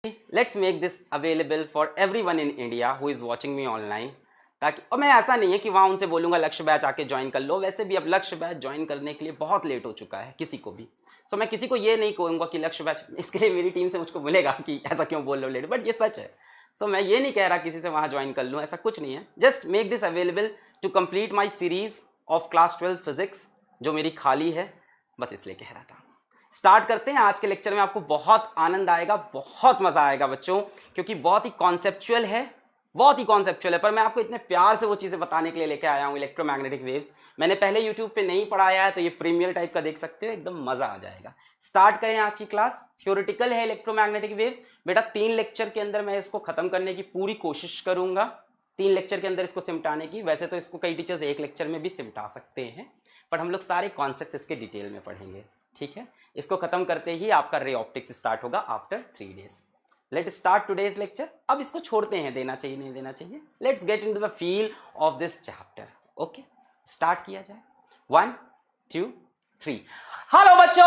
Let's make this available for everyone in India who is watching me online, ताकि और मैं ऐसा नहीं है कि वहाँ उनसे बोलूँगा लक्ष्य बैच आके ज्वाइन कर लो। वैसे भी अब लक्ष्य बैच ज्वाइन करने के लिए बहुत लेट हो चुका है किसी को भी। सो मैं किसी को ये नहीं कहूँगा कि लक्ष्य बैच, इसके लिए मेरी टीम से मुझको मिलेगा कि ऐसा क्यों बोल रहे हो लेट, बट ये सच है। सो मैं ये नहीं कह रहा किसी से वहाँ ज्वाइन कर लूँ, ऐसा कुछ नहीं है। Just make this available to complete my series of class 12 physics जो मेरी खाली है, बस इसलिए कह रहा था। स्टार्ट करते हैं। आज के लेक्चर में आपको बहुत आनंद आएगा, बहुत मजा आएगा बच्चों, क्योंकि बहुत ही कॉन्सेप्चुअल है, बहुत ही कॉन्सेप्चुअल है। पर मैं आपको इतने प्यार से वो चीजें बताने के लिए लेके आया हूँ। इलेक्ट्रोमैग्नेटिक वेव्स मैंने पहले यूट्यूब पे नहीं पढ़ाया है, तो ये प्रीमियर टाइप का देख सकते हो, एकदम मजा आ जाएगा। स्टार्ट करें आज की क्लास। थ्योरेटिकल है इलेक्ट्रोमैग्नेटिक वेव्स बेटा। 3 लेक्चर के अंदर मैं इसको खत्म करने की पूरी कोशिश करूंगा, 3 लेक्चर के अंदर इसको सिमटाने की। वैसे तो इसको कई टीचर्स 1 लेक्चर में भी सिमटा सकते हैं, पर हम लोग सारे कॉन्सेप्ट इसके डिटेल में पढ़ेंगे, ठीक है। इसको खत्म करते ही आपका रे ऑप्टिक्स स्टार्ट होगा after 3 days. Let start today's lecture. अब इसको छोड़ते हैं, देना चाहिए नहीं देना चाहिए। Let's get into the feel of this chapter. Okay, start किया जाए। 1 2 3। हेलो बच्चों,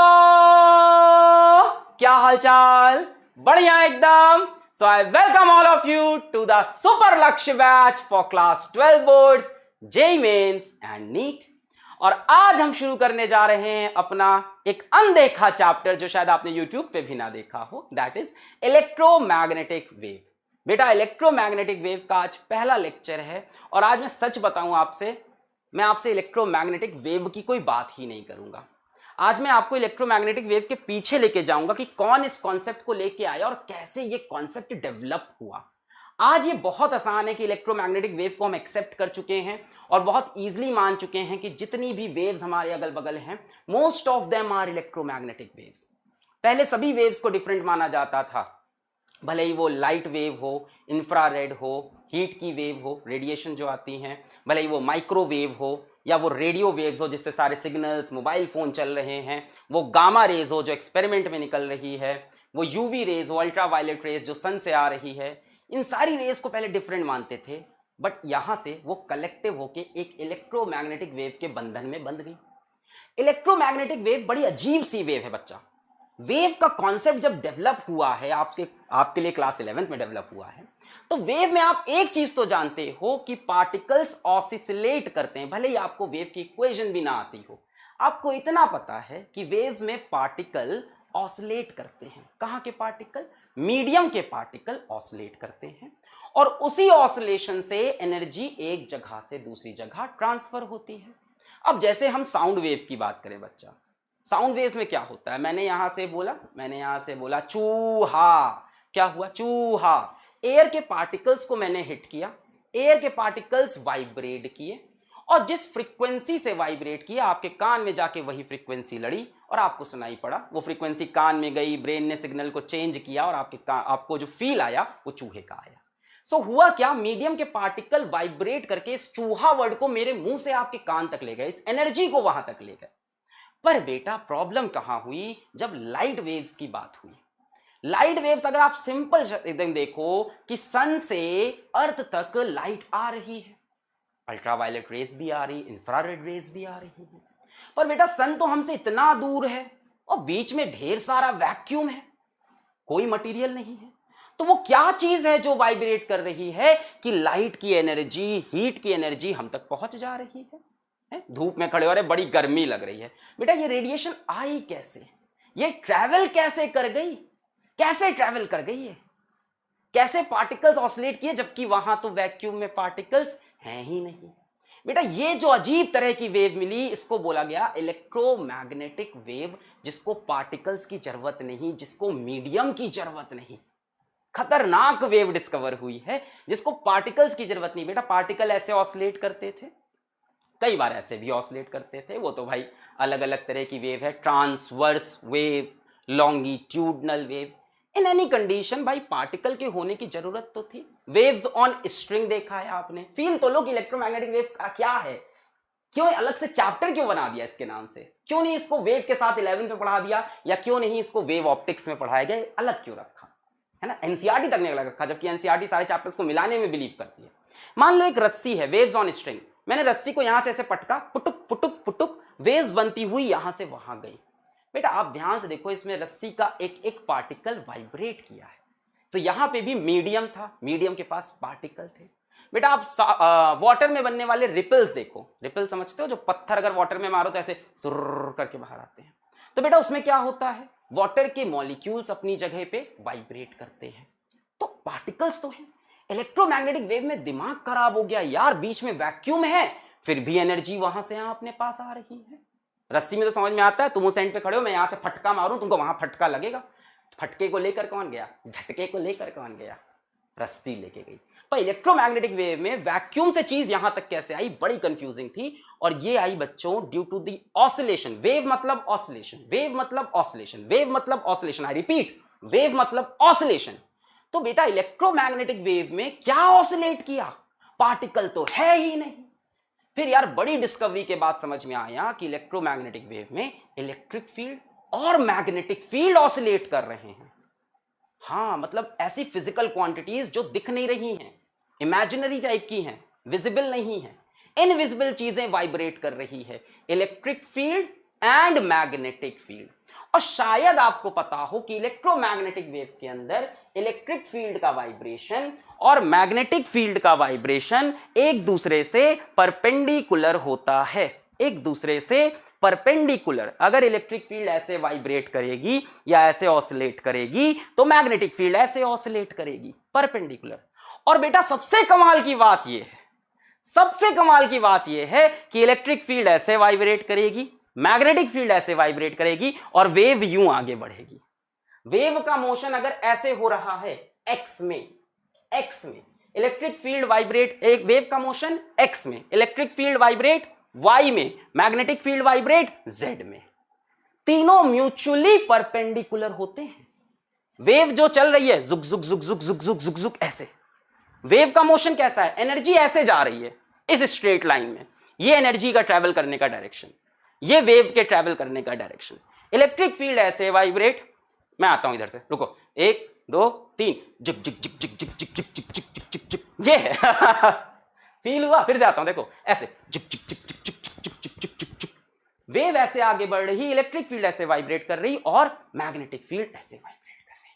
क्या हालचाल? बढ़िया एकदम। So I welcome all of you to the super Lakshya batch for class 12 boards, JEE mains and NEET. और आज हम शुरू करने जा रहे हैं अपना एक अनदेखा चैप्टर जो शायद आपने YouTube पे भी ना देखा हो, दैट इज इलेक्ट्रोमैग्नेटिक वेव। बेटा इलेक्ट्रोमैग्नेटिक वेव का आज पहला लेक्चर है, और आज मैं सच बताऊं आपसे, मैं आपसे इलेक्ट्रोमैग्नेटिक वेव की कोई बात ही नहीं करूंगा। आज मैं आपको इलेक्ट्रोमैग्नेटिक वेव के पीछे लेके जाऊंगा कि कौन इस कॉन्सेप्ट को लेके आया और कैसे ये कॉन्सेप्ट डेवलप हुआ। आज ये बहुत आसान है कि इलेक्ट्रोमैग्नेटिक वेव को हम एक्सेप्ट कर चुके हैं और बहुत इजीली मान चुके हैं कि जितनी भी वेव्स हमारे अगल बगल हैं, most of them are electromagnetic waves. पहले सभी वेव्स को डिफरेंट माना जाता था, भले ही वो लाइट वेव हो, इंफ्रारेड हो, हीट की वेव हो, रेडिएशन जो आती हैं, भले ही वो माइक्रोवेव हो या वो रेडियो वेव्स हो जिससे सारे सिग्नल्स, मोबाइल फोन चल रहे हैं, वो गामा रेज हो जो एक्सपेरिमेंट में निकल रही है, वो यूवी रेज हो, अल्ट्रा वायलेट रेज जो सन से आ रही है। इन सारी रेस को पहले डिफरेंट मानते थे, बट यहां से वो कलेक्टिव होके एक इलेक्ट्रोमैग्नेटिक वेव के बंधन में बंध गई। इलेक्ट्रोमैग्नेटिक वेव बड़ी अजीब सी वेव है बच्चा। वेव का कॉन्सेप्ट जब डेवलप हुआ है आपके लिए क्लास 11th में डेवलप हुआ है, तो वेव में आप एक चीज तो जानते हो कि पार्टिकल्स ऑसिलेट करते हैं, भले ही आपको वेव की इक्वेशन भी ना आती हो। आपको इतना पता है कि वेव्स में पार्टिकल ऑसिलेट करते हैं। कहां के पार्टिकल? मीडियम के पार्टिकल ऑसिलेट करते हैं, और उसी ऑसिलेशन से एनर्जी एक जगह से दूसरी जगह ट्रांसफर होती है। अब जैसे हम साउंड वेव की बात करें बच्चा, साउंड वेव्स में क्या होता है? मैंने यहां से बोला चूहा। क्या हुआ? चूहा। एयर के पार्टिकल्स को मैंने हिट किया, एयर के पार्टिकल्स वाइब्रेट किए, और जिस फ्रीक्वेंसी से वाइब्रेट किया आपके कान में जाके वही फ्रीक्वेंसी लड़ी और आपको सुनाई पड़ा। वो फ्रीक्वेंसी कान में गई, ब्रेन ने सिग्नल को चेंज किया और आपको जो फील आया वो चूहे का आया। सो हुआ क्या? मीडियम के पार्टिकल वाइब्रेट करके इस चूहा वर्ड को मेरे मुंह से आपके कान तक ले गए, इस एनर्जी को वहां तक ले गए। पर बेटा प्रॉब्लम कहां हुई? जब लाइट वेव्स की बात हुई। लाइट वेव्स अगर आप सिंपल एकदम देखो कि सन से अर्थ तक लाइट आ रही है, अल्ट्रावायलेट रेज भी आ रही, इंफ्रारेड रेज भी आ रही है, पर बेटा सन तो हमसे इतना दूर है और बीच में ढेर सारा वैक्यूम है, कोई मटेरियल नहीं है। तो वो क्या चीज है जो वाइब्रेट कर रही है कि लाइट की एनर्जी, हीट की एनर्जी हम तक पहुंच जा रही है? धूप में खड़े हो रहे, बड़ी गर्मी लग रही है, बेटा ये रेडिएशन आई कैसे? ये ट्रैवल कैसे कर गई? कैसे ट्रैवल कर गई है? कैसे पार्टिकल्स ऑसिलेट किए जबकि वहां तो वैक्यूम में पार्टिकल्स हैं ही नहीं? बेटा ये जो अजीब तरह की वेव मिली, इसको बोला गया इलेक्ट्रोमैग्नेटिक वेव, जिसको पार्टिकल्स की जरूरत नहीं, जिसको मीडियम की जरूरत नहीं। खतरनाक वेव डिस्कवर हुई है जिसको पार्टिकल्स की जरूरत नहीं। बेटा पार्टिकल ऐसे ऑसिलेट करते थे, कई बार ऐसे भी ऑसिलेट करते थे, वो तो भाई अलग अलग तरह की वेव है, transverse wave, longitudinal wave. In any condition भाई पार्टिकल के होने की जरूरत तो थी। वेव्स ऑन स्ट्रिंग देखा है आपने? फील तो लो कि इलेक्ट्रोमैग्नेटिक वेव क्या है, क्यों अलग से चैप्टर क्यों बना दिया इसके नाम से? क्यों नहीं इसको वेव के साथ 11 में पढ़ा दिया, या क्यों नहीं इसको वेव ऑप्टिक्स में पढ़ाया गया, अलग क्यों रखा है ना? एनसीईआरटी तक ने अलग रखा, जबकि एनसीईआरटी सारे चैप्टर्स को मिलाने में बिलीव करती है। मान लो एक रस्सी है, वेव्स ऑन स्ट्रिंग, मैंने रस्सी को यहां से ऐसे पटका, पुटुक पुटुक पुटुक, वेव्स बनती हुई यहां से वहां गई। बेटा आप ध्यान से देखो, इसमें रस्सी का एक एक पार्टिकल वाइब्रेट किया है, तो यहां पे भी मीडियम था, मीडियम के पास पार्टिकल थे। बेटा आप वाटर में बनने वाले रिपल्स देखो, रिपल समझते हो, जो पत्थर अगर वाटर में मारो तो ऐसे सुर्र करके बाहर आते हैं। तो बेटा उसमें क्या होता है, वाटर के मॉलिक्यूल्स अपनी जगह पे वाइब्रेट करते हैं, तो पार्टिकल्स तो हैं। इलेक्ट्रोमैग्नेटिक वेव में दिमाग खराब हो गया यार, बीच में वैक्यूम है फिर भी एनर्जी वहां से यहां अपने पास आ रही है। रस्सी में तो समझ में आता है, तुम उस एंड पे खड़े हो, मैं यहां से फटका मारूं तुमको वहां फटका लगेगा। फटके को लेकर कौन गया, झटके को लेकर कौन गया, रस्सी लेके गई। पर इलेक्ट्रोमैग्नेटिक वेव में वैक्यूम से चीज यहां तक कैसे आई, बड़ी कंफ्यूजिंग थी। और ये आई बच्चों due to the oscillation. Wave मतलब ऑसिलेशन, वेव मतलब ऑसिलेशन, वेव मतलब ऑसिलेशन, आई रिपीट, वेव मतलब ऑसिलेशन। तो बेटा इलेक्ट्रोमैग्नेटिक वेव में क्या ऑसिलेट किया, पार्टिकल तो है ही नहीं। फिर यार बड़ी डिस्कवरी के बाद समझ में आया कि इलेक्ट्रोमैग्नेटिक वेव में इलेक्ट्रिक फील्ड और मैग्नेटिक फील्ड ऑसिलेट कर रहे हैं। हाँ, मतलब ऐसी फिजिकल क्वांटिटीज जो दिख नहीं रही हैं, इमेजिनरी टाइप की हैं, विजिबल नहीं है, इनविजिबल चीजें वाइब्रेट कर रही है, electric field and magnetic field. और शायद आपको पता हो कि इलेक्ट्रोमैग्नेटिक वेव के अंदर इलेक्ट्रिक फील्ड का वाइब्रेशन और मैग्नेटिक फील्ड का वाइब्रेशन एक दूसरे से परपेंडिकुलर होता है, एक दूसरे से परपेंडिकुलर। अगर इलेक्ट्रिक फील्ड ऐसे वाइब्रेट करेगी या ऐसे ऑसिलेट करेगी तो मैग्नेटिक फील्ड ऐसे ऑसिलेट करेगी, परपेंडिकुलर। और बेटा सबसे कमाल की बात यह है, सबसे कमाल की बात यह है कि इलेक्ट्रिक फील्ड ऐसे वाइब्रेट करेगी, मैग्नेटिक फील्ड ऐसे वाइब्रेट करेगी और वेव यूं आगे बढ़ेगी। वेव का मोशन अगर ऐसे हो रहा है एक्स में, एक्स में इलेक्ट्रिक फील्ड वाइब्रेट, एक वेव का मोशन एक्स में, इलेक्ट्रिक फील्ड वाइब्रेट वाई में, मैग्नेटिक फील्ड वाइब्रेट जेड में। तीनों म्यूचुअली परपेंडिकुलर होते हैं। वेव जो चल रही है जुक जुक जुक जुक जुक जुक जुक जुक ऐसे, वेव का मोशन कैसा है, एनर्जी ऐसे जा रही है इस स्ट्रेट लाइन में, ये एनर्जी का ट्रैवल करने का डायरेक्शन, ये वेव के ट्रैवल करने का डायरेक्शन। इलेक्ट्रिक फील्ड ऐसे वाइब्रेट, मैं आता हूं इधर से, रुको, 1 2 3, जिक जिक जिक जिक जिक जिक जिक जिक जिक जिक जिक जिक, ये है फील हुआ, फिर से आता हूं, देखो ऐसे जिक जिक जिक जिक जिक जिक जिक जिक जिक जिक जिक, वेव ऐसे आगे बढ़ रही, इलेक्ट्रिक फील्ड ऐसे वाइब्रेट कर रही और मैग्नेटिक फील्ड ऐसे वाइब्रेट कर रही।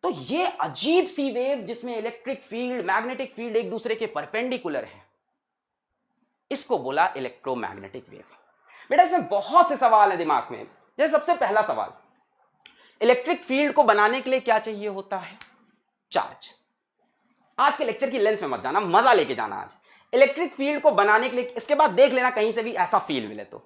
तो ये अजीब सी वेव जिसमें इलेक्ट्रिक फील्ड मैग्नेटिक फील्ड एक दूसरे के परपेंडिकुलर है, इसको बोला इलेक्ट्रोमैग्नेटिक वेव। बेटा इसमें बहुत से सवाल है दिमाग में। जैसे सबसे पहला सवाल, इलेक्ट्रिक फील्ड को बनाने के लिए क्या चाहिए होता है, चार्ज। आज के लेक्चर की लेंथ में मत जाना, मजा लेके जाना आज। इलेक्ट्रिक फील्ड को बनाने के लिए, इसके बाद देख लेना कहीं से भी ऐसा फील मिले तो,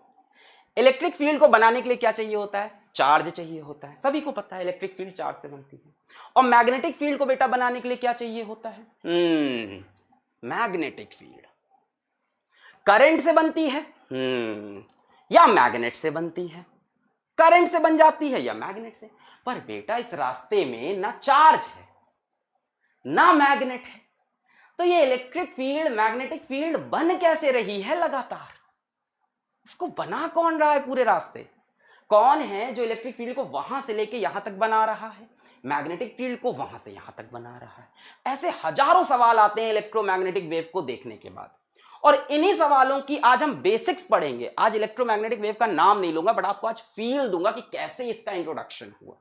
इलेक्ट्रिक फील्ड को बनाने के लिए क्या चाहिए होता है, चार्ज चाहिए होता है। सभी को पता है इलेक्ट्रिक फील्ड चार्ज से बनती है। और मैग्नेटिक फील्ड को बेटा बनाने के लिए क्या चाहिए होता है, मैग्नेटिक फील्ड करंट से बनती है या मैग्नेट से बनती है, करंट से बन जाती है या मैग्नेट से। पर बेटा इस रास्ते में ना चार्ज है ना मैग्नेट है, तो ये इलेक्ट्रिक फील्ड मैग्नेटिक फील्ड बन कैसे रही है लगातार, इसको बना कौन रहा है पूरे रास्ते, कौन है जो इलेक्ट्रिक फील्ड को वहां से लेके यहां तक बना रहा है, मैग्नेटिक फील्ड को वहां से यहां तक बना रहा है। ऐसे हजारों सवाल आते हैं इलेक्ट्रोमैग्नेटिक वेव को देखने के बाद, और इन्हीं सवालों की आज हम बेसिक्स पढ़ेंगे। आज इलेक्ट्रोमैग्नेटिक वेव का नाम नहीं लूंगा, बट आपको आज फील दूंगा कि कैसे इसका इंट्रोडक्शन हुआ।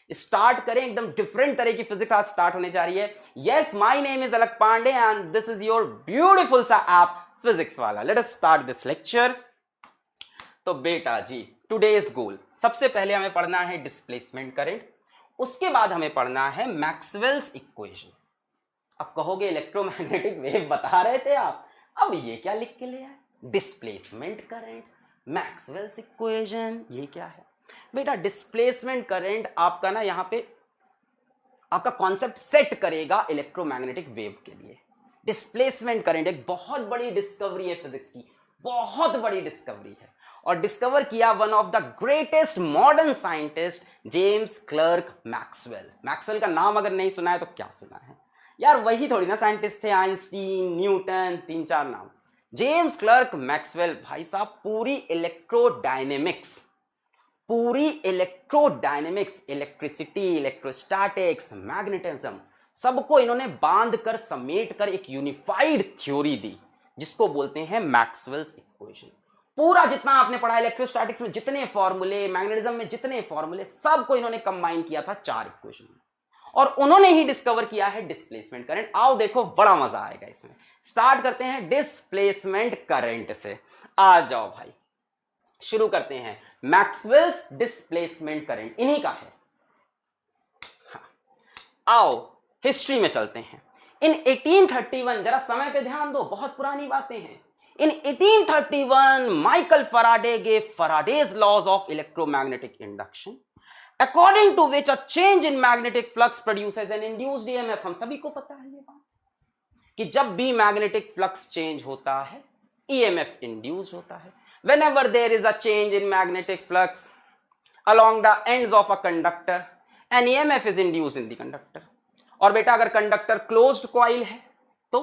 स्टार्ट करें, एकदम डिफरेंट तरह की फिजिक्स आज स्टार्ट होने जा रही है। Yes, my name is Alakh Pandey and this is your beautiful सा app Physics Wallah. Let us start this lecture. तो बेटा जी टुडेज गोल, सबसे पहले हमें पढ़ना है डिस्प्लेसमेंट करंट, उसके बाद हमें पढ़ना है मैक्सवेल्स इक्वेशन। अब कहोगे इलेक्ट्रोमैग्नेटिक वेव बता रहे थे आप, अब ये क्या लिख के ले आए, डिस्प्लेसमेंट करंट, मैक्सवेल्स इक्वेशन, ये क्या है बेटा। डिस्प्लेसमेंट करंट आपका ना यहां पे आपका कॉन्सेप्ट सेट करेगा इलेक्ट्रोमैग्नेटिक वेव के लिए। डिस्प्लेसमेंट करंट एक बहुत बड़ी डिस्कवरी है फिजिक्स की, बहुत बड़ी डिस्कवरी है, और डिस्कवर किया one of the greatest modern scientist James clerk Maxwell. Maxwell का नाम अगर नहीं सुना है तो क्या सुना है यार, वही थोड़ी ना साइंटिस्ट थे, आइंस्टीन, न्यूटन, 3-4 नाम। जेम्स क्लर्क मैक्सवेल भाई साहब पूरी इलेक्ट्रोडायनेमिक्स, इलेक्ट्रिसिटी, इलेक्ट्रोस्टैटिक्स, मैग्नेटिज्म, सबको इन्होंने बांध कर समेट कर एक यूनिफाइड थ्योरी दी जिसको बोलते हैं मैक्सवेल्स इक्वेशन। पूरा जितना आपने पढ़ा इलेक्ट्रोस्टैटिक्स में जितने फॉर्मूले, मैग्नेटिज्म में जितने फॉर्मूले, सबको इन्होंने कंबाइन किया था 4 इक्वेशन में। और उन्होंने ही डिस्कवर किया है डिस्प्लेसमेंट करंट। आओ देखो, बड़ा मजा आएगा इसमें। स्टार्ट करते हैं डिस्प्लेसमेंट करंट से। आ जाओ भाई, शुरू करते हैं। मैक्सवेल्स डिस्प्लेसमेंट करंट इन्हीं का है। हाँ। आओ हिस्ट्री में चलते हैं। इन 1831, जरा समय पे ध्यान दो, बहुत पुरानी बातें हैं। इन 1831 Michael Faraday gave Faraday's laws of electromagnetic induction, according to which a change in magnetic flux produces an induced EMF। हम सभी को पता है ये बात कि जब भी मैग्नेटिक फ्लक्स चेंज होता है EMF इंड्यूस होता है। Whenever there is a change in magnetic flux along the ends of a conductor, an EMF is induced in the conductor। और बेटा अगर कंडक्टर क्लोज्ड कॉइल है तो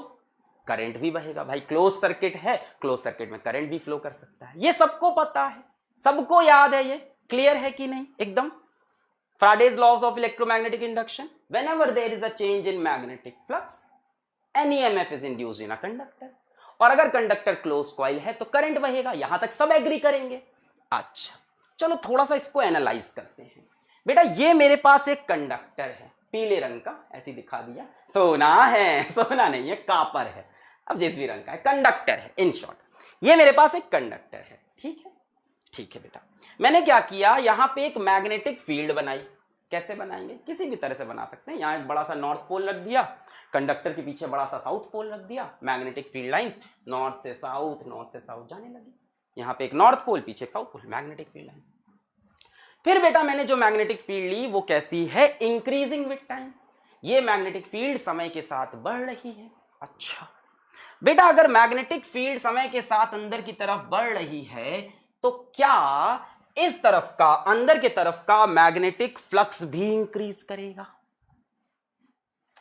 करंट भी बहेगा। भाई क्लोज सर्किट है, क्लोज सर्किट में करंट भी फ्लो कर सकता है। ये सबको पता है, सबको याद है, ये क्लियर है कि नहीं एकदम। Faraday's laws of electromagnetic induction, whenever there is a change in magnetic flux, an EMF is induced in a conductor। और अगर कंडक्टर क्लोज कॉइल है तो करंट बहेगा। यहां तक सब एग्री करेंगे। अच्छा चलो थोड़ा सा इसको एनालाइज करते हैं। बेटा ये मेरे पास एक कंडक्टर है, पीले रंग का, ऐसी दिखा दिया। सोना है, सोना नहीं है, कापर है, अब जिस भी रंग का है, कंडक्टर है। इन शॉर्ट ये मेरे पास एक कंडक्टर है। ठीक है, ठीक है बेटा। मैंने क्या किया, यहां पे एक मैग्नेटिक फील्ड बनाई। कैसे बनाएंगे, किसी भी तरह से बना सकते हैं। यहां एक बड़ा सा नॉर्थ पोल रख दिया, कंडक्टर के पीछे बड़ा सा साउथ पोल रख दिया। मैग्नेटिक फील्ड लाइंस नॉर्थ से साउथ जाने लगी। यहां पे एक नॉर्थ पोल, पीछे एक south pole, magnetic field lines. फिर बेटा मैंने जो मैग्नेटिक फील्ड ली वो कैसी है, इंक्रीजिंग विद टाइम। ये मैग्नेटिक फील्ड समय के साथ बढ़ रही है। अच्छा बेटा अगर मैग्नेटिक फील्ड समय के साथ अंदर की तरफ बढ़ रही है तो क्या इस तरफ का, अंदर की तरफ का मैग्नेटिक फ्लक्स भी इंक्रीज करेगा?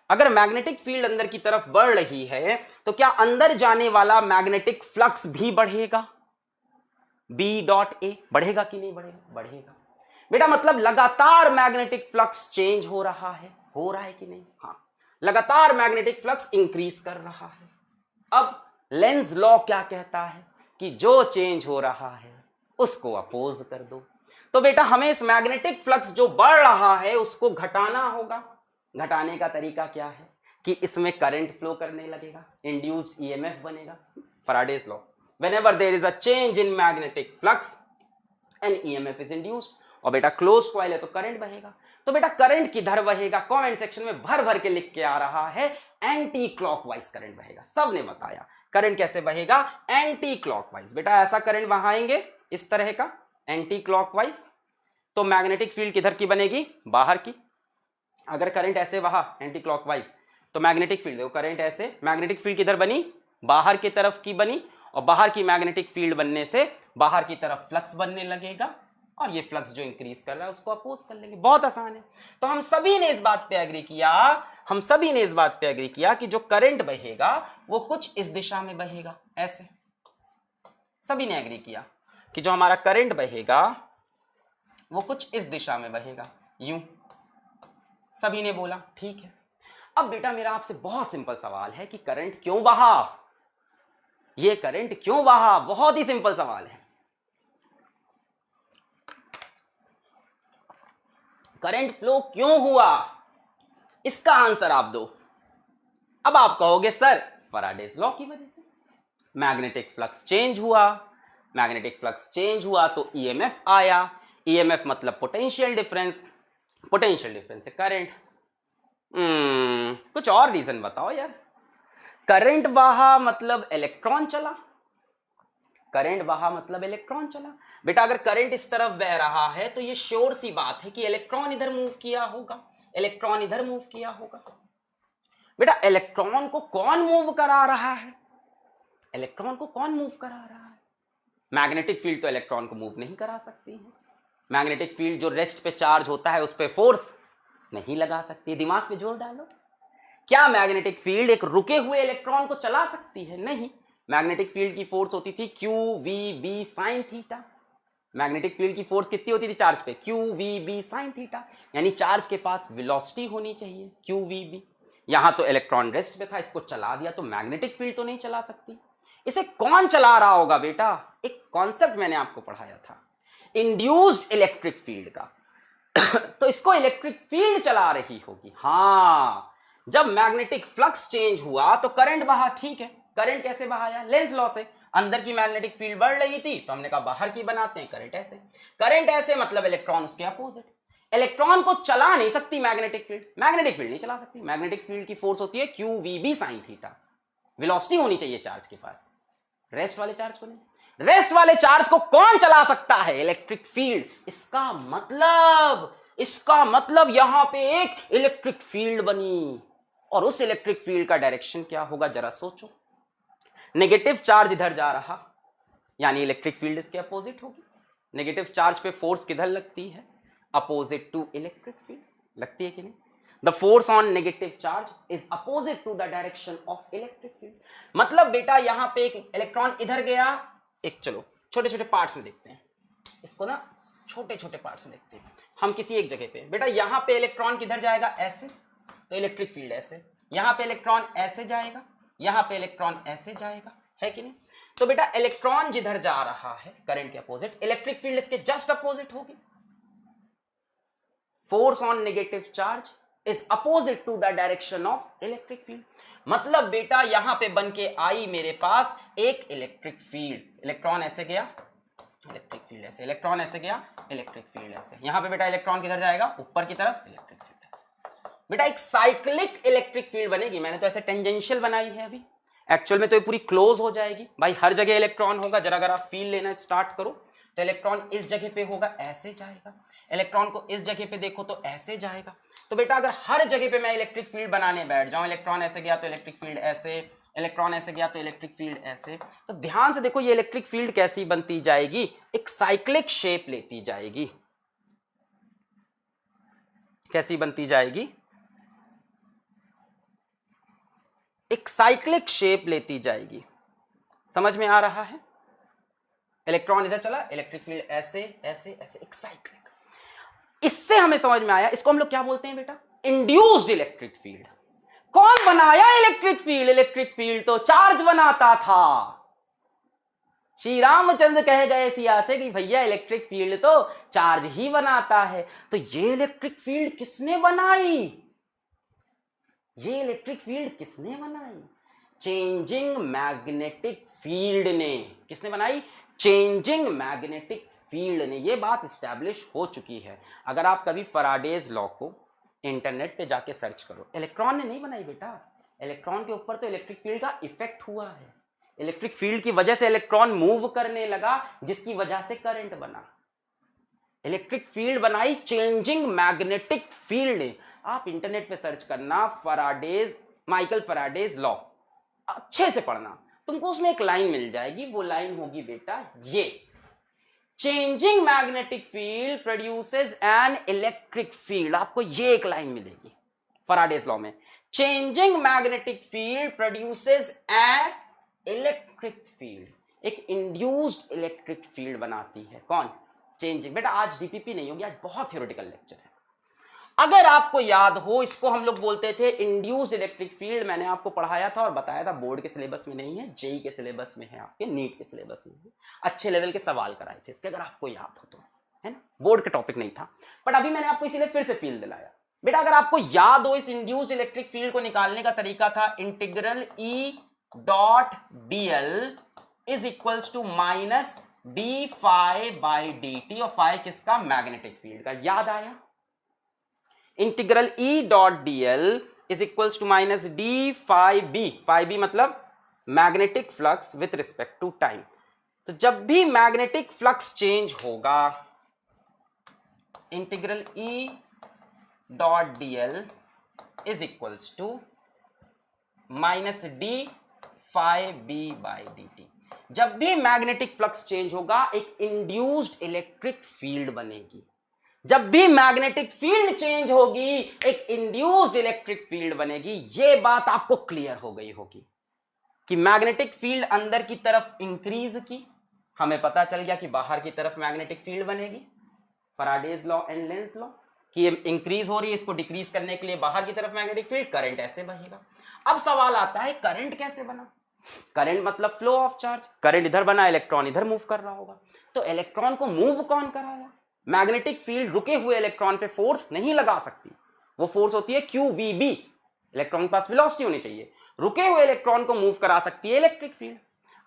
अगर मैग्नेटिक फील्ड अंदर की तरफ बढ़ रही है तो क्या अंदर जाने वाला मैग्नेटिक फ्लक्स भी बढ़ेगा? B.A बढ़ेगा कि नहीं बढ़ेगा? बढ़ेगा बेटा। मतलब लगातार मैग्नेटिक फ्लक्स चेंज हो रहा है कि नहीं? हाँ, लगातार मैग्नेटिक फ्लक्स इंक्रीज कर रहा है। अब लेंज लॉ क्या कहता है कि जो चेंज हो रहा है उसको अपोज कर दो। तो बेटा हमें इस मैग्नेटिक फ्लक्स जो बढ़ रहा है उसको घटाना होगा। घटाने का तरीका क्या है कि इसमें करंट फ्लो करने लगेगा, इंड्यूस्ड EMF बनेगा। Faraday's law, whenever there is a change in magnetic flux an EMF is induced। और बेटा क्लोज कॉइल है तो करंट बहेगा। तो बेटा करंट किधर बहेगा? कमेंट सेक्शन में भर भर के लिख के आ रहा है, एंटी क्लॉकवाइज करंट बहेगा। सबने बताया करंट कैसे बहेगा, एंटी क्लॉकवाइज। बेटा ऐसा करंट बहाएंगे इस तरह का एंटी क्लॉकवाइज तो मैग्नेटिक फील्ड किधर की बनेगी? बाहर की। अगर करंट ऐसे बहा एंटी क्लॉकवाइज तो मैग्नेटिक फील्ड, देखो करंट ऐसे, मैग्नेटिक फील्ड किधर बनी? बाहर की तरफ की बनी। और बाहर की मैग्नेटिक फील्ड बनने से बाहर की तरफ फ्लक्स बनने लगेगा और ये फ्लक्स जो इंक्रीज कर रहा है उसको अपोज कर लेंगे। बहुत आसान है। तो हम सभी ने इस बात पे एग्री किया, कि जो करंट बहेगा वो कुछ इस दिशा में बहेगा, ऐसे। सभी ने एग्री किया कि जो हमारा करंट बहेगा वो कुछ इस दिशा में बहेगा, यूं। सभी ने बोला ठीक है। अब बेटा मेरा आपसे बहुत सिंपल सवाल है कि करंट क्यों बहा? ये करंट क्यों बहा? बहुत ही सिंपल सवाल है। करंट फ्लो क्यों हुआ? इसका आंसर आप दो। अब आप कहोगे सर फैराडेज लॉ की वजह से। मैग्नेटिक फ्लक्स चेंज हुआ तो EMF आया। EMF मतलब पोटेंशियल डिफरेंस से करंट। कुछ और रीजन बताओ यार। करंट बहा मतलब इलेक्ट्रॉन चला। बेटा अगर करंट इस तरफ बह रहा है तो ये श्योर सी बात है कि इलेक्ट्रॉन इधर मूव किया होगा। बेटा इलेक्ट्रॉन को कौन मूव करा रहा है? मैग्नेटिक फील्ड तो इलेक्ट्रॉन को मूव नहीं करा सकती है। मैग्नेटिक फील्ड जो रेस्ट पे चार्ज होता है उस पे फोर्स नहीं लगा सकती। दिमाग पे जोर डालो। क्या मैग्नेटिक फील्ड एक रुके हुए इलेक्ट्रॉन को चला सकती है? नहीं। मैग्नेटिक फील्ड की फोर्स होती थी QVB sin theta. Magnetic field की फोर्स कितनी होती थी चार्ज पे? QVB sin theta. यानी चार्ज के पास वेलोसिटी होनी चाहिए QVB। यहां तो इलेक्ट्रॉन रेस्ट पे था, इसको चला दिया तो मैग्नेटिक फील्ड तो नहीं चला सकती। इसे कौन चला रहा होगा? बेटा एक कॉन्सेप्ट मैंने आपको पढ़ाया था इंड्यूस्ड इलेक्ट्रिक फील्ड का। तो इसको इलेक्ट्रिक फील्ड चला रही होगी। हाँ, जब मैग्नेटिक फ्लक्स चेंज हुआ तो करंट बहा, ठीक है। करंट कैसे बहाया? लेंज लॉ से। अंदर की मैग्नेटिक फील्ड बढ़ रही थी तो हमने कहा बाहर की बनाते हैं, करंट ऐसे। करंट ऐसे मतलब इलेक्ट्रॉन उसके अपोजिट। इलेक्ट्रॉन को चला नहीं सकती मैग्नेटिक फील्ड, मैग्नेटिक फील्ड नहीं चला सकती। मैग्नेटिक फील्ड की फोर्स होती है QVB sin थीटा। वेलोसिटी होनी चाहिए चार्ज के पास, रेस्ट वाले चार्ज को नहीं। रेस्ट वाले चार्ज को कौन चला सकता है? Electric field. इसका मतलब यहां पे एक इलेक्ट्रिक फील्ड बनी, और उस इलेक्ट्रिक फील्ड का डायरेक्शन क्या होगा जरा सोचो। नेगेटिव चार्ज इधर जा रहा, यानी इलेक्ट्रिक फील्ड इसके अपोजिट होगी। नेगेटिव चार्ज पे फोर्स किधर लगती है? अपोजिट टू इलेक्ट्रिक फील्ड लगती है कि नहीं? The force on negative charge is opposite to the direction of electric field. मतलब बेटा यहां पे एक इलेक्ट्रॉन इधर गया, एक चलो छोटे छोटे पार्ट्स में देखते हैं इसको ना, छोटे छोटे पार्ट्स में देखते हैं हम किसी एक जगह पे। बेटा यहां पे इलेक्ट्रॉन किधर जाएगा? ऐसे, तो इलेक्ट्रिक फील्ड ऐसे। यहां पे इलेक्ट्रॉन ऐसे जाएगा, यहां पे इलेक्ट्रॉन ऐसे जाएगा, है कि नहीं? तो बेटा इलेक्ट्रॉन जिधर जा रहा है करंट के अपोजिट, इलेक्ट्रिक फील्ड इसके जस्ट अपोजिट होगी। Force on negative charge is opposite to the direction of electric field. मतलब बेटा यहां पे बन के आई मेरे पास एक इलेक्ट्रिक फील्ड। इलेक्ट्रॉन ऐसे गया, इलेक्ट्रिक फील्ड ऐसे, इलेक्ट्रॉन ऐसे गया, इलेक्ट्रिक फील्ड ऐसे। यहां पे बेटा इलेक्ट्रॉन किधर जाएगा? ऊपर की तरफ, इलेक्ट्रिक फील्ड ऐसे। बेटा एक साइक्लिक इलेक्ट्रिक फील्ड बनेगी। मैंने तो ऐसे टेंजेंशियल बनाई है अभी, एक्चुअल में तो ये पूरी क्लोज हो जाएगी। भाई हर जगह इलेक्ट्रॉन होगा, जरा अगर आप फील लेना स्टार्ट करो तो इलेक्ट्रॉन इस जगह पे होगा, ऐसे जाएगा। इलेक्ट्रॉन को इस जगह पे देखो तो ऐसे जाएगा। तो बेटा अगर हर जगह पे मैं इलेक्ट्रिक फील्ड बनाने बैठ जाऊं, इलेक्ट्रॉन ऐसे गया तो इलेक्ट्रिक फील्ड ऐसे, इलेक्ट्रॉन ऐसे गया तो इलेक्ट्रिक फील्ड ऐसे, तो ध्यान से देखो ये इलेक्ट्रिक फील्ड कैसी बनती जाएगी? एक साइक्लिक शेप लेती जाएगी। कैसी बनती जाएगी? एक साइक्लिक शेप लेती जाएगी। समझ में आ रहा है? इलेक्ट्रॉन इधर चला, इलेक्ट्रिक फील्ड ऐसे ऐसे ऐसे, एक साइक्लिक। इससे हमें समझ में आया, इसको हम लोग क्या बोलते हैं बेटा? Induced electric field. कौन बनाया इलेक्ट्रिक फील्ड? इलेक्ट्रिक फील्ड तो चार्ज बनाता था। श्री रामचंद्र कह गए सिया से कि भैया इलेक्ट्रिक फील्ड तो चार्ज ही बनाता है। तो ये इलेक्ट्रिक फील्ड किसने बनाई? ये इलेक्ट्रिक फील्ड किसने बनाई? चेंजिंग मैग्नेटिक फील्ड ने। किसने बनाई? चेंजिंग मैग्नेटिक फील्ड ने। ये बात इस्टेब्लिश हो चुकी है। अगर आप कभी फैराडेज लॉ को इंटरनेट पे जाके सर्च करो, इलेक्ट्रॉन ने नहीं बनाई बेटा। इलेक्ट्रॉन के ऊपर तो इलेक्ट्रिक फील्ड का इफेक्ट हुआ है। इलेक्ट्रिक फील्ड की वजह से इलेक्ट्रॉन मूव करने लगा, जिसकी वजह से करंट बना। इलेक्ट्रिक फील्ड बनाई चेंजिंग मैग्नेटिक फील्ड ने। आप इंटरनेट पे सर्च करना फैराडेज, माइकल फैराडेज लॉ, अच्छे से पढ़ना, तुमको उसमें एक लाइन मिल जाएगी। वो लाइन होगी बेटा ये, changing magnetic field produces an electric field. आपको ये एक लाइन मिलेगी फैराडेज लॉ में, changing magnetic field produces an electric field. एक इंड्यूस्ड इलेक्ट्रिक फील्ड बनाती है कौन? चेंजिंग। बेटा आज डीपीपी नहीं होगी, आज बहुत थ्योरेटिकल लेक्चर है। अगर आपको याद हो, इसको हम लोग बोलते थे इंड्यूस्ड इलेक्ट्रिक फील्ड। मैंने आपको पढ़ाया था और बताया था, बोर्ड के सिलेबस में नहीं है, जेई के सिलेबस में है, आपके नीट के सिलेबस में है। अच्छे लेवल के सवाल कराए थे इसके, अगर आपको याद हो तो, है ना? बोर्ड का टॉपिक नहीं था, बट अभी मैंने आपको इसीलिए फिर से फील दिलाया। बेटा अगर आपको याद हो, इस इंड्यूस्ड इलेक्ट्रिक फील्ड को निकालने का तरीका था integral E dot dl is equals to minus d phi by D t, और फाई किसका? मैग्नेटिक फील्ड का। याद आया? Integral E dot dl is equals to minus d phi B. Phi B मतलब magnetic flux with respect to time. तो जब भी magnetic flux change होगा, integral E dot dl is equals to minus d phi B by D t. जब भी magnetic flux change होगा, एक induced electric field बनेगी। जब भी मैग्नेटिक फील्ड चेंज होगी, एक इंड्यूस्ड इलेक्ट्रिक फील्ड बनेगी। यह बात आपको क्लियर हो गई होगी कि मैग्नेटिक फील्ड अंदर की तरफ इंक्रीज की, हमें पता चल गया कि बाहर की तरफ मैग्नेटिक फील्ड बनेगी। Faraday's law and Lenz law कि ये इंक्रीज हो रही है, इसको डिक्रीज करने के लिए बाहर की तरफ मैग्नेटिक फील्ड, करंट ऐसे बहेगा। अब सवाल आता है करंट कैसे बना? करंट मतलब फ्लो ऑफ चार्ज। करंट इधर बना, इलेक्ट्रॉन इधर मूव कर रहा होगा। तो इलेक्ट्रॉन को मूव कौन कराया? मैग्नेटिक फील्ड रुके हुए इलेक्ट्रॉन पे फोर्स नहीं लगा सकती, वो फोर्स होती है QVB, इलेक्ट्रॉन के पास वेलोसिटी होनी चाहिए। रुके हुए इलेक्ट्रॉन को मूव करा सकती है इलेक्ट्रिक फील्ड।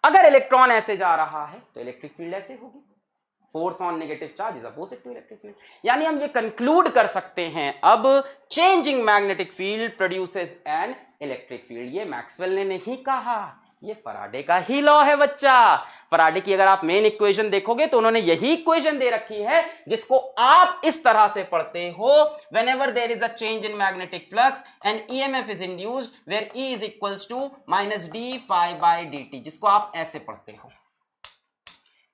अगर इलेक्ट्रॉन ऐसे जा रहा है तो इलेक्ट्रिक फील्ड ऐसे होगी, force on negative charge is opposite to electric field. यानी हम ये कंक्लूड कर सकते हैं अब, changing magnetic field produces an electric field. ये मैक्सवेल ने नहीं कहा, ये फराडे का ही लॉ है बच्चा। फराडे की अगर आप मेन इक्वेशन देखोगे तो उन्होंने यही इक्वेशन दे रखी है जिसको आप इस तरह से पढ़ते हो, whenever there is a change in magnetic flux and EMF is induced where E is equals to minus d phi by dt, जिसको आप ऐसे पढ़ते हो।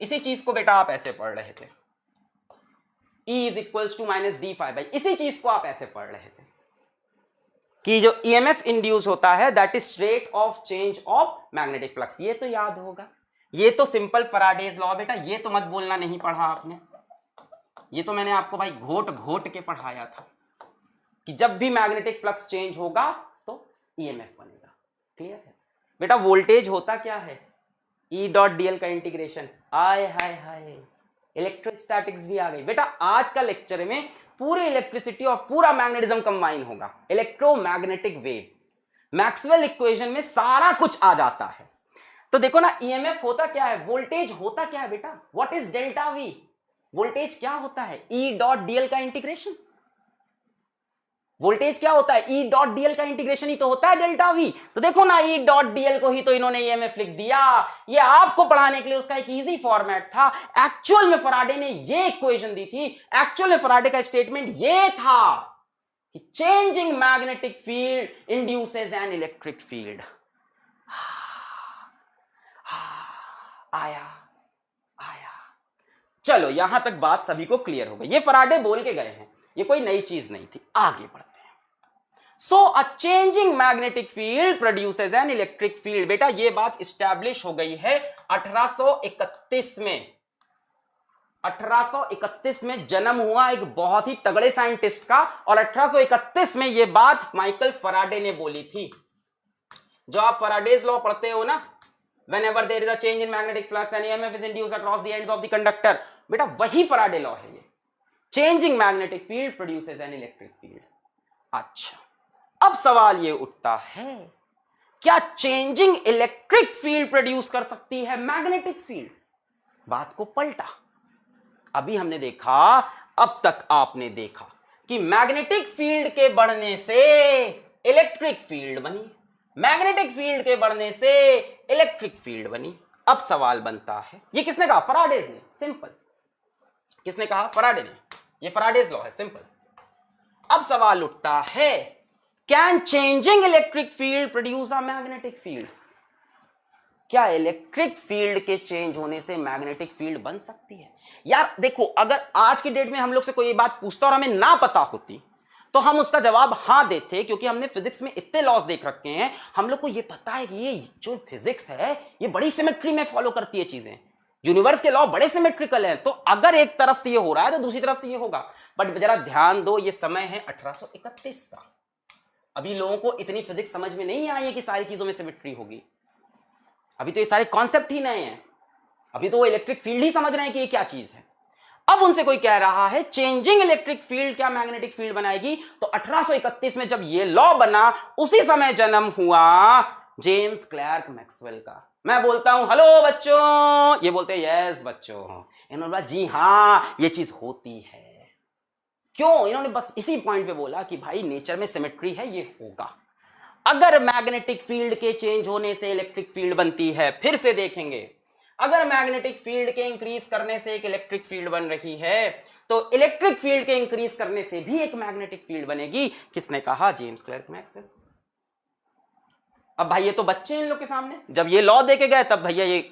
इसी चीज को बेटा आप ऐसे पढ़ रहे थे, E is equals to minus d phi by, इसी चीज को आप ऐसे पढ़ रहे थे कि जो EMF इंड्यूस होता है that is rate of change of magnetic flux. ये तो याद होगा, ये तो सिंपल फैराडेज लॉ बेटा, ये तो मत बोलना नहीं पढ़ा आपने, ये तो मैंने आपको भाई घोट घोट के पढ़ाया था कि जब भी मैग्नेटिक फ्लक्स चेंज होगा तो EMF बनेगा। क्लियर है बेटा? वोल्टेज होता क्या है? E.dl का इंटीग्रेशन। आय हाय हाय, इलेक्ट्रोस्टैटिक्स भी आ गई बेटा। आज का लेक्चर में पूरे इलेक्ट्रिसिटी और पूरा मैग्नेटिज्म कंबाइन होगा, इलेक्ट्रोमैग्नेटिक वेव। मैक्सवेल इक्वेशन में सारा कुछ आ जाता है। तो देखो ना, ईएमएफ होता क्या है, वोल्टेज होता क्या है बेटा, what is delta we? Voltage क्या होता है? E.dl का इंटीग्रेशन। वोल्टेज क्या होता है? E.dl का इंटीग्रेशन ही तो होता है डेल्टा वी। तो देखो ना, E.dl को ही तो इन्होंने ईएमएफ लिख दिया। ये आपको पढ़ाने के लिए उसका एक इजी फॉर्मेट था। एक्चुअल में फराडे ने ये इक्वेशन दी थी, एक्चुअल में फराडे का स्टेटमेंट ये था कि changing magnetic field induces an electric field. आया चलो, यहां तक बात सभी को क्लियर हो गई। ये फराडे बोल के गए हैं, ये कोई नई चीज नहीं थी। आगे बढ़ते हैं। So a changing magnetic field produces an electric field. बेटा ये बात स्टैब्लिश हो गई है 1831 में। 1831 में जन्म हुआ एक बहुत ही तगड़े साइंटिस्ट का, और 1831 में ये बात माइकल फराडे ने बोली थी। जो आप फराडेज लॉ पढ़ते हो ना, whenever there is a change in magnetic flux and EMF is induced across the ends of the conductor, बेटा वही फराडे लॉ है ये। Changing magnetic field produces an electric field. अच्छा, अब सवाल ये उठता है, क्या चेंजिंग इलेक्ट्रिक फील्ड प्रोड्यूस कर सकती है मैग्नेटिक फील्ड? बात को पलटा। अभी हमने देखा, अब तक आपने देखा कि मैग्नेटिक फील्ड के बढ़ने से इलेक्ट्रिक फील्ड बनी, मैग्नेटिक फील्ड के बढ़ने से इलेक्ट्रिक फील्ड बनी। अब सवाल बनता है, ये किसने कहा? फराडेज ने। सिंपल। किसने कहा? फराडे ने। ये फराडेज लॉ है, सिंपल। अब सवाल उठता है, can changing electric field produce a magnetic field? क्या इलेक्ट्रिक फील्ड के चेंज होने से मैग्नेटिक फील्ड बन सकती है? यार देखो, अगर आज की डेट में हम लोग से कोई बात पूछता और हमें ना पता होती तो हम उसका जवाब हाँ देते, क्योंकि हमने फिजिक्स में इतने लॉस देख रखे हैं। हम लोग को ये पता है कि ये जो फिजिक्स है ये बड़ी सिमेट्री में फॉलो करती है चीजें, यूनिवर्स के लॉ बड़े सिमेट्रिकल हैं। तो अगर एक तरफ से ये हो रहा है तो दूसरी तरफ से ये होगा। बट जरा ध्यान दो, ये समय है 1831 का। अभी लोगों को इतनी फिजिक्स समझ में नहीं आई है कि सारी चीजों में सिमेट्री होगी। अभी तो ये सारे कॉन्सेप्ट ही नए हैं। अभी तो वो इलेक्ट्रिक फील्ड ही समझ रहे हैं कि ये क्या चीज है। अब उनसे कोई कह रहा है चेंजिंग इलेक्ट्रिक फील्ड क्या मैग्नेटिक फील्ड बनाएगी? तो 1831 में जब ये लॉ बना, उसी समय जन्म हुआ जेम्स क्लर्क मैक्सवेल का। मैं बोलता हूं हेलो बच्चों, ये बोलते हैं यस बच्चों। इन्होंने बोला जी हाँ ये चीज होती है। क्यों? इन्होंने बस इसी पॉइंट पे बोला कि भाई नेचर में सिमेट्री है, ये होगा। अगर मैग्नेटिक फील्ड के चेंज होने से इलेक्ट्रिक फील्ड बनती है, फिर से देखेंगे, अगर मैग्नेटिक फील्ड के इंक्रीज करने से एक इलेक्ट्रिक फील्ड बन रही है तो इलेक्ट्रिक फील्ड के इंक्रीज करने से भी एक मैग्नेटिक फील्ड बनेगी। किसने कहा? James clerk Maxwell. अब भाई ये तो बच्चे हैं इन लोग के सामने, जब ये लॉ देके गए तब भैया ये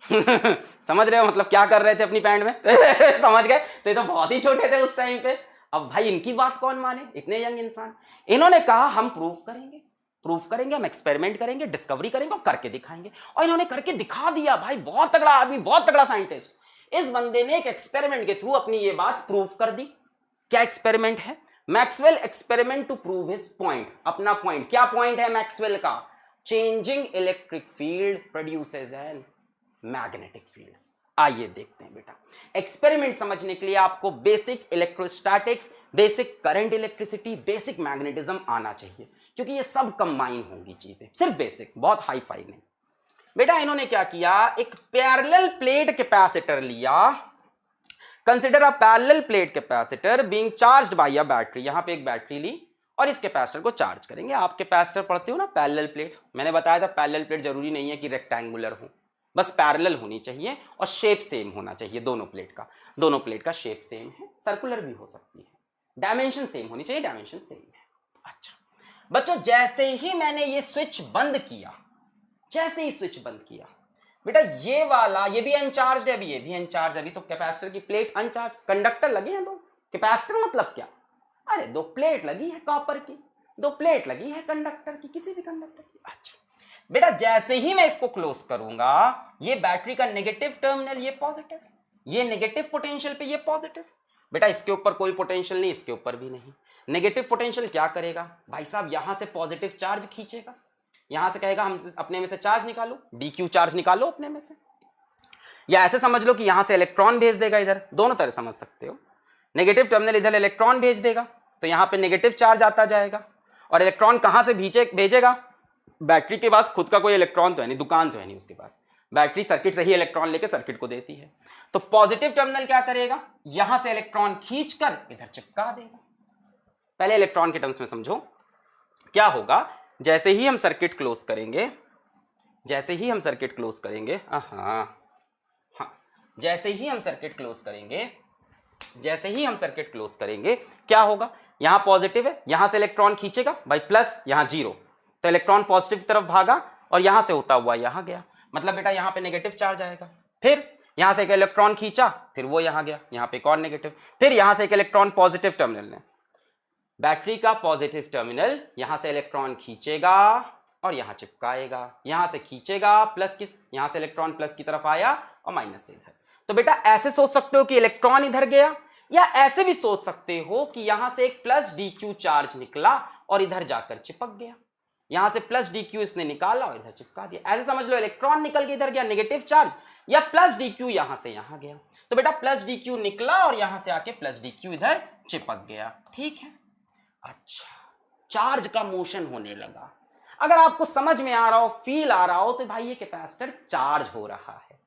समझ रहे हो मतलब क्या कर रहे थे अपनी पैंट में समझ गए? तो ये तो बहुत ही छोटे थे उस टाइम पे। अब भाई इनकी बात कौन माने, इतने यंग इंसान। इन्होंने कहा हम प्रूफ करेंगे, हम एक्सपेरिमेंट करेंगे, डिस्कवरी करेंगे और करके दिखाएंगे। और इन्होंने करके दिखा दिया भाई। बहुत तगड़ा आदमी, बहुत तगड़ा साइंटिस्ट। इस बंदे ने एक एक्सपेरिमेंट के थ्रू अपनी ये बात प्रूफ कर दी। क्या एक्सपेरिमेंट है? Maxwell experiment to prove his point, अपना पॉइंट। क्या पॉइंट है मैक्सवेल का? Changing electric field produces an magnetic field. आइए देखते हैं बेटा। एक्सपेरिमेंट समझने के लिए आपको basic electrostatics, basic current electricity, basic magnetism आना चाहिए, क्योंकि ये सब कंबाइन होंगी चीजें, सिर्फ बेसिक, बहुत हाई फाई नहीं। बेटा इन्होंने क्या किया, एक पैरेलल प्लेट कैपेसिटर लिया। Consider a parallel plate capacitor being charged bye a battery. यहां पे एक बैटरी ली और इस कैपेसिटर को चार्ज करेंगे। आप कैपेसिटर पढ़ते हो ना, पैरेलल प्लेट, मैंने बताया था पैरेलल प्लेट जरूरी नहीं है कि रेक्टेंगुलर हो, बस पैरेलल होनी चाहिए और शेप सेम होना चाहिए दोनों प्लेट का। दोनों प्लेट का शेप सेम है, सर्कुलर भी हो सकती है, डायमेंशन सेम होनी चाहिए, डायमेंशन सेम है। अच्छा बच्चों, जैसे ही मैंने ये स्विच बंद किया, जैसे ही स्विच बंद किया बेटा, ये वाला, ये भी अनचार्ज है, अभी ये भी अनचार्ज है, अभी तो कैपेसिटर की प्लेट अनचार्ज, कंडक्टर लगे हैं दो। कैपेसिटर मतलब क्या, अरे दो प्लेट लगी है कॉपर की, दो प्लेट लगी है कंडक्टर की, किसी भी कंडक्टर की। अच्छा बेटा, जैसे ही मैं इसको क्लोज करूंगा, ये बैटरी का नेगेटिव टर्मिनल, ये पॉजिटिव, ये नेगेटिव पोटेंशियल पे ये पॉजिटिव। बेटा इसके ऊपर कोई पोटेंशियल नहीं, इसके ऊपर भी नहीं। नेगेटिव पोटेंशियल क्या करेगा भाई साहब, यहां से पॉजिटिव चार्ज खींचेगा, यहां से कहेगा हम अपने में से चार्ज निकालो, डीक्यू चार्ज निकालो अपने में से, या ऐसे समझ लो कि यहां से इलेक्ट्रॉन भेज देगा इधर, दोनों तरह समझ सकते हो। नेगेटिव टर्मिनल इधर इलेक्ट्रॉन भेज देगा, तो यहां पे नेगेटिव चार्ज आता जाएगा, और इलेक्ट्रॉन कहां से भेजेगा, बैटरी के पास खुद का कोई इलेक्ट्रॉन तो है नहीं, दुकान तो है नहीं उसके पास, बैटरी सर्किट से ही इलेक्ट्रॉन लेके सर्किट को देती है। तो पॉजिटिव टर्मिनल क्या करेगा, यहां से इलेक्ट्रॉन खींचकर इधर चिपका देगा। पहले इलेक्ट्रॉन के टर्म्स में समझो क्या होगा। जैसे ही हम सर्किट क्लोज करेंगे, जैसे ही हम सर्किट क्लोज करेंगे, जैसे ही हम सर्किट क्लोज करेंगे, जैसे ही हम सर्किट क्लोज करेंगे, क्या होगा, यहां पॉजिटिव है, यहां से इलेक्ट्रॉन खींचेगा भाई प्लस, यहां जीरो, तो इलेक्ट्रॉन पॉजिटिव की तरफ भागा और यहां से होता हुआ यहां गया, मतलब बेटा यहां पे नेगेटिव चार्ज आएगा। फिर यहां से एक इलेक्ट्रॉन खींचा, फिर वो यहां गया, यहां पे एक और नेगेटिव, फिर यहां से एक इलेक्ट्रॉन पॉजिटिव टर्मिनल ने, बैटरी का पॉजिटिव टर्मिनल यहां से इलेक्ट्रॉन खींचेगा और यहां चिपकाएगा, यहां से खींचेगा प्लस की, यहां से इलेक्ट्रॉन प्लस की तरफ आया और माइनस से इधर। तो बेटा ऐसे सोच सकते हो कि इलेक्ट्रॉन इधर गया, या ऐसे भी सोच सकते हो कि यहां से एक प्लस डीक्यू चार्ज निकला और इधर जाकर चिपक गया, यहां से प्लस डीक्यू इसने निकाला और इधर चिपका दिया। ऐसे समझ लो इलेक्ट्रॉन निकल के इधर गया नेगेटिव चार्ज, या प्लस डीक्यू यहां से यहां गया, तो बेटा प्लस डीक्यू निकला और यहां से आके प्लस डीक्यू इधर चिपक गया। ठीक है, अच्छा चार्ज का मोशन होने लगा। अगर आपको समझ में आ रहा हो, फील आ रहा हो, तो भाई ये कैपेसिटर चार्ज हो रहा है,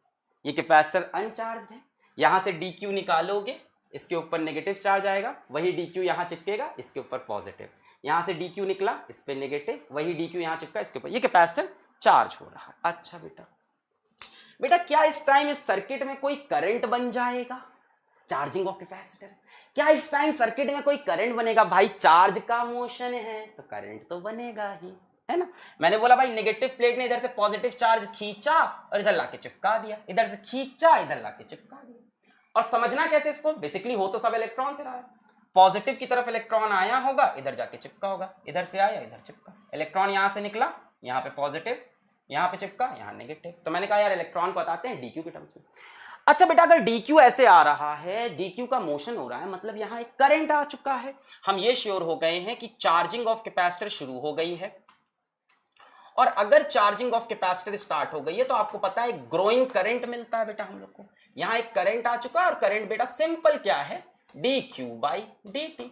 ये कैपेसिटर अनचार्ज है। यहां से डीक्यू निकालोगे, इसके ऊपर नेगेटिव चार्ज आएगा, वही डीक्यू यहां चिपकेगा, इसके ऊपर पॉजिटिव, यहां से डीक्यू निकला, इस पे नेगेटिव, वही डीक्यू यहां चिपका, इसके ऊपर, ये कैपेसिटर चार्ज हो रहा है। अच्छा बेटा क्या इस टाइम इस सर्किट में कोई करंट बन जाएगा, चार्जिंग ऑफ कैपेसिटर, क्या इस टाइम सर्किट में कोई करंट बनेगा, भाई चार्ज का मोशन है तो करंट तो बनेगा ही, है ना। मैंने बोला भाई नेगेटिव प्लेट ने इधर से पॉजिटिव चार्ज खींचा और इधर लाके चिपका दिया, इधर से खींचा इधर लाके चिपका दिया। और समझना कैसे इसको, बेसिकली हो तो सब इलेक्ट्रॉन से रहा है, पॉजिटिव की तरफ इलेक्ट्रॉन आया होगा, इधर जाके चिपका होगा, इधर से आया इधर चिपका, इलेक्ट्रॉन यहां से निकला, यहां पे पॉजिटिव, यहां पे चिपका, यहां नेगेटिव। तो मैंने कहा यार इलेक्ट्रॉन को बताते हैं डीक्यू के टर्म्स में। अच्छा बेटा अगर डीक्यू ऐसे आ रहा है, डीक्यू का मोशन हो रहा है, मतलब यहां एक करंट आ चुका है, हम ये श्योर हो गए हैं कि चार्जिंग ऑफ कैपेसिटर शुरू हो गई है। और अगर चार्जिंग ऑफ कैपेसिटर स्टार्ट हो गई है तो आपको पता है ग्रोइंग करंट मिलता है बेटा हम लोग को। यहां एक करंट आ चुका है और करंट बेटा सिंपल क्या है, dq by dt,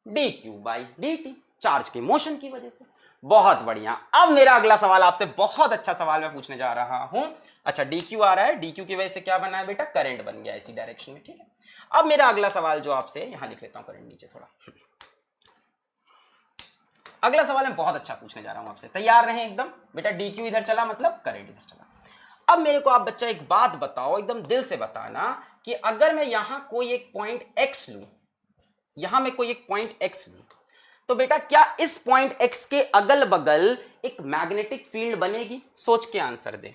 dq by dt, charge के मोशन की वजह से। बहुत बढ़िया। अब मेरा अगला सवाल आपसे बहुत अच्छा सवाल मैं पूछने जा रहा हूं। अच्छा dq आ रहा है, dq की वजह से क्या बना है बेटा, करंट बन गया इसी डायरेक्शन में। ठीक है, अब मेरा अगला सवाल जो आपसे, यहां लिख लेता हूं करंट नीचे थोड़ा, अगला सवाल मैं बहुत अच्छा पूछने जा रहा हूं आपसे, तैयार रहें एकदम। बेटा dq इधर चला मतलब करंट इधर चला। अब मेरे को आप बच्चा एक बात बताओ, एकदम दिल से बताना, कि अगर मैं यहां कोई एक पॉइंट x लूं, यहां मैं कोई एक पॉइंट x लूं, तो बेटा क्या इस पॉइंट x के अगल बगल एक मैग्नेटिक फील्ड बनेगी? सोच के आंसर दे।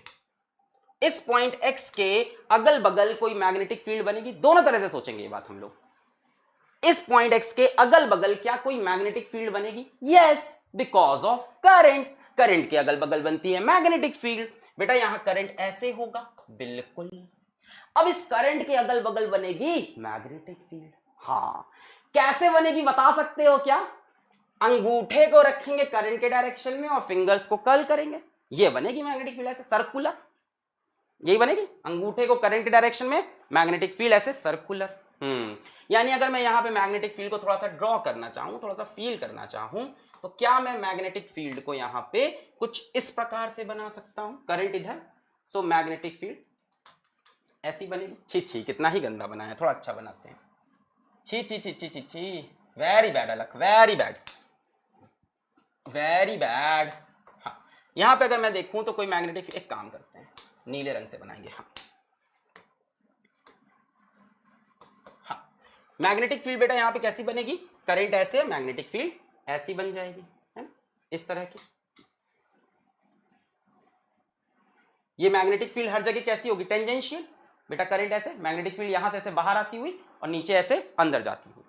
इस पॉइंट x के अगल बगल कोई मैग्नेटिक फील्ड बनेगी? दोनों तरह से सोचेंगे ये बात हम लोग। इस पॉइंट x के अगल बगल क्या कोई मैग्नेटिक फील्ड बनेगी? Yes, because of current. Current के अगल बगल बनती है मैग्नेटिक फील्ड। बेटा यहां करंट ऐसे होगा, बिल्कुल। अब इस करंट के अगल बगल बनेगी मैग्नेटिक फील्ड। हाँ, कैसे बनेगी बता सकते हो क्या? अंगूठे को रखेंगे करंट के डायरेक्शन में और फिंगर्स को कर्ल करेंगे, ये बनेगी मैग्नेटिक फील्ड, ऐसे सर्कुलर। यही बनेगी, अंगूठे को करंट की डायरेक्शन में, मैग्नेटिक फील्ड ऐसे सर्कुलर। यानी अगर मैं यहां पे मैग्नेटिक फील्ड को थोड़ा सा ड्रॉ करना चाहूं, थोड़ा सा फील करना चाहूं, तो क्या मैं मैग्नेटिक फील्ड को यहां पे कुछ इस प्रकार से बना सकता हूं, करंट इधर, सो मैग्नेटिक फील्ड ऐसी बनेगी। छी छी, कितना ही गंदा बनाया, थोड़ा अच्छा बनाते हैं। छी छी छी छी छी छी, very bad Alakh, very bad, very bad. हाँ, यहां पे अगर मैं देखूं तो कोई मैग्नेटिक, एक काम करते हैं, नीले रंग से बनाएंगे। हाँ हाँ, मैग्नेटिक फील्ड बेटा यहां पे कैसी बनेगी, करंट ऐसे, मैग्नेटिक फील्ड ऐसी बन जाएगी, है ना, इस तरह की। ये मैग्नेटिक फील्ड हर जगह कैसी होगी, टेंजेंशियल। बेटा करंट ऐसे, मैग्नेटिक फील्ड यहां से ऐसे बाहर आती हुई और नीचे ऐसे अंदर जाती हुई,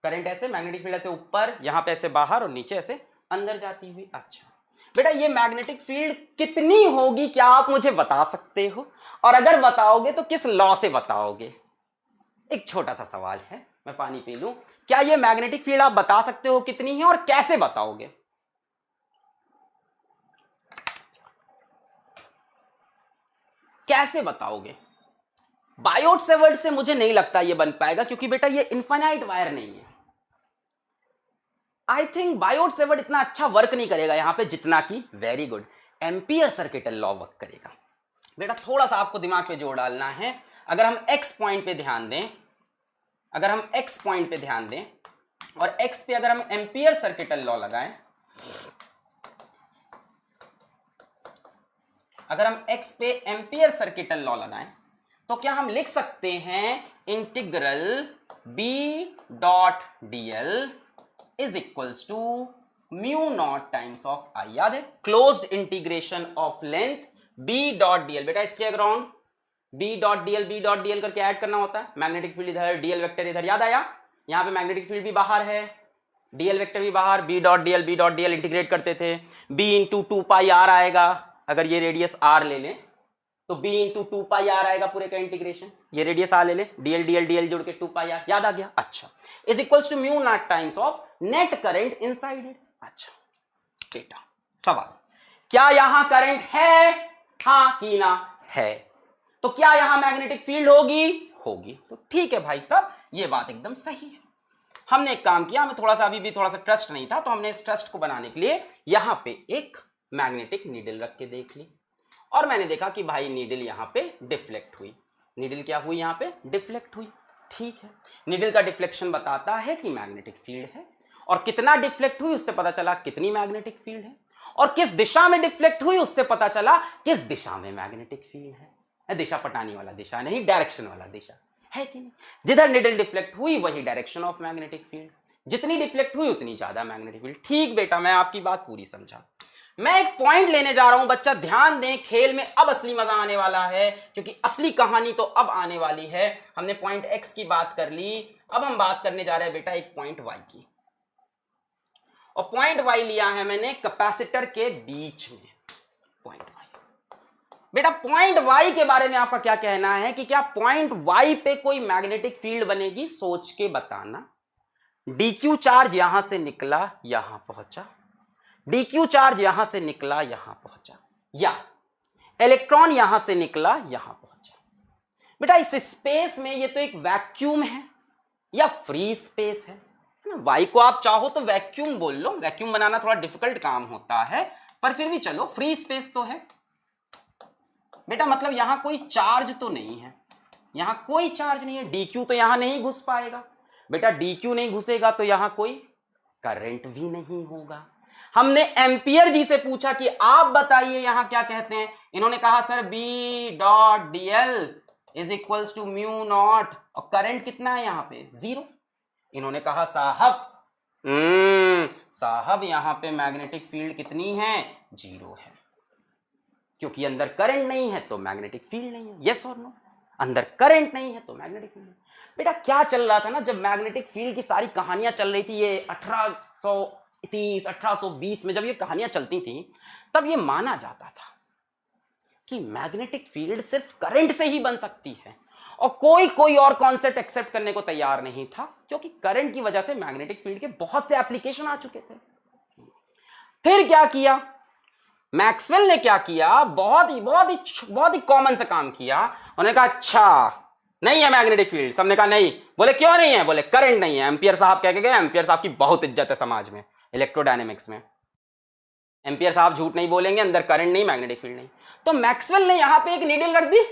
करंट ऐसे, मैग्नेटिक फील्ड ऐसे ऊपर, यहां पे ऐसे बाहर और नीचे ऐसे अंदर जाती हुई। अच्छा बेटा, ये मैग्नेटिक फील्ड कितनी होगी, क्या आप मुझे बता सकते हो? और अगर बताओगे तो किस लॉ से बताओगे? एक छोटा सा सवाल है, मैं पानी पी लूं। क्या ये मैग्नेटिक फील्ड आप बता सकते हो कितनी है और कैसे बताओगे? कैसे बताओगे? बायोट सेवर्ट से मुझे नहीं लगता ये बन पाएगा, क्योंकि बेटा ये इनफाइनाइट वायर नहीं है। आई थिंक बायोट सेवर्ट इतना अच्छा वर्क नहीं करेगा यहां पे जितना कि, very good, ampere circuital law work करेगा। बेटा थोड़ा सा आपको दिमाग पे जोर डालना है। अगर हम एक्स पॉइंट पे ध्यान दें, अगर हम एक्स पॉइंट पे ध्यान दें और एक्स पे अगर हम एम्पियर सर्किटल लॉ लगाएं, अगर हम एक्स पे एम्पियर सर्किटल लॉ लगाएं, तो क्या हम लिख सकते हैं integral B dot D L is equals to mu naught times of I. याद है, closed integration of length B dot D l. बेटा इसके around B dot D l करके ऐड करना होता है, मैग्नेटिक फील्ड इधर, डीएल वेक्टर इधर, याद आया? यहां पे मैग्नेटिक फील्ड भी बाहर है, डीएल वेक्टर भी बाहर, B dot D L integrate करते थे, बी इंटू 2 पाई आर आएगा। अगर ये रेडियस आर ले लें तो बी इंटू 2 पाई आर आएगा पूरे का इंटीग्रेशन। ये रेडियस आर ले ले, डीएल जुड़ के 2 पाई आर, याद आ गया? अच्छा, is equals to mu naught times of net current inside it. अच्छा बेटा सवाल, क्या यहां करंट है? हाँ कि ना है, तो क्या यहां मैग्नेटिक फील्ड होगी? होगी। तो ठीक है भाई साहब, ये बात एकदम सही है। हमने एक काम किया, हमें थोड़ा सा अभी भी थोड़ा सा ट्रस्ट नहीं था, तो हमने इस ट्रस्ट को बनाने के लिए यहां पे एक मैग्नेटिक नीडल रख के देख ली, और मैंने देखा कि भाई नीडल यहां पे डिफ्लेक्ट हुई। नीडल क्या हुई? यहां पे डिफ्लेक्ट हुई। ठीक है, नीडल का डिफ्लेक्शन बताता है कि मैग्नेटिक फील्ड है, और कितना डिफ्लेक्ट हुई उससे पता चला कितनी मैग्नेटिक फील्ड है, और किस दिशा में डिफ्लेक्ट हुई उससे पता चला किस दिशा में मैग्नेटिक फील्ड है। दिशा पटाने वाला दिशा नहीं, डायरेक्शन वाला दिशा, है कि नहीं? जिधर निडल डिफ्लेक्ट हुई वही डायरेक्शन ऑफ मैग्नेटिक फील्ड, जितनी डिफ्लेक्ट हुई उतनी ज्यादा मैग्नेटिक फील्ड। ठीक बेटा, मैं आपकी बात पूरी समझा। मैं एक पॉइंट लेने जा रहा हूं, बच्चा ध्यान दें, खेल में अब असली मजा आने वाला है, क्योंकि असली कहानी तो अब आने वाली है। हमने पॉइंट एक्स की बात कर ली, अब हम बात करने जा रहे हैं बेटा एक पॉइंट वाई की, और पॉइंट वाई लिया है मैंने कैपेसिटर के बीच में। पॉइंट वाई, बेटा पॉइंट वाई के बारे में आपका क्या कहना है कि क्या पॉइंट वाई पे कोई मैग्नेटिक फील्ड बनेगी? सोच के बताना। डीक्यू चार्ज यहां से निकला यहां पहुंचा, डीक्यू चार्ज यहां से निकला यहां पहुंचा, या इलेक्ट्रॉन यहां से निकला यहां पहुंचा। बेटा इस स्पेस में ये तो एक वैक्यूम है या फ्री स्पेस है। वाई को आप चाहो तो वैक्यूम बोल लो, वैक्यूम बनाना थोड़ा डिफिकल्ट काम होता है, पर फिर भी चलो फ्री स्पेस तो है। बेटा मतलब यहां कोई चार्ज तो नहीं है, यहां कोई चार्ज नहीं है, डीक्यू तो यहां नहीं घुस पाएगा। बेटा डीक्यू नहीं घुसेगा तो यहां कोई करंट भी नहीं होगा। हमने एम्पियर जी से पूछा कि आप बताइए यहां क्या कहते हैं, इन्होंने कहा sir B dot D L is equals to mu naught, और करंट कितना है यहां पे? 0। इन्होंने कहा साहब यहां पे मैग्नेटिक फील्ड कितनी है? 0 है, क्योंकि अंदर करंट नहीं है तो मैग्नेटिक फील्ड नहीं है। यस और नो? अंदर करंट नहीं है तो मैग्नेटिक फील्ड। बेटा क्या चल रहा था ना, जब मैग्नेटिक फील्ड की सारी कहानियां चल रही थी, ये 1830 1820 में जब ये कहानियां चलती थी, तब ये माना जाता था कि मैग्नेटिक फील्ड सिर्फ करंट से ही बन सकती है, और कोई और कॉन्सेप्ट एक्सेप्ट करने को तैयार नहीं था, क्योंकि करंट की वजह से मैग्नेटिक फील्ड के बहुत से एप्लीकेशन आ चुके थे। फिर क्या किया, मैक्सवेल ने क्या किया, बहुत ही कॉमन सा काम किया। उन्होंने कहा अच्छा नहीं है मैग्नेटिक फील्ड। सबने कहा नहीं। बोले क्यों नहीं है? बोले करंट नहीं है। एम्पियर साहब कह के गए। एम्पियर साहब की बहुत इज्जत है समाज में, इलेक्ट्रोडायनेमिक्स में। एम्पियर साहब झूठ नहीं बोलेंगे, अंदर करंट नहीं, मैग्नेटिक फील्ड नहीं। तो मैक्सवेल ने यहां पे एक नीडल रख दी,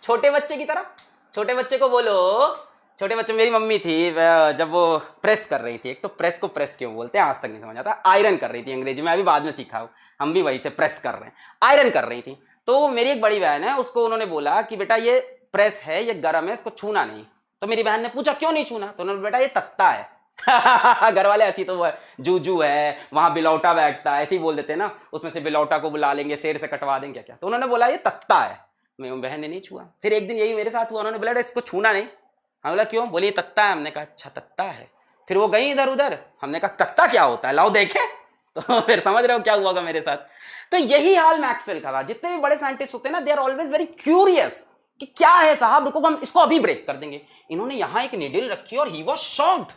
छोटे बच्चे की तरह। छोटे बच्चे को बोलो, छोटे बच्चे, मेरी मम्मी थी जब वो प्रेस कर रही थी, एक तो प्रेस को प्रेस क्यों बोलते हैं आज तक नहीं समझ आता, आयरन कर रही थी अंग्रेजी में, अभी बाद में सीखा हूं, हम भी वही थे, प्रेस कर रहे हैं, आयरन कर रही थी। तो मेरी एक बड़ी बहन है, उसको उन्होंने बोला कि बेटा ये प्रेस है, ये गर्म है, इसको छूना नहीं। तो मेरी बहन ने पूछा क्यों नहीं छूना? तो उन्होंने बेटा ये तख्ता है। घर वाले ऐसी तो वो है, जूजू है, वहां बिलौटा बैठता है, ऐसे ही बोल देते ना, उसमें से बिलौटा को बुला लेंगे, शेर से कटवा देंगे क्या। तो उन्होंने बोला ये तख्ता है। मेरी बहन ने नहीं छुआ। फिर एक दिन यही मेरे साथ हुआ, उन्होंने बोला इसको छूना नहीं। हम बोला क्यों? बोली तख्ता है। हमने कहा अच्छा तख्ता है। फिर वो गई इधर उधर, हमने कहा तख्ता क्या होता है, लाओ देखे। तो फिर समझ रहे हो क्या हुआ मेरे साथ। तो यही हाल मैक्सवेल का था। जितने भी बड़े साइंटिस्ट होते हैं ना, they are always very curious कि क्या है साहब, रुको हम इसको अभी ब्रेक कर देंगे। इन्होंने यहां एक निडल रखी और ही वॉज शॉक्ड,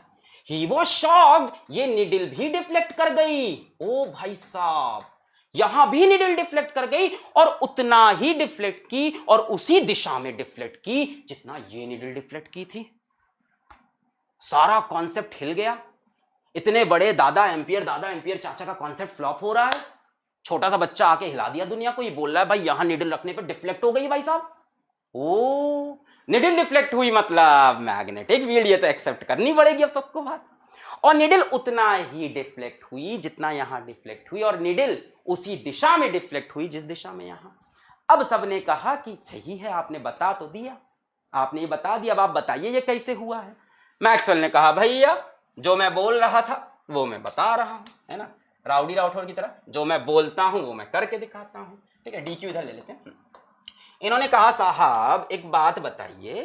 ये निडल भी डिफ्लेक्ट कर गई। ओ भाई साहब, यहां भी निडल डिफ्लेक्ट कर गई और उतना ही डिफ्लेक्ट की और उसी दिशा में डिफ्लेक्ट की जितना ये निडल डिफ्लेक्ट की थी। सारा कॉन्सेप्ट हिल गया। इतने बड़े दादा एम्पियर चाचा का कॉन्सेप्ट फ्लॉप हो रहा है। छोटा सा बच्चा आके हिला दिया दुनिया को, ये बोल रहा है भाई यहां निडल रखने पर डिफ्लेक्ट हो गई भाई साहब। ओ निडल डिफ्लेक्ट हुई मतलब मैग्नेटिक फील्ड, ये तो एक्सेप्ट करनी पड़ेगी अब सबको बात। और निडल उतना ही डिफ्लेक्ट हुई जितना यहां डिफ्लेक्ट हुई, और निडल उसी दिशा में डिफ्लेक्ट हुई जिस दिशा में यहां। अब सबने कहा कि सही है, आपने बता तो दिया, आपने ये बता दिया, अब आप बताइए ये कैसे हुआ है। मैक्सवेल ने कहा भैया जो मैं बोल रहा था वो मैं बता रहा हूं, है ना, राउडी राठौर की तरह, जो मैं बोलता हूं वो मैं करके दिखाता हूं। ठीक है, डीक्यू इधर ले लेते हैं। इन्होंने कहा साहब एक बात बताइए,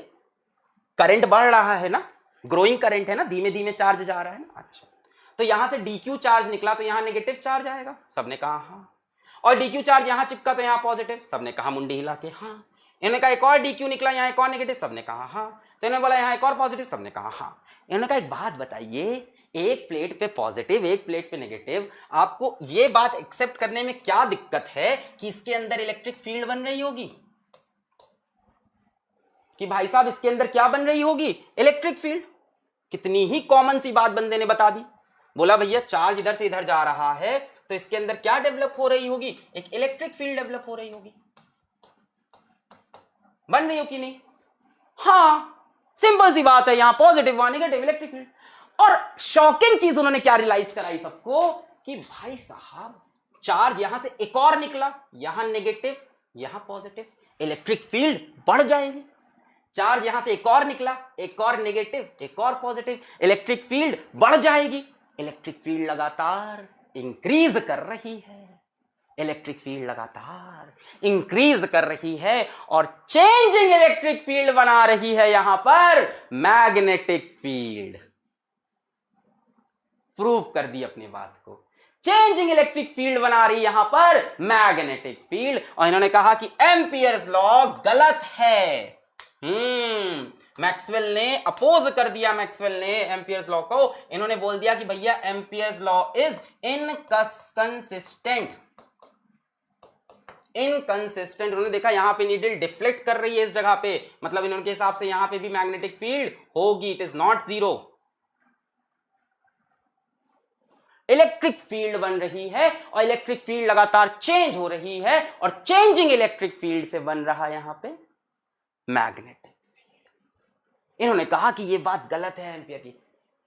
करंट बढ़ रहा है ना, ग्रोइंग करंट है ना, धीमे धीमे चार्ज जा रहा है ना। अच्छा, तो यहां से डीक्यू चार्ज निकला तो यहां नेगेटिव चार्ज आएगा। सबने कहा हाँ। और डीक्यू चार्ज यहां चिपका तो यहां पॉजिटिव। सबने कहा मुंडी हिला के हाँ। इन्होंने कहा एक और डीक्यू निकला, यहां एक और नेगेटिव। सबने कहा हाँ। तो इन्होंने बोला यहां एक और पॉजिटिव। सबने कहा हाँ। इन्होंने कहा एक बात बताइए, एक प्लेट पे पॉजिटिव एक प्लेट पे नेगेटिव, आपको ये बात एक्सेप्ट करने में क्या दिक्कत है कि इसके अंदर इलेक्ट्रिक फील्ड बन रही होगी, कि भाई साहब इसके अंदर क्या बन रही होगी, इलेक्ट्रिक फील्ड। कितनी ही कॉमन सी बात बंदे ने बता दी। बोला भैया चार्ज इधर से इधर जा रहा है तो इसके अंदर क्या डेवलप हो रही होगी, एक इलेक्ट्रिक फील्ड डेवलप हो रही होगी। बन रही हो कि नहीं? हाँ, सिंपल सी बात है, यहां पॉजिटिव वहां नेगेटिव, इलेक्ट्रिक फील्ड। और शॉकिंग चीज उन्होंने क्या रियलाइज कराई सबको कि भाई साहब चार्ज यहां से एक और निकला, यहां नेगेटिव यहां पॉजिटिव, इलेक्ट्रिक फील्ड बढ़ जाएगी। चार्ज यहां से एक और निकला, एक और नेगेटिव एक और पॉजिटिव, इलेक्ट्रिक फील्ड बढ़ जाएगी। इलेक्ट्रिक फील्ड लगातार इंक्रीज कर रही है, इलेक्ट्रिक फील्ड लगातार इंक्रीज कर रही है और चेंजिंग इलेक्ट्रिक फील्ड बना रही है यहां पर मैग्नेटिक फील्ड। प्रूव कर दी अपनी बात को, चेंजिंग इलेक्ट्रिक फील्ड बना रही यहां पर मैग्नेटिक फील्ड। और इन्होंने कहा कि एम्पियर्स लॉ गलत है। मैक्सवेल ने अपोज कर दिया, मैक्सवेल ने एम्पियर्स लॉ को। इन्होंने बोल दिया कि भैया एम्पियर्स लॉ इज इनकंसिस्टेंट। उन्होंने देखा यहां पे नीडल डिफ्लेक्ट कर रही है इस जगह पे, मतलब इन्होंने के हिसाब से यहां पे भी मैग्नेटिक फील्ड होगी, it is not zero. Electric field बन रही है और इलेक्ट्रिक फील्ड लगातार चेंज हो रही है और चेंजिंग इलेक्ट्रिक फील्ड से बन रहा है यहां पे मैग्नेटिक फील्ड। इन्होंने कहा कि यह बात गलत है एम्पियर की।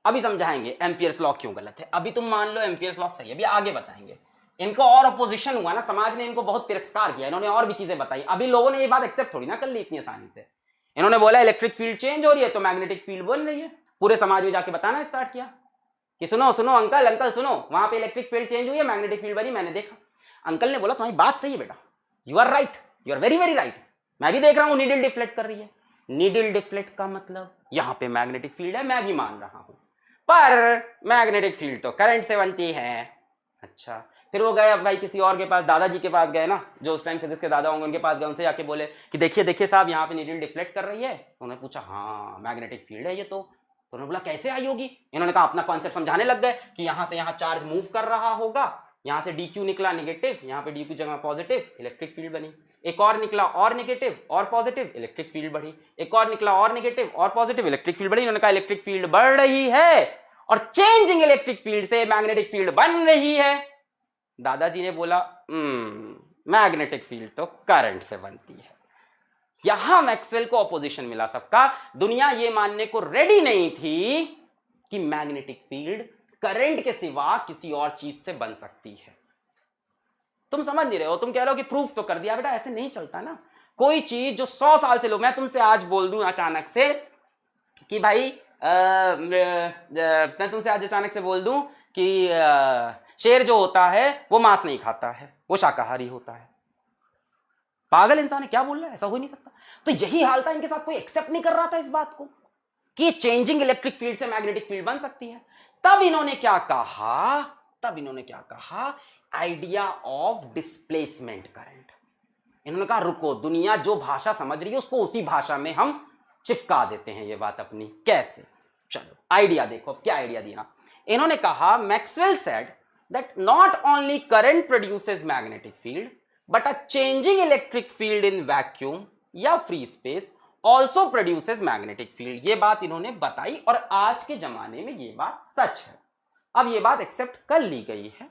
अभी समझाएंगे एम्पियर्स लॉ क्यों गलत है। अभी तुम मान लो एम्पियर्स लॉ सही है, अभी आगे बताएंगे। इनको और अपोजिशन हुआ ना, समाज ने इनको बहुत तिरस्कार किया, इन्होंने और भी चीजें बताई। अभी लोगों ने ये बात एक्सेप्ट थोड़ी ना कर ली इतनी आसानी से। इन्होंने बोला इलेक्ट्रिक फील्ड चेंज हो रही है तो मैग्नेटिक फील्ड बन रही है। पूरे समाज में जाके बताना स्टार्ट किया कि सुनो सुनो अंकल सुनो, वहां पे इलेक्ट्रिक फील्ड चेंज हुई है, मैग्नेटिक फील्ड बनी, मैंने देखा। अंकल ने बोला तुम्हारी बात सही है बेटा, you are right, you are very very right, मैं भी देख रहा हूं नीडल डिफ्लेक्ट कर रही है। नीडल डिफ्लेक्ट का मतलब यहां पे मैग्नेटिक फील्ड है, मैं भी मान रहा हूं, पर मैग्नेटिक फील्ड तो करंट से बनती है। अच्छा, फिर वो गए अब भाई किसी और के पास, दादाजी के पास गए ना, जो उस टाइम फिजिक्स के दादा होंगे, उनके पास गए, उनसे जाके बोले कि देखिए देखिए साहब यहाँ पे नीडल डिफ्लेक्ट कर रही है। उन्होंने पूछा हाँ मैग्नेटिक फील्ड है ये तो। उन्होंने बोला कैसे आई होगी। इन्होंने कहा अपना कॉन्सेप्ट समझाने लग गए कि यहां से यहां चार्ज मूव कर रहा होगा, यहां से डी क्यू निकला नेगेटिव, यहां पे डी क्यू जगह पॉजिटिव, इलेक्ट्रिक फील्ड बनी। एक और निकला और नेगेटिव और पॉजिटिव, इलेक्ट्रिक फील्ड बढ़ी। एक और निकला और नेगेटिव और पॉजिटिव, इलेक्ट्रिक फील्ड बढ़ी। उन्होंने कहा इलेक्ट्रिक फील्ड बढ़ रही है और चेंजिंग इलेक्ट्रिक फील्ड से मैग्नेटिक फील्ड बन रही है। दादाजी ने बोला मैग्नेटिक फील्ड तो करंट से बनती है। यहां मैक्सवेल को ऑपोजिशन मिला सबका। दुनिया यह मानने को रेडी नहीं थी कि मैग्नेटिक फील्ड करंट के सिवा किसी और चीज से बन सकती है। तुम समझ नहीं रहे हो, तुम कह रहे हो कि प्रूफ तो कर दिया। बेटा ऐसे नहीं चलता ना। कोई चीज जो 100 साल से लो, मैं तुमसे आज बोल दूं अचानक से कि भाई मैं तुमसे आज अचानक से बोल दूं कि शेर जो होता है वो मांस नहीं खाता है, वो शाकाहारी होता है। पागल इंसान है, क्या बोल रहा है, ऐसा हो नहीं सकता। तो यही हाल था इनके साथ, कोई एक्सेप्ट नहीं कर रहा था इस बात को कि चेंजिंग इलेक्ट्रिक फील्ड से मैग्नेटिक फील्ड बन सकती है। तब इन्होंने क्या कहा, आइडिया ऑफ डिस्प्लेसमेंट करंट। इन्होंने कहा रुको, दुनिया जो भाषा समझ रही है उसको उसी भाषा में हम चिपका देते हैं ये बात अपनी। कैसे? चलो आइडिया देखो, क्या आइडिया दिया इन्होंने। कहा Maxwell said that not only current produces magnetic field but a changing electric field in vacuum या free space also produces magnetic field. ये बात इन्होंने बताई और आज के जमाने में ये बात सच है। अब ये बात एक्सेप्ट कर ली गई है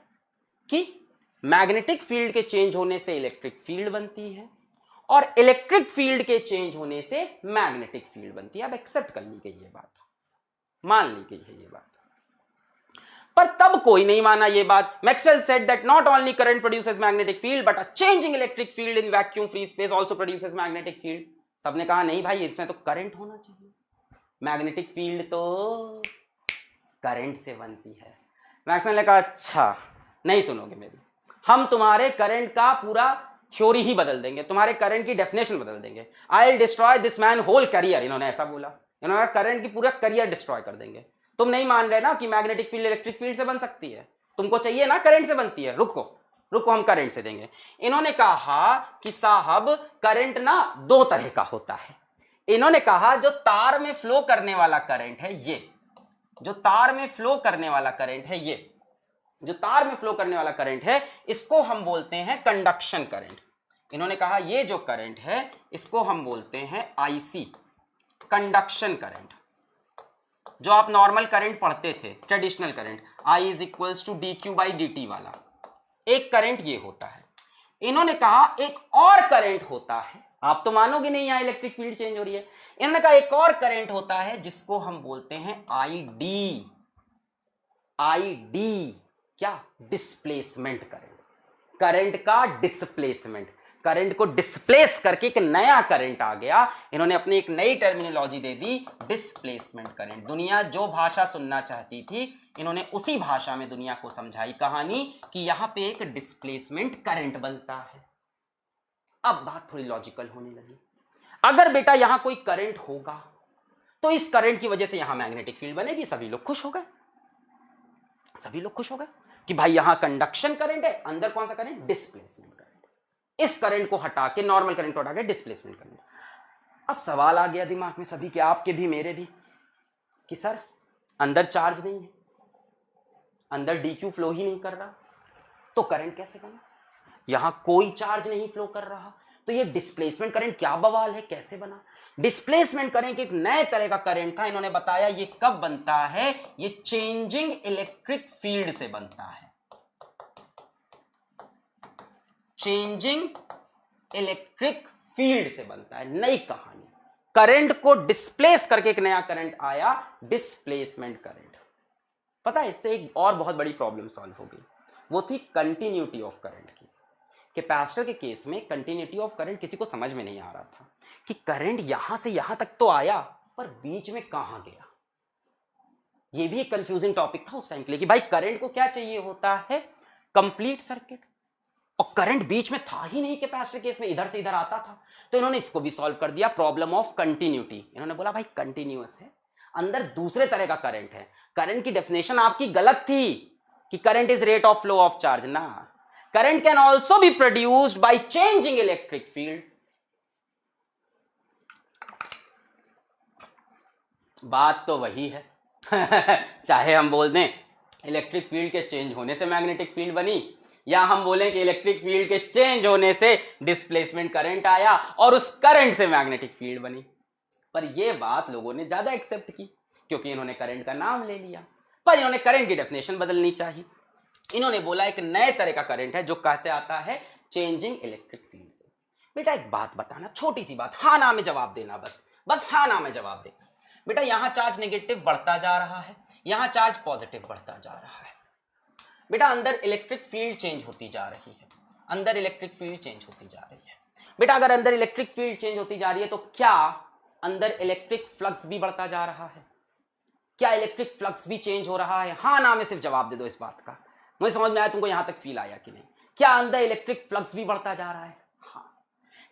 कि मैग्नेटिक फील्ड के चेंज होने से इलेक्ट्रिक फील्ड बनती है और इलेक्ट्रिक फील्ड के चेंज होने से मैग्नेटिक फील्ड बनती है। अब एक्सेप्ट कर ली गई ये बात, मान ली गई है ये बात। पर तब कोई नहीं माना ये बात। Maxwell said that not only current produces magnetic field but a changing electric field in vacuum free space also produces magnetic field. सबने कहा नहीं भाई, इसमें तो करंट होना चाहिए, मैग्नेटिक फील्ड तो करंट से बनती है। मैक्सवेल ने कहा अच्छा नहीं सुनोगे मेरी, हम तुम्हारे करंट का पूरा थ्योरी ही बदल देंगे, तुम्हारे करंट की डेफिनेशन बदल देंगे। I will destroy this man whole career. इन्होंने ऐसा बोला, इन्होंने करंट की पूरा करियर डिस्ट्रॉय कर देंगे। तुम नहीं मान रहे ना कि मैग्नेटिक फील्ड इलेक्ट्रिक फील्ड से बन सकती है, तुमको चाहिए ना करंट से बनती है, रुको हम करंट से देंगे। इन्होंने कहा कि साहब करंट ना दो तरह का होता है। इन्होंने कहा जो तार में फ्लो करने वाला करंट है ये, जो तार में फ्लो करने वाला करंट है ये, जो तार में फ्लो करने वाला करंट है इसको हम बोलते हैं कंडक्शन करंट। इन्होंने कहा ये जो करंट है इसको हम बोलते हैं आईसी, कंडक्शन करंट। जो आप नॉर्मल करंट पढ़ते थे, traditional current, I is equals to D Q by D T वाला एक करंट ये होता है। इन्होंने कहा एक और करंट होता है, आप तो मानोगे नहीं यहां इलेक्ट्रिक फील्ड चेंज हो रही है। इन्होंने कहा एक और करंट होता है जिसको हम बोलते हैं आईडी। आईडी क्या? डिस्प्लेसमेंट करंट, करंट का डिस्प्लेसमेंट। करंट को डिस्प्लेस करके एक नया करंट आ गया। इन्होंने अपनी एक नई टर्मिनोलॉजी दे दी, डिस्प्लेसमेंट करंट। दुनिया जो भाषा सुनना चाहती थी इन्होंने उसी भाषा में दुनिया को समझाई कहानी कि यहां पे एक डिस्प्लेसमेंट करंट बनता है। अब बात थोड़ी लॉजिकल होने लगी। अगर बेटा यहां कोई करंट होगा तो इस करंट की वजह से यहां मैग्नेटिक फील्ड बनेगी। सभी लोग खुश हो गए, सभी लोग खुश हो गए कि भाई यहां कंडक्शन करंट है, अंदर कौन सा करंट? Displacement current. इस करंट को हटा के, नॉर्मल करंट को हटा के डिस्प्लेसमेंट करंट। अब सवाल आ गया दिमाग में सभी के, आपके भी मेरे भी, कि सर अंदर चार्ज नहीं है, अंदर डीक्यू फ्लो ही नहीं कर रहा, तो करंट कैसे बना? यहां कोई चार्ज नहीं फ्लो कर रहा, तो ये डिस्प्लेसमेंट करंट क्या बवाल है, कैसे बना? डिस्प्लेसमेंट करंट एक नए तरह का करंट था। इन्होंने बताया ये कब बनता है, ये चेंजिंग इलेक्ट्रिक फील्ड से बनता है। चेंजिंग इलेक्ट्रिक फील्ड से बनता है। नई कहानी, करंट को डिस्प्लेस करके एक नया करंट आया, डिस्प्लेसमेंट करंट। पता है इससे एक और बहुत बड़ी प्रॉब्लम सॉल्व हो गई, वो थी कंटिन्यूटी ऑफ करंट की। कैपेसिटर के केस में कंटिन्यूटी ऑफ करंट किसी को समझ में नहीं आ रहा था कि करंट यहां से यहां तक तो आया पर बीच में कहां गया। ये भी एक कंफ्यूजिंग टॉपिक था उस टाइम के लिए कि भाई करंट को क्या चाहिए होता है, कंप्लीट सर्किट, और करंट बीच में था ही नहीं। कैपेसिटर केस में इधर से इधर आता था। तो इन्होंने इसको भी सॉल्व कर दिया, प्रॉब्लम ऑफ कंटिन्यूटी। इन्होंने बोला भाई कंटिन्यूअस है, अंदर दूसरे तरह का करंट है। करंट की डेफिनेशन आपकी गलत थी कि current is rate of flow of charge ना, current can also be produced by changing electric field. बात तो वही है चाहे हम बोल दें इलेक्ट्रिक फील्ड के चेंज होने से मैग्नेटिक फील्ड बनी, या हम बोलें कि इलेक्ट्रिक फील्ड के चेंज होने से डिस्प्लेसमेंट करंट आया और उस करंट से मैग्नेटिक फील्ड बनी। पर यह बात लोगों ने ज्यादा एक्सेप्ट की क्योंकि इन्होंने करंट का नाम ले लिया, पर इन्होंने करंट की डेफिनेशन बदलनी चाहिए। इन्होंने बोला एक नए तरह का करंट है जो कैसे आता है, चेंजिंग इलेक्ट्रिक फील्ड से। बेटा एक बात बताना, छोटी सी बात, हाँ ना में जवाब देना, बस हाँ ना में जवाब देना। बेटा यहां चार्ज नेगेटिव बढ़ता जा रहा है, यहां चार्ज पॉजिटिव बढ़ता जा रहा है। बेटा अंदर इलेक्ट्रिक फील्ड चेंज होती जा रही है, अंदर इलेक्ट्रिक फील्ड चेंज होती जा रही है। बेटा अगर अंदर इलेक्ट्रिक फील्ड चेंज होती जा रही है तो क्या अंदर इलेक्ट्रिक फ्लक्स भी बढ़ता जा रहा है? क्या इलेक्ट्रिक फ्लक्स भी चेंज हो रहा है? हाँ ना में सिर्फ जवाब दे दो इस बात का। मुझे समझ में आया, तुमको यहां तक फील आया कि नहीं? क्या अंदर इलेक्ट्रिक फ्लक्स भी बढ़ता जा रहा है? हाँ।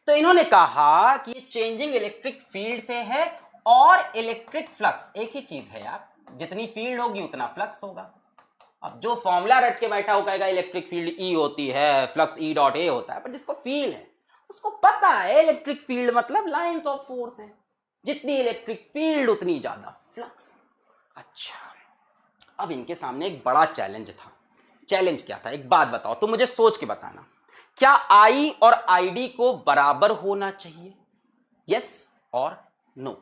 तो इन्होंने कहा कि ये चेंजिंग इलेक्ट्रिक फील्ड से है और इलेक्ट्रिक फ्लक्स एक ही चीज है यार, जितनी फील्ड होगी उतना फ्लक्स होगा। अब जो फॉर्मूला रट के बैठा हो कहेगा इलेक्ट्रिक फील्ड ई होती है, फ्लक्स ई डॉट ए होता है, पर जिसको फील है उसको पता है इलेक्ट्रिक फील्ड मतलब लाइंस ऑफ फोर्स है, जितनी इलेक्ट्रिक फील्ड उतनी ज्यादा फ्लक्स। अच्छा, अब इनके सामने एक बड़ा चैलेंज था। चैलेंज क्या था? एक बात बताओ, तुम मुझे सोच के बताना, क्या आई और आईडी को बराबर होना चाहिए? यस और नो?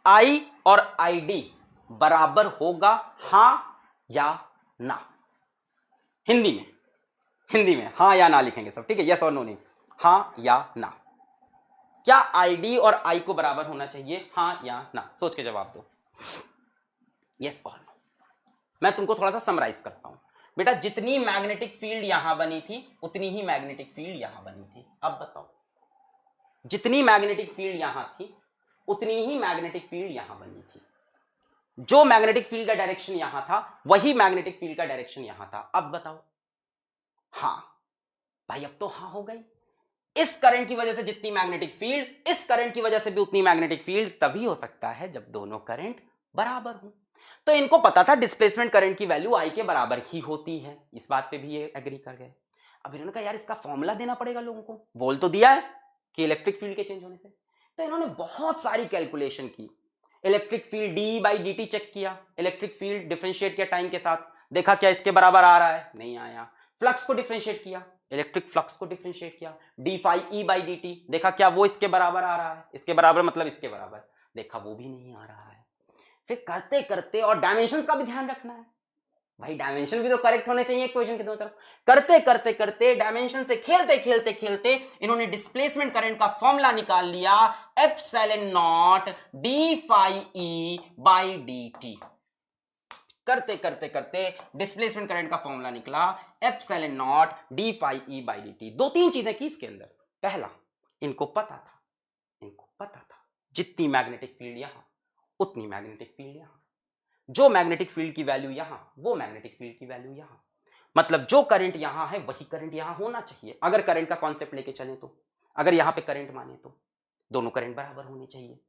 आई और आईडी बराबर होगा, हां या ना? हिंदी में हां या ना लिखेंगे सब, ठीक है? यस और नो नहीं, हां या ना। क्या आईडी और आई को बराबर होना चाहिए, हां या ना? सोच के जवाब दो, यस और नो। मैं तुमको थोड़ा सा समराइज करता हूं। बेटा जितनी मैग्नेटिक फील्ड यहां बनी थी उतनी ही मैग्नेटिक फील्ड यहां बनी थी। अब बताओ, जितनी मैग्नेटिक फील्ड यहां थी उतनी ही मैग्नेटिक फील्ड यहां बनी थी। जो मैग्नेटिक फील्ड का डायरेक्शन यहां था वही मैग्नेटिक फील्ड का डायरेक्शन यहां था। अब बताओ, हां भाई, अब तो हां हो गई। इस करंट की वजह से जितनी मैग्नेटिक फील्ड, इस करंट की वजह से भी उतनी मैग्नेटिक फील्ड तभी हो सकता है जब दोनों करंट बराबर हो। तो इनको पता था डिस्प्लेसमेंट करंट की वैल्यू आई के बराबर ही होती है, इस बात पे भी ये एग्री कर गए। अब इन्होंने कहा यार इसका फॉर्मूला देना पड़ेगा लोगों को, बोल तो दिया है कि इलेक्ट्रिक फील्ड के चेंज होने से। तो इन्होंने बहुत सारी कैलकुलेशन की, electric field D by D T check किया, इलेक्ट्रिक फील्ड डिफरेंशिएट किया टाइम के साथ, देखा क्या इसके बराबर आ रहा है, नहीं आया। फ्लक्स को डिफरेंशिएट किया, इलेक्ट्रिक फ्लक्स को डिफरेंशिएट किया, D phi E by D T, देखा क्या वो इसके बराबर आ रहा है, इसके बराबर मतलब इसके बराबर, देखा वो भी नहीं आ रहा है। फिर करते करते, और डायमेंशंस का भी ध्यान रखना है भाई, डायमेंशन भी तो करेक्ट होने चाहिए इक्वेशन के दोनों तरफ। करते करते करते डायमेंशन से खेलते खेलते खेलते इन्होंने डिस्प्लेसमेंट करंट का फॉर्मूला निकाल लिया, epsilon naught D phi E by D T. करते करते करते डिस्प्लेसमेंट करंट का फॉर्मूला निकला, epsilon naught D phi E by D T. दो तीन चीजें की इसके अंदर। पहला, इनको पता था जितनी मैग्नेटिक फील्ड यहां उतनी मैग्नेटिक फील्ड यहां, जो मैग्नेटिक फील्ड की वैल्यू यहां वो मैग्नेटिक फील्ड की वैल्यू यहां, मतलब जो करंट यहां है वही करंट यहां होना चाहिए। अगर करंट का कॉन्सेप्ट लेके चले तो, अगर यहां पे करंट माने तो दोनों करंट बराबर होने चाहिए।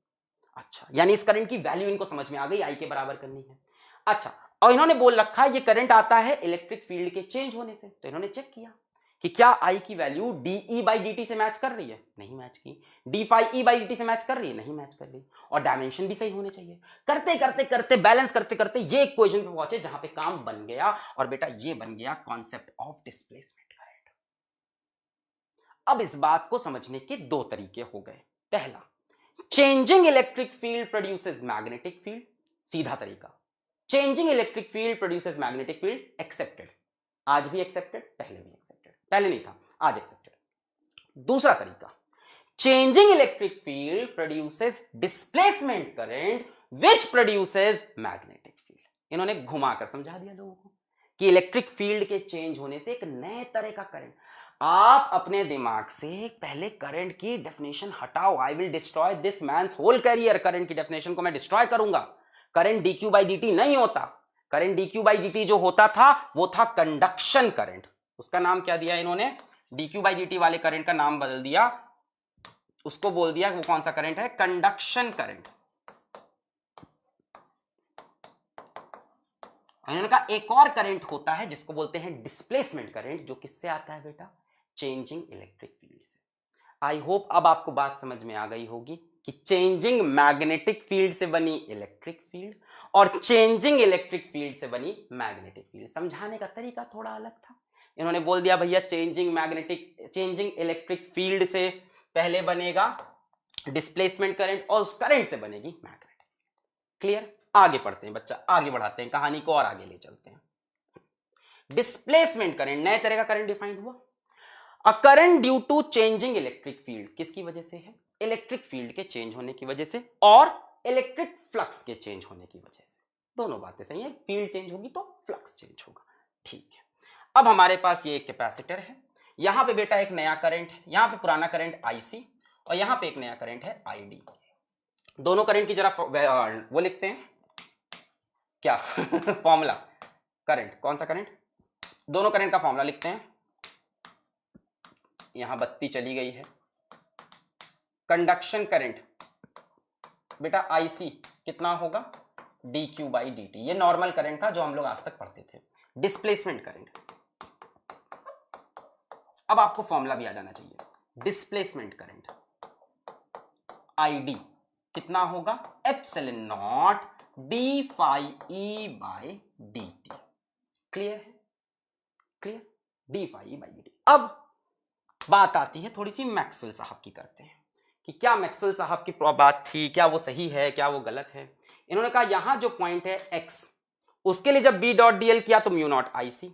अच्छा, यानी इस करंट की वैल्यू इनको समझ में आ गई, आई के बराबर करनी है। अच्छा, और इन्होंने बोल रखा है ये करंट आता है इलेक्ट्रिक फील्ड के चेंज होने से, तो इन्होंने चेक किया कि क्या आई की value D E by D T से मैच कर रही है, नहीं मैच की। D phi E by D T से मैच कर रही है, नहीं मैच कर रही। और डायमेंशन भी सही होने चाहिए। करते करते करते बैलेंस करते करते ये इक्वेशन पे पहुंचे जहां पे काम बन गया, और बेटा ये बन गया कॉन्सेप्ट ऑफ डिस्प्लेसमेंट करंट। अब इस बात को समझने के दो तरीके हो गए। पहला, changing electric field produces magnetic field, सीधा तरीका, changing electric field produces magnetic field, accepted, आज भी एक्सेप्टेड, पहले भी एक्सेप्टेड, पहले नहीं था आज एक्सेप्टेड। दूसरा तरीका, changing electric field produces displacement current which produces magnetic field. इन्होंने घुमाकर समझा दिया लोगों को कि इलेक्ट्रिक फील्ड के चेंज होने से एक नए तरह का करंट। आप अपने दिमाग से पहले करंट की डेफिनेशन हटाओ, I will destroy this man's whole career, current की डेफिनेशन को मैं डिस्ट्रॉय करूंगा। करंट dq बाई dt नहीं होता, करंट dq बाई dt जो होता था वो था कंडक्शन करंट। उसका नाम क्या दिया इन्होंने, dq बाई dt वाले करंट का नाम बदल दिया, उसको बोल दिया वो कौन सा करंट है, कंडक्शन करंट। इन्होंने कहा एक और करंट होता है जिसको बोलते हैं डिस्प्लेसमेंट करंट, जो किससे आता है बेटा, चेंजिंग इलेक्ट्रिक फील्ड से। आई होप अब आपको बात समझ में आ गई होगी कि चेंजिंग मैग्नेटिक फील्ड से बनी इलेक्ट्रिक फील्ड और चेंजिंग इलेक्ट्रिक फील्ड से बनी मैग्नेटिक फील्ड। समझाने का तरीका थोड़ा अलग था, इन्होंने बोल दिया भैया चेंजिंग इलेक्ट्रिक फील्ड से पहले बनेगा डिस्प्लेसमेंट करंट और उस करंट से बनेगी मैग्नेटिक। क्लियर? आगे पढ़ते हैं बच्चा, आगे बढ़ाते हैं कहानी को और आगे ले चलते हैं। डिस्प्लेसमेंट करंट, नए तरह का करंट डिफाइंड हुआ। A current due to changing electric field, किसकी वजह से है? इलेक्ट्रिक फील्ड के चेंज होने की वजह से और इलेक्ट्रिक फ्लक्स के चेंज होने की वजह से। दोनों बातें सही है, फील्ड चेंज होगी तो फ्लक्स चेंज होगा। ठीक है, अब हमारे पास ये एक कैपेसिटर है, यहां पे बेटा एक नया करंट है, यहां पे पुराना करंट आईसी और यहां पे एक नया करंट है आईडी। दोनों करंट की जरा वो लिखते हैं क्या फॉर्मूला, करंट, कौन सा करंट, दोनों करंट का फॉर्मूला लिखते हैं। यहां बत्ती चली गई है। कंडक्शन करंट बेटा आईसी कितना होगा? dq बाई dt, ये नॉर्मल करंट था जो हम लोग आज तक पढ़ते थे। डिस्प्लेसमेंट करंट, अब आपको फॉर्मूला भी आ जाना चाहिए। डिस्प्लेसमेंट करंट id कितना होगा? Epsilon naught D phi E by dt। Clear है? Clear? D phi E by dt। अब बात आती है थोड़ी सी मैक्सवेल साहब की, करते हैं कि क्या मैक्सवेल साहब की बात थी, क्या वो सही है, क्या वो गलत है। इन्होंने कहा यहां जो पॉइंट है x, उसके लिए जब b डॉट dl किया तो म्यू नॉट IC,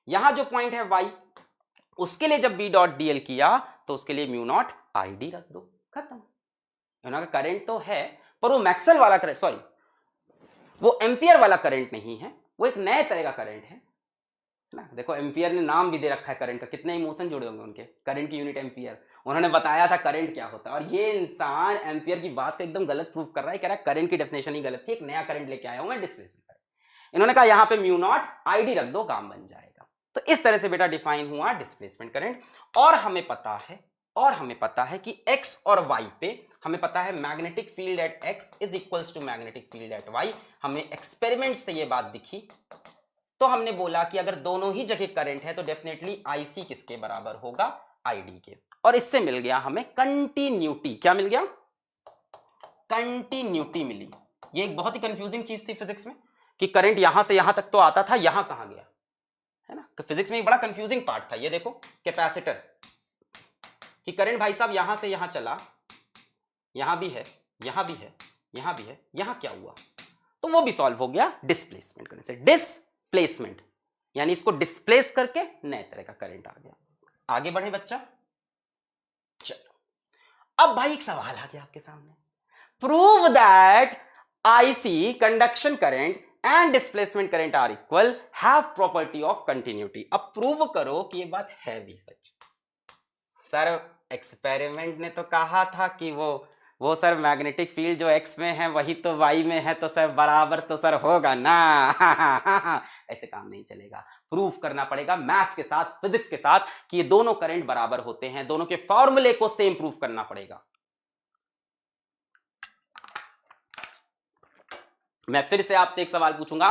यहां जो पॉइंट है y, उसके लिए जब b डॉट dl किया तो उसके लिए म्यू नॉट ID रख दो, खत्म। इन्होंने कहा करंट तो है पर वो मैक्सवेल वाला करंट, सॉरी वो एम्पियर वाला करंट नहीं है, वो एक नए तरह का करंट है ना। देखो एम्पियर ने नाम भी दे रखा है करंट का, कितने इमोशन जुड़े होंगे उनके, करंट की यूनिट एम्पियर। उन्होंने बताया था करंट क्या होता है और ये इंसान एम्पियर की बात को एकदम गलत प्रूफ कर रहा है, कह रहा है करंट की डेफिनेशन ही गलत थी, एक नया करंट लेके आया हूं मैं, डिस्प्लेसमेंट करंट। इन्होंने कहा यहां पे म्यू नॉट आईडी रख दो, काम बन जाएगा। तो इस तरह से बेटा डिफाइन हुआ डिस्प्लेसमेंट करंट। और हमें पता है कि x और y पे हमें पता है magnetic field at x is equals to magnetic field at y। हमें एक्सपेरिमेंट से ये बात दिखी तो हमने बोला कि अगर दोनों ही जगह करंट है तो डेफिनेटली IC किसके बराबर होगा? ID के। और इससे मिल गया हमें कंटिन्यूटी। क्या मिल गया? कंटिन्यूटी मिली। ये एक बहुत ही कंफ्यूजिंग चीज थी फिजिक्स में कि करंट यहां से यहां तक तो आता था, यहां कहां गया, है ना। फिजिक्स में एक बड़ा कंफ्यूजिंग पार्ट था। ये देखो कैपेसिटर कि करंट भाई साहब यहां से यहां चला, यहां भी है, यहां भी है, यहां भी है, यहां क्या हुआ? तो वो भी सॉल्व हो गया डिस्प्लेसमेंट करने से। डिस्प्लेसमेंट यानी इसको डिस्प्लेस करके नए तरह का करंट आ गया। आगे बढ़े बच्चा, चलो अब भाई एक सवाल आ गया आपके सामने, prove that IC, conduction current and displacement current are equal, have property of continuity. अब प्रूव करो कि ये बात है भी सच। सर एक्सपेरिमेंट ने तो कहा था कि वो सर मैग्नेटिक फील्ड जो x में है वही तो y में है, तो सर बराबर तो सर होगा ना। ऐसे काम नहीं चलेगा, प्रूफ करना पड़ेगा मैथ्स के साथ, फिजिक्स के साथ कि ये दोनों करंट बराबर होते हैं, दोनों के फॉर्मूले को सेम प्रूफ करना पड़ेगा। मैं फिर से आपसे एक सवाल पूछूंगा,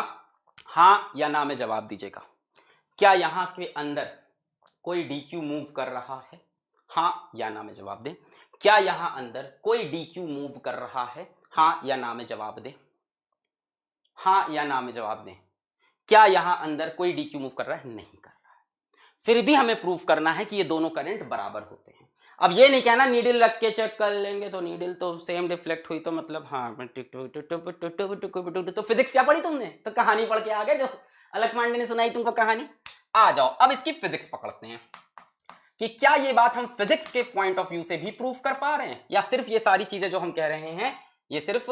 हां या ना में जवाब दीजिएगा। क्या यहां के अंदर कोई dq मूव कर रहा है? हां या ना में जवाब दें। क्या यहां अंदर कोई dq मूव कर रहा है? हां या ना में जवाब दें। हां या ना में जवाब दें। क्या यहां अंदर कोई dq मूव कर रहा है? नहीं कर रहा है। फिर भी हमें प्रूफ करना है कि ये दोनों करंट बराबर होते हैं। अब ये नहीं कहना नीडल रख के चेक कर लेंगे तो नीडल तो सेम रिफ्लेक्ट हुई तो मतलब हाँ, तो फिजिक्स क्या पढ़ी तुमने? तो कहानी पढ़ के आ गए जो अलख पांडे ने सुनाई तुमको कहानी। आ जाओ अब इसकी फिजिक्स पकड़ते हैं कि क्या ये बात हम फिजिक्स के पॉइंट ऑफ व्यू से भी प्रूफ कर पा रहे हैं या सिर्फ ये सारी चीजें जो हम कह रहे हैं ये सिर्फ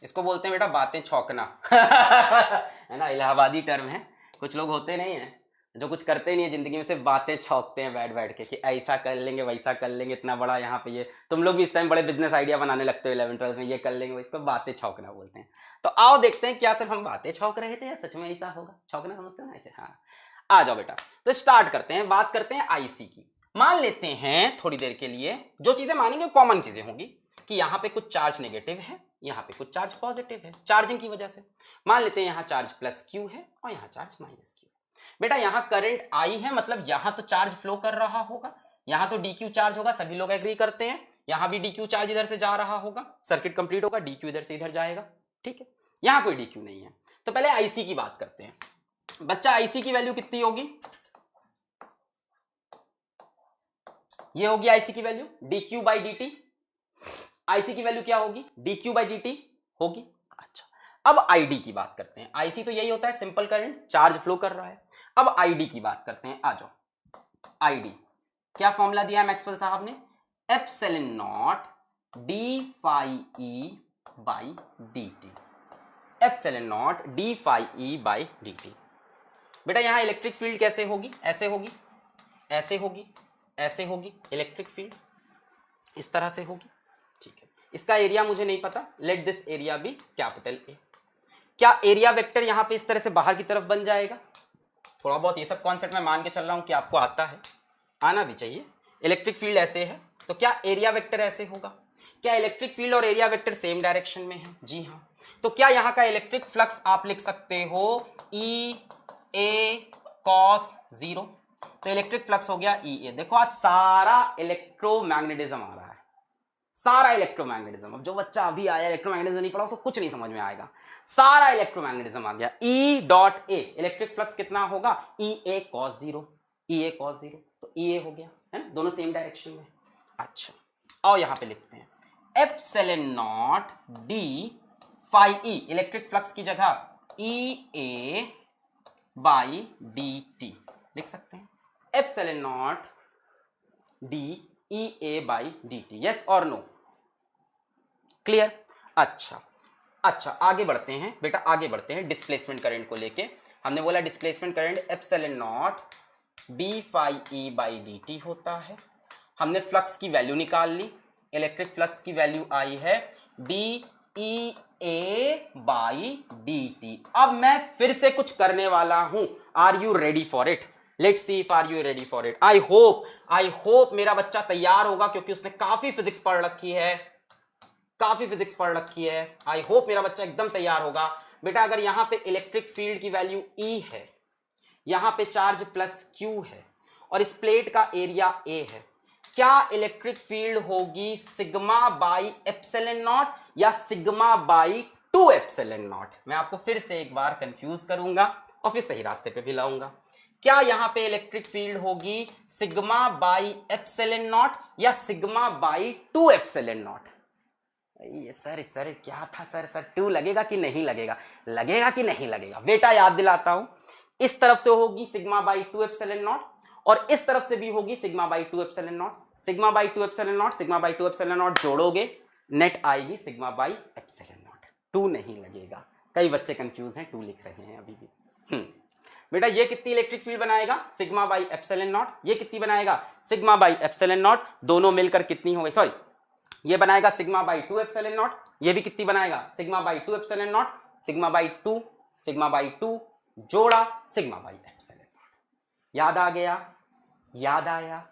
इसको बोलते हैं बेटा बातें छौंकना। है ना, इलाहाबादी टर्म है। कुछ लोग होते नहीं है जो कुछ करते नहीं है जिंदगी में, सिर्फ बातें छौंकते हैं बैठ बैठ के कि ऐसा कर लेंगे वैसा कर लेंगे, इतना बड़ा यहाँ पे ये। तुम लोग भी इस टाइम बड़े बिजनेस आइडिया बनाने लगते हो 11th-12th में, ये कर लेंगे, इसको बातें छौंकना बोलते हैं। तो आओ देखते हैं क्या सिर्फ हम बातें छौंक रहे थे या सच में ऐसा होगा। छौंकना समझते हो ना ऐसे? हाँ, आ जाओ बेटा। तो स्टार्ट करते हैं, बात करते हैं आईसी की। मान लेते हैं थोड़ी देर के लिए, जो चीजें मानेंगे कॉमन चीजें होंगी कि यहाँ पे कुछ चार्ज नेगेटिव है, यहाँ पे कुछ चार्ज पॉजिटिव है चार्जिंग की वजह से। मान लेते हैं यहाँ चार्ज प्लस क्यू है और यहाँ चार्ज माइनस क्यू। बेटा यहाँ करंट आई है, मतलब यहाँ तो चार्ज फ्लो कर रहा होगा, यहाँ तो डीक्यू चार्ज होगा, सभी लोग एग्री करते हैं। यहाँ भी डीक्यू चार्ज इधर से जा रहा होगा, सर्किट कंप्लीट होगा, डीक्यू इधर से इधर जाएगा, ठीक है। यहाँ कोई डीक्यू नहीं है तो पहले आईसी की बात करते हैं बच्चा। आईसी की वैल्यू कितनी होगी? ये होगी आईसी की value dq by dt। IC की वैल्यू क्या होगी? dq बाई dt होगी। अच्छा, अब आईडी की बात करते हैं। आईसी तो यही होता है, सिंपल करंट, चार्ज फ्लो कर रहा है। अब आईडी की बात करते हैं, आ जाओ। आईडी क्या फॉर्मूला दिया है मैक्सवेल साहब ने? Epsilon naught D phi E by D T. Epsilon naught D phi E by D T. बेटा यहां इलेक्ट्रिक फील्ड कैसे होगी? ऐसे होगी, ऐसे होगी, ऐसे होगी। इलेक्ट्रिक फील्ड इस तरह से होगी। ठीक है, इसका एरिया मुझे नहीं पता, let this area be capital A. क्या एरिया वेक्टर यहां पे इस तरह से बाहर की तरफ बन जाएगा? थोड़ा बहुत ये सब कॉन्सेप्ट मैं मान के चल रहा हूं कि आपको आता है, आना भी चाहिए। इलेक्ट्रिक फील्ड ऐसे है तो क्या एरिया वेक्टर ऐसे होगा? क्या इलेक्ट्रिक फील्ड और एरिया वेक्टर सेम डायरेक्शन में है? जी हाँ। तो क्या यहां का इलेक्ट्रिक फ्लक्स आप लिख सकते हो ई ए कॉस 0? तो इलेक्ट्रिक फ्लक्स हो गया ई ए। देखो आज सारा इलेक्ट्रोमैग्नेटिज्म आ रहा है, सारा इलेक्ट्रोमैग्नेटिज्म। अब जो बच्चा अभी आया इलेक्ट्रोमैग्नेटिज्म नहीं पढ़ा उसको कुछ नहीं समझ में आएगा। सारा इलेक्ट्रोमैग्नेटिज्म आ गया। E dot A electric flux कितना होगा? ई ए कॉस 0, ई ए कॉस 0। तो ई ए हो गया, है ना, दोनों सेम डायरेक्शन में। अच्छा, और यहां पे लिखते हैं epsilon naught D phi E, electric flux की जगह E A by D T लिख सकते हैं। Epsilon naught D E A by D T, yes और नो? क्लियर? अच्छा, आगे बढ़ते हैं बेटा, आगे बढ़ते हैं डिस्प्लेसमेंट करंट को लेके। हमने बोला displacement current epsilon naught D phi E by D T होता है। हमने फ्लक्स की वैल्यू निकाल ली, इलेक्ट्रिक फ्लक्स की वैल्यू आई है D E A by D T. अब मैं फिर से कुछ करने वाला हूं, are you ready for it? Let's see if are you ready for it. I hope मेरा बच्चा तैयार होगा क्योंकि उसने काफी फिजिक्स पढ़ रखी है, काफी फिजिक्स पढ़ रखी है। आई होप मेरा बच्चा एकदम तैयार होगा। बेटा अगर यहां पे इलेक्ट्रिक फील्ड की वैल्यू ई है, यहां पे चार्ज प्लस क्यू है और इस प्लेट का एरिया ए है, क्या इलेक्ट्रिक फील्ड होगी सिग्मा बाई एप्सिलॉन नॉट या सिग्मा बाई 2 एप्सिलॉन नॉट? मैं आपको फिर से एक बार कंफ्यूज करूंगा और फिर सही रास्ते पे भी लाऊंगा। क्या यहां पे इलेक्ट्रिक फील्ड होगी सिग्मा बाई एप्सिलॉन नॉट या सिग्मा बाई 2 एप्सिलॉन नॉट? ये सर क्या था सर 2 लगेगा कि नहीं लगेगा? लगेगा कि नहीं लगेगा? बेटा याद दिलाता हूं, इस तरफ से होगी सिग्मा बाई 2 एप्सिलॉन नॉट और इस तरफ से भी होगी sigma by 2 epsilon naught. Sigma by 2 epsilon naught, sigma by 2 epsilon naught जोड़ोगे नेट आएगी सिग्मा बाई एप्सिलॉन नॉट। 2 नहीं लगेगा। कई बच्चे कंफ्यूज हैं, 2 लिख रहे हैं अभी भी। बेटा ये कितनी इलेक्ट्रिक फील्ड बनाएगा? Sigma by epsilon not. ये कितनी बनाएगा? Sigma by epsilon not. दोनों मिलकर कितनी हो गई? सॉरी, ये बनाएगा सिग्मा बाई 2 एप्सिलॉन नॉट। ये भी कितनी बनाएगा? Sigma by 2 epsilon naught. Sigma by 2, sigma by 2 जोड़ा सिग्मा बाई एप्सिलॉन नॉट। याद आ गया? याद आया?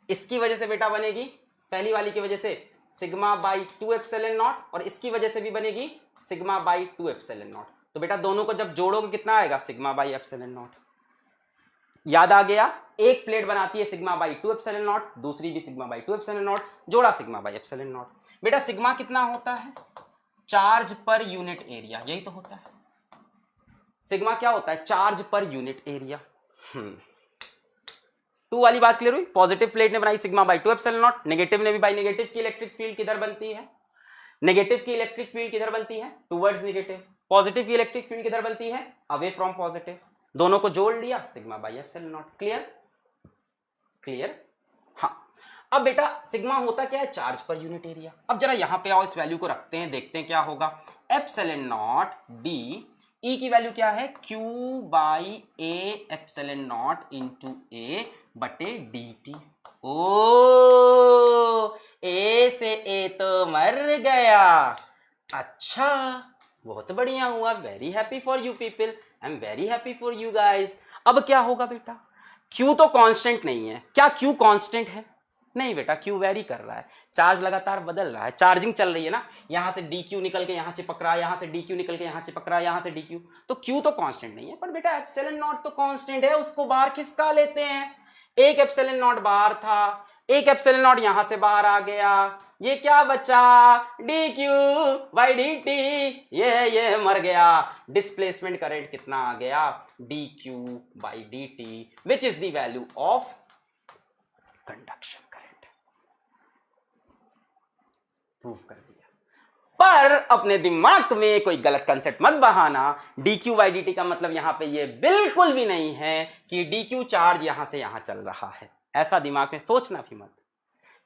इसकी वजह से बेटा बनेगी, पहली वाली की वजह से सिग्मा बाई 2 एप्सिलॉन नॉट और इसकी वजह से भी बनेगी सिग्मा बाई 2 एप्सिलॉन नॉट। तो बेटा दोनों को जब जोड़ोगे कितना आएगा? Sigma by epsilon not. याद आ गया? एक प्लेट बनाती है सिग्मा बाई 2 एप्सिलॉन नॉट, दूसरी भी सिग्मा बाई 2 एप्सिलॉन नॉट, जोड़ा सिग्मा बाई एप्सिलॉन नॉट। बेटा सिग्मा कितना होता है? चार्ज पर यूनिट एरिया, यही तो होता है। सिग्मा क्या होता है? Charge per unit area. 2 वाली बात क्लियर हुई? पॉजिटिव प्लेट ने बनाई sigma by 2 epsilon not, negative ने भी बाई। नेगेटिव की इलेक्ट्रिक फील्ड किधर बनती है? नेगेटिव की इलेक्ट्रिक फील्ड किधर बनती है? Towards negative. पॉजिटिव की इलेक्ट्रिक फील्ड किधर बनती है? Away from positive. दोनों को जोड़ लिया sigma by epsilon not. Clear? Clear? हाँ। अब बेटा सिग्मा होता क्या है? Charge per unit area. अब जरा यहां पे आओ, इस वैल्यू को रखते हैं, देखते हैं क्या होगा। एप्सिलॉन नॉट डी, ई की वैल्यू क्या है? Q by A epsilon naught into A बटे डी टी। ओ, ए से ए तो मर गया। अच्छा, बहुत बढ़िया हुआ। Very happy for you people, I am very happy for you guys. अब क्या होगा बेटा? Q तो कांस्टेंट नहीं है। क्या Q कांस्टेंट है? नहीं बेटा, Q वेरी कर रहा है, चार्ज लगातार बदल रहा है, चार्जिंग चल रही है ना। यहां से dq निकल के यहां चिपक रहा है, यहां से dq निकल के यहां चिपक रहा है, यहां से dq। तो Q तो कांस्टेंट नहीं है। पर बेटा एप्सिलॉन नॉट तो कांस्टेंट है, उसको बाहर खिसका लेते हैं। एक एप्सिलॉन नॉट बाहर था, एक एप्सिलॉन नॉट यहां से बाहर आ गया, ये क्या बचा, dq बाई dt, ये मर गया। डिस्प्लेसमेंट करंट कितना आ गया, dq by dt which is the value of conduction current. Proof कर दिया। पर अपने दिमाग में कोई गलत कंसेप्ट मत बहाना, dq बाई dt का मतलब यहां पे ये बिल्कुल भी नहीं है कि dq चार्ज यहां से यहां चल रहा है। ऐसा दिमाग में सोचना भी मत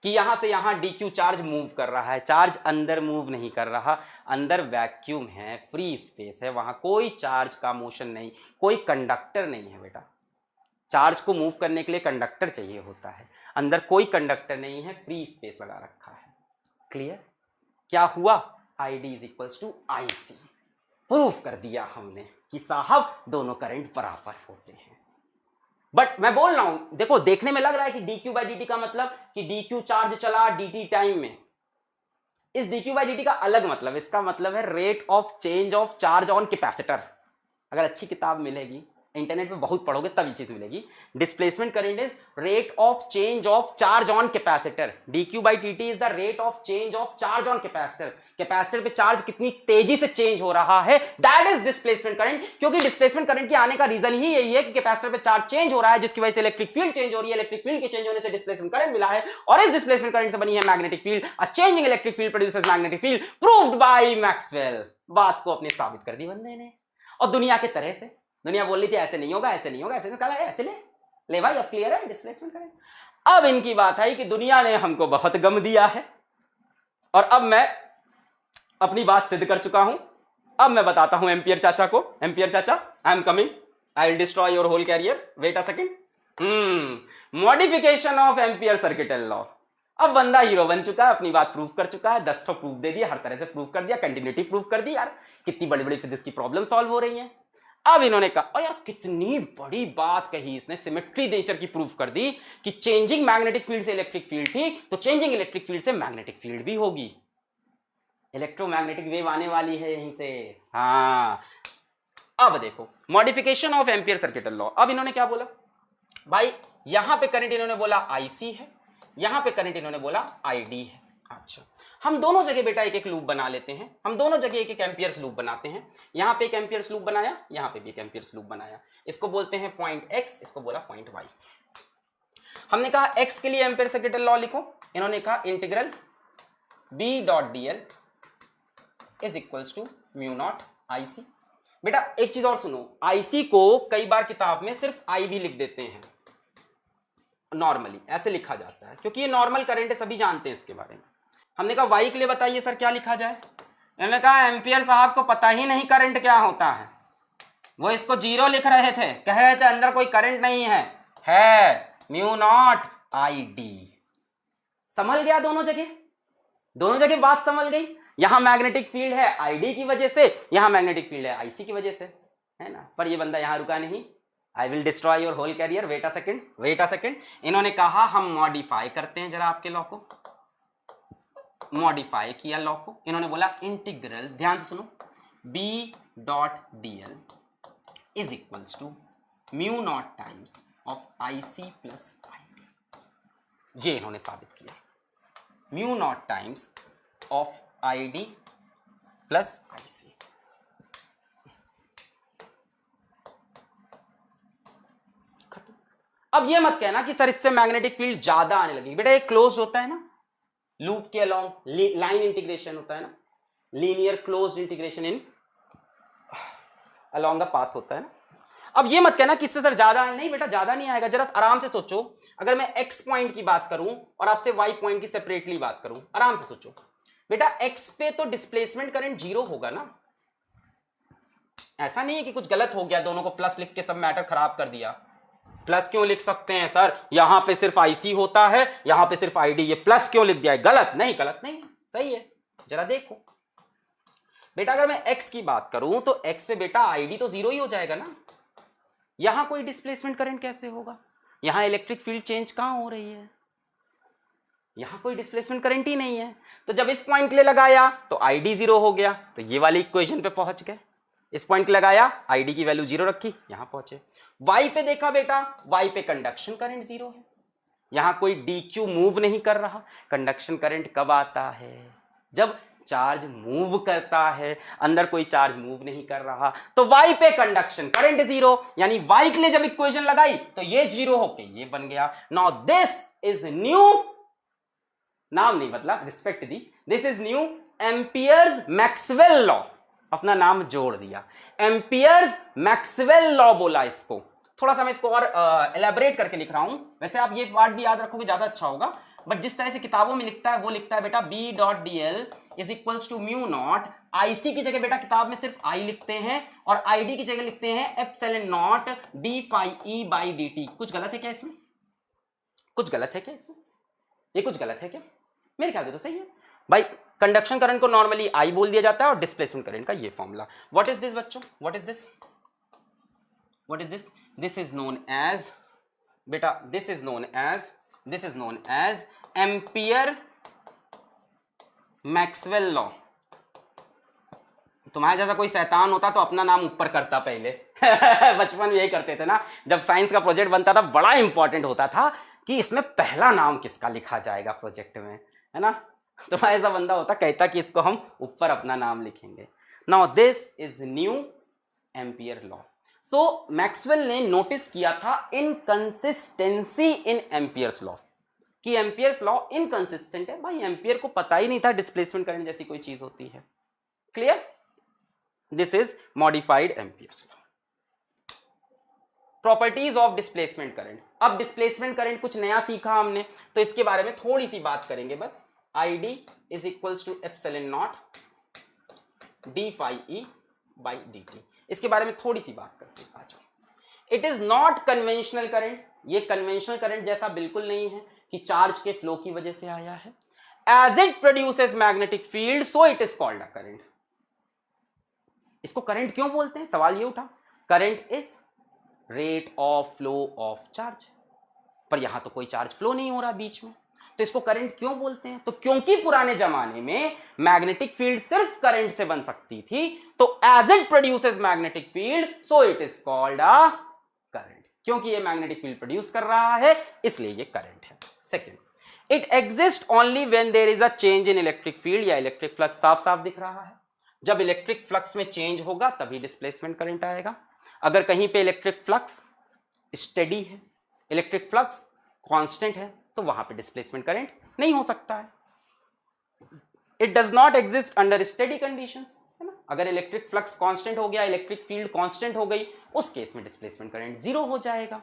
कि यहां से यहां dq चार्ज मूव कर रहा है। चार्ज अंदर मूव नहीं कर रहा, अंदर वैक्यूम है, फ्री स्पेस है, वहां कोई चार्ज का मोशन नहीं, कोई कंडक्टर नहीं है बेटा। चार्ज को मूव करने के लिए कंडक्टर चाहिए होता है, अंदर कोई कंडक्टर नहीं है, फ्री स्पेस लगा रखा है। क्लियर? क्या हुआ, id is equals to IC। Proof कर दिया हमने कि साहब दोनों करंट बराबर होते हैं। बट मैं बोल रहा हूं, देखो देखने में लग रहा है कि dq बाई dt का मतलब कि dq चार्ज चला dt टाइम में। इस dq बाई dt का अलग मतलब, इसका मतलब है rate of change of charge on capacitor. अगर अच्छी किताब मिलेगी, इंटरनेट पे बहुत पढ़ोगे तब ये चीज मिलेगी। Displacement current is rate of change of charge on capacitor, dq by dt is the rate of change of charge on capacitor. Capacitor पे चार्ज कितनी तेजी से चेंज हो रहा है, दैट इज डिस्प्लेसमेंट करंट। क्योंकि डिस्प्लेसमेंट करंट के आने का रीजन ही यही है कि कैपेसिटर पे चार्ज चेंज हो रहा है, जिसकी वजह से इलेक्ट्रिक फील्ड चेंज हो रही है। इलेक्ट्रिक फील्ड के चेंज होने से डिस्प्लेसमेंट करंट मिला है, और इस डिस्प्लेसमेंट करंट से बनी है मैग्नेटिक फील्ड। अ changing electric field produces magnetic field, proved bye Maxwell. बात को अपने साबित कर दी बंदे ने, और दुनिया के तरह से। दुनिया बोल रही थी ऐसे नहीं होगा, ऐसे नहीं होगा, ऐसे नहीं, कहा ऐसे ले भाई, अब क्लियर है डिस्प्लेसमेंट करंट। अब इनकी बात है कि दुनिया ने हमको बहुत गम दिया है, और अब मैं अपनी बात सिद्ध कर चुका हूं। अब मैं बताता हूं एम्पियर चाचा को, एम्पियर चाचा I am coming, I will destroy your whole career, wait a second. Modification of Ampere circuital law. अब बंदा हीरो बन चुका है, अपनी बात प्रूव कर चुका है, 10 प्रूफ दे दिया, हर तरह से प्रूव कर दिया, कंटिन्यूटी प्रूव कर दी। यार कितनी बड़ी बड़ी फिजिक्स की प्रॉब्लम सॉल्व हो रही है। अब इन्होंने कहा, यार कितनी बड़ी बात कही इसने, सिमेट्री नेचर की प्रूफ कर दी कि चेंजिंग मैग्नेटिक फील्ड से इलेक्ट्रिक फील्ड थी, तो चेंजिंग इलेक्ट्रिक फील्ड से मैग्नेटिक फील्ड भी होगी। इलेक्ट्रोमैग्नेटिक वेव आने वाली है यहीं से। हाँ, अब देखो modification of Ampere circuital law. अब इन्होंने क्या बोला भाई, यहां पे करंट इन्होंने बोला IC है, यहां पे करंट इन्होंने बोला ID है। अच्छा, हम दोनों जगह बेटा एक एक लूप बना लेते हैं, हम दोनों जगह एक एक एम्पियर्स लूप बनाते हैं। यहां पे एक एम्पियर्स लूप बनाया, यहां पे भी एक एम्पियर्स लूप बनाया। इसको बोलते हैं पॉइंट X, इसको बोला पॉइंट Y। हमने कहा X के लिए एम्पियर सर्किटल लॉ लिखो, इन्होंने कहा integral B.dl is equals to mu naught IC। बेटा एक चीज और सुनो, IC को कई बार किताब में सिर्फ IB लिख देते हैं, नॉर्मली ऐसे लिखा जाता है क्योंकि ये नॉर्मल करंट है, सभी जानते हैं इसके बारे में। हमने कहा Y के लिए बताइए सर क्या लिखा जाए, इन्होंने कहा एम्पियर साहब को पता ही नहीं करंट क्या होता है, वो इसको 0 लिख रहे थे, कह रहे थे अंदर कोई करंट नहीं है म्यू नॉट ID। समझ गया, दोनों जगह बात समझ गई। यहां मैग्नेटिक फील्ड है ID की वजह से, यहां मैग्नेटिक फील्ड है IC की वजह से, है ना। पर ये बंदा यहां रुका नहीं, I will destroy your whole career, wait a second. इन्होंने कहा हम मॉडिफाई करते हैं जरा आपके लॉ को, मॉडिफाई किया लॉ को। इन्होंने बोला इंटीग्रल, ध्यान से सुनो, B.dl is equals to mu naught times of IC plus ID। ये इन्होंने साबित किया, mu naught times of ID plus IC। अब ये मत कहना कि सर इससे मैग्नेटिक फील्ड ज्यादा आने लगी। बेटा एक क्लोज होता है ना, लूप के अलोंग लाइन इंटीग्रेशन होता है ना, linear closed integration in along the path होता है ना। अब ये मत कहना कि इससे सर ज्यादा नहीं, बेटा ज्यादा नहीं आएगा। जरा आराम से सोचो, अगर मैं x पॉइंट की बात करूं और आपसे y पॉइंट की सेपरेटली बात करूं, आराम से सोचो बेटा, x पे तो डिस्प्लेसमेंट करंट 0 होगा ना। ऐसा नहीं है कि कुछ गलत हो गया, दोनों को प्लस लिख के सब मैटर खराब कर दिया। प्लस क्यों लिख सकते हैं सर, यहां पे सिर्फ IC होता है, यहां पे सिर्फ ID, ये प्लस क्यों लिख दिया है, गलत नहीं सही है। जरा देखो बेटा, अगर मैं x की बात करूं तो x पे बेटा ID तो 0 ही हो जाएगा ना। यहां कोई डिस्प्लेसमेंट करंट कैसे होगा, यहां इलेक्ट्रिक फील्ड चेंज कहां हो रही है, यहां कोई डिस्प्लेसमेंट करंट ही नहीं है। तो जब इस पॉइंट के लिए लगाया तो ID 0 हो गया, तो ये वाली इक्वेशन पे पहुंच गए। इस पॉइंट लगाया, ID की वैल्यू 0 रखी, यहां पहुंचे। Y पे देखा बेटा, Y पे कंडक्शन करंट 0 है, यहां कोई DQ मूव नहीं कर रहा। कंडक्शन करंट कब आता है? जब चार्ज मूव करता है, अंदर कोई चार्ज मूव नहीं कर रहा, तो Y पे कंडक्शन करंट जीरो, यानी Y के लिए जब इक्वेशन लगाई तो ये जीरो होके ये बन गया। नाउ दिस इज न्यू, नाम नहीं मतलब respect the, this is new amperes Maxwell law, अपना नाम जोड़ दिया, एम्पियर्स मैक्सवेल लॉ बोला इसको। थोड़ा सा मैं इसको और एलैबोरेट करके लिख रहा हूं, वैसे आप ये पार्ट भी याद रखोगे ज्यादा अच्छा होगा, बट जिस तरह से किताबों में लिखता है वो लिखता है बेटा B.dl is equals to mu naught, IC की जगह बेटा किताब में सिर्फ I लिखते हैं और ID की जगह लिखते हैं epsilon naught d phi e by dt। कुछ गलत है क्या इसमें? कुछ गलत है क्या इसमें? ये कुछ गलत है क्या? मेरे ख्याल से तो सही है भाई। कंडक्शन करंट को नॉर्मली I बोल दिया जाता है और डिस्प्लेसमेंट करंट का ये फॉर्मूला। व्हाट इज दिस बच्चों? What is this? What is this? This is known as बेटा, this is known as Ampere Maxwell law. तुम्हारे जैसा कोई शैतान होता तो अपना नाम ऊपर करता पहले बचपन में यही करते थे ना, जब साइंस का प्रोजेक्ट बनता था बड़ा इंपॉर्टेंट होता था कि इसमें पहला नाम किसका लिखा जाएगा प्रोजेक्ट में, है ना। तुम्हारा ऐसा बंदा होता, कहता कि इसको हम ऊपर अपना नाम लिखेंगे। Now this is new ampere law. So Maxwell ने नोटिस किया था इनकंसिस्टेंसी इन एम्पियर्स लॉ, कि एम्पियर्स लॉ इनकंसिस्टेंट है। भाई एम्पियर को पता ही नहीं था डिस्प्लेसमेंट करंट जैसी कोई चीज होती है। Clear? This is modified Ampere's law. Properties of displacement current. अब डिस्प्लेसमेंट करंट कुछ नया सीखा हमने, तो इसके बारे में थोड़ी सी बात करेंगे बस। ID is equals to epsilon naught d phi e by dt। इसके बारे में थोड़ी सी बात करते हैं। आ जाओ। It is not conventional current, ये कन्वेंशनल करंट जैसा बिल्कुल नहीं है कि चार्ज के फ्लो की वजह से आया है। As it produces magnetic field so it is called a current. इसको करंट क्यों बोलते हैं? सवाल ये उठा। Current is rate of flow of charge, पर यहां तो कोई चार्ज फ्लो नहीं हो रहा बीच में, तो इसको करंट क्यों बोलते हैं? तो क्योंकि पुराने जमाने में मैग्नेटिक फील्ड सिर्फ करंट से बन सकती थी, तो as it produces magnetic field so it is called a current. क्योंकि ये मैग्नेटिक फील्ड प्रोड्यूस कर रहा है इसलिए ये करंट है। Second, it exist only when there is a change in electric field, या इलेक्ट्रिक फ्लक्स साफ साफ दिख रहा है। जब इलेक्ट्रिक फ्लक्स में चेंज होगा तभी डिस्प्लेसमेंट करंट आएगा। अगर कहीं पे इलेक्ट्रिक फ्लक्स स्टेडी है, इलेक्ट्रिक फ्लक्स कांस्टेंट है, तो वहां पे डिस्प्लेसमेंट करंट नहीं हो सकता है। It does not exist under steady conditions, है ना। अगर इलेक्ट्रिक फ्लक्स कांस्टेंट हो गया, इलेक्ट्रिक फील्ड कांस्टेंट हो गई, उस केस में डिस्प्लेसमेंट करंट जीरो हो जाएगा,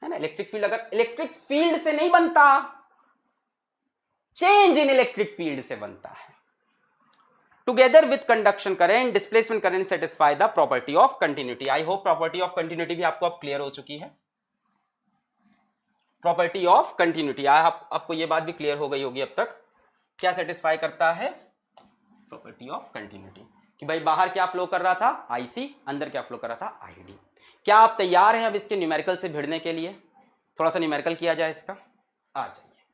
है ना। इलेक्ट्रिक फील्ड अगर इलेक्ट्रिक फील्ड से नहीं बनता, चेंज इन इलेक्ट्रिक फील्ड से बनता है। Together with conduction current displacement current satisfy the property of continuity. I hope property of continuity भी आपको अब क्लियर हो चुकी है। प्रॉपर्टी ऑफ कंटिन्यूटी आपको ये बात भी क्लियर हो गई होगी अब तक। क्या सेटिस्फाई करता है? प्रॉपर्टी ऑफ कंटिन्यूटी, कि भाई बाहर क्या फ्लो कर रहा था IC, अंदर क्या फ्लो कर रहा था ID। क्या आप तैयार हैं अब इसके न्यूमेरिकल से भिड़ने के लिए? थोड़ा सा न्यूमेरिकल किया जाए इसका। आ जाइए।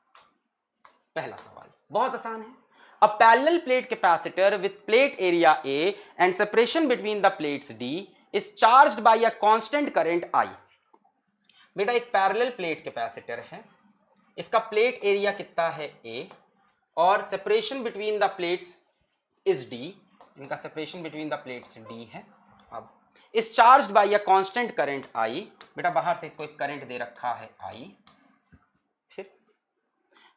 पहला सवाल बहुत आसान है। A parallel plate capacitor with plate area A and separation between the plates D is charged by a constant current I। बेटा एक पैरेलल प्लेट कैपेसिटर है, इसका प्लेट एरिया कितना है A और separation between the plates is D, इनका separation between the plates D है। अब is charged bye a constant current I। बेटा बाहर से इसको एक करंट दे रखा है I।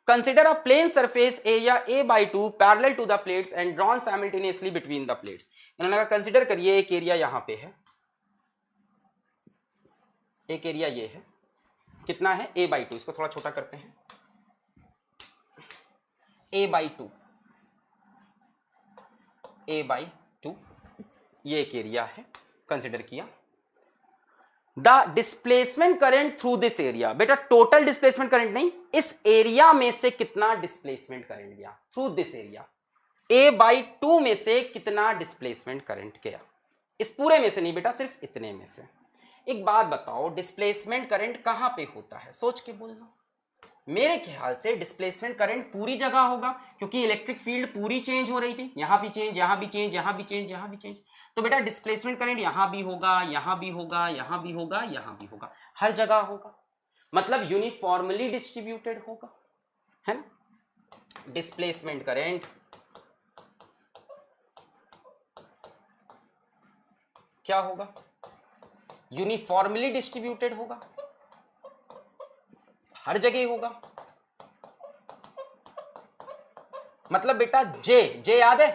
Consider a plane surface area A/2 parallel to the plates and drawn simultaneously between the plates। इन्होंने कहा कंसिडर करिए एक एरिया यहां पे है, एक एरिया ये है, कितना है A/2। इसको थोड़ा छोटा करते हैं, A/2 ये एक एरिया है, कंसिडर किया। The displacement current through this area, बेटा टोटल डिस्प्लेसमेंट करंट नहीं, इस एरिया में से कितना डिस्प्लेसमेंट करंट गया थ्रू दिस एरिया। A/2 में से कितना डिस्प्लेसमेंट करंट गया, इस पूरे में से नहीं बेटा, सिर्फ इतने में से। एक बात बताओ, डिस्प्लेसमेंट करंट कहां पे होता है? सोच के बोलना। मेरे ख्याल से डिस्प्लेसमेंट करंट पूरी जगह होगा, क्योंकि इलेक्ट्रिक फील्ड पूरी चेंज हो रही थी, यहां भी चेंज, यहां भी चेंज, यहां भी चेंज, यहां भी चेंज। तो बेटा डिस्प्लेसमेंट करंट यहां भी होगा, यहां भी होगा, यहां भी होगा, यहां भी होगा, हर जगह होगा। मतलब यूनिफॉर्मली डिस्ट्रीब्यूटेड होगा, है ना। डिस्प्लेसमेंट करंट क्या होगा, यूनिफॉर्मली डिस्ट्रीब्यूटेड होगा, हर जगह होगा। मतलब बेटा जे याद है,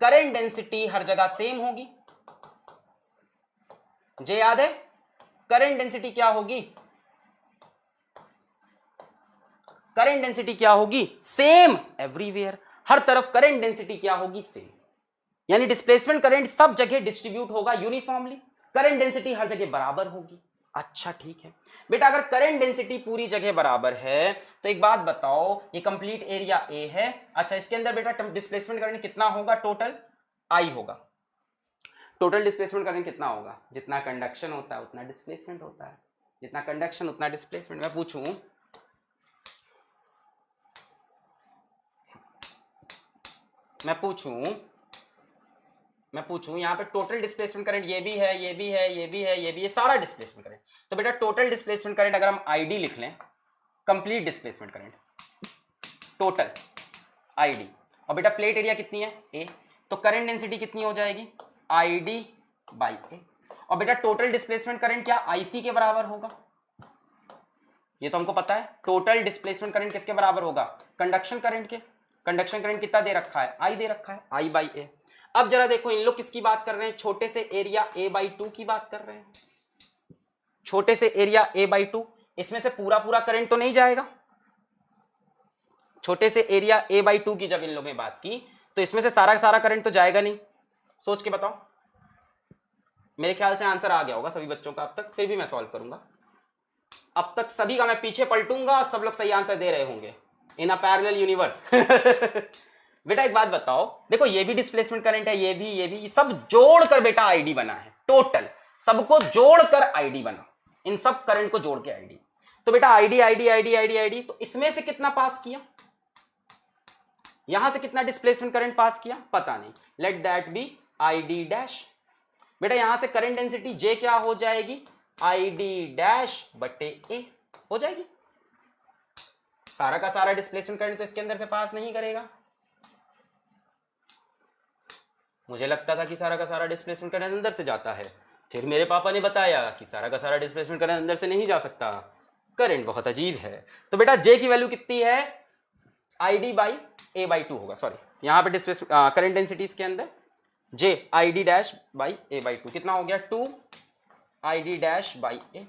करंट डेंसिटी हर जगह सेम होगी। जे याद है, करंट डेंसिटी क्या होगी, करंट डेंसिटी क्या होगी, सेम एवरीवेयर, हर तरफ करंट डेंसिटी क्या होगी, सेम। यानी डिस्प्लेसमेंट करंट सब जगह डिस्ट्रीब्यूट होगा यूनिफॉर्मली, करंट डेंसिटी हर जगह बराबर होगी। अच्छा ठीक है बेटा, अगर करंट डेंसिटी पूरी जगह बराबर है तो एक बात बताओ, ये कंप्लीट एरिया ए है। अच्छा इसके अंदर बेटा डिस्प्लेसमेंट करंट कितना होगा, टोटल आई होगा। टोटल डिस्प्लेसमेंट करंट कितना होगा, जितना कंडक्शन होता है उतना डिस्प्लेसमेंट होता है, जितना कंडक्शन उतना डिस्प्लेसमेंट। मैं पूछूं यहां पे टोटल डिस्प्लेसमेंट करंट ये भी है, ये भी है, ये भी है, ये भी है, सारा डिस्प्लेसमेंट करंट। तो बेटा टोटल डिस्प्लेसमेंट करंट अगर हम आईडी लिख लें, complete displacement current total ID, और बेटा प्लेट एरिया कितनी है ए, तो करंट डेंसिटी कितनी हो जाएगी, आईडी बाई ए। और बेटा टोटल डिस्प्लेसमेंट करंट क्या आईसी के बराबर होगा, ये तो हमको पता है। टोटल डिस्प्लेसमेंट करंट किसके बराबर होगा, कंडक्शन करंट के। कंडक्शन करंट कितना दे रखा है, आई दे रखा है, आई बाई ए। अब जरा देखो इन लोग किसकी बात कर रहे हैं, छोटे से एरिया ए बाई 2 की बात कर रहे हैं। छोटे से एरिया ए बाई 2, इसमें से पूरा पूरा करंट तो नहीं जाएगा। छोटे से एरिया ए बाई 2 की जब इन लोगों ने बात की तो इसमें से सारा सारा करंट तो जाएगा नहीं। सोच के बताओ, मेरे ख्याल से आंसर आ गया होगा सभी बच्चों का अब तक, फिर भी मैं सॉल्व करूंगा। अब तक सभी का मैं पीछे पलटूंगा, सब लोग सही आंसर दे रहे होंगे इन अ पैरेलल यूनिवर्स। बेटा एक बात बताओ, देखो ये भी डिस्प्लेसमेंट करंट है, ये भी सब जोड़कर बेटा आईडी बना है। टोटल सबको जोड़कर आईडी बना, इन सब करंट को जोड़ के आईडी। तो बेटा ID ID ID ID ID, तो इसमें से कितना पास किया, यहां से कितना डिस्प्लेसमेंट करंट पास किया पता नहीं, let that be ID dash. बेटा यहां से करंट डेंसिटी जे क्या हो जाएगी, आईडी डैश बटे ए हो जाएगी। सारा का सारा डिस्प्लेसमेंट करंट तो इसके अंदर से पास नहीं करेगा। मुझे लगता था कि सारा का सारा डिस्प्लेसमेंट करंट अंदर से जाता है, फिर मेरे पापा ने बताया कि सारा का सारा डिस्प्लेसमेंट करंट अंदर से नहीं जा सकता, करंट बहुत अजीब है। तो बेटा जे की वैल्यू कितनी है, आईडी बाई ए बाई 2 होगा। सॉरी यहां पे डिस्प्लेसमेंट करंट डेंसिटी के अंदर J ID dash by A by 2 कितना हो गया, 2 आईडी डैश बाई ए।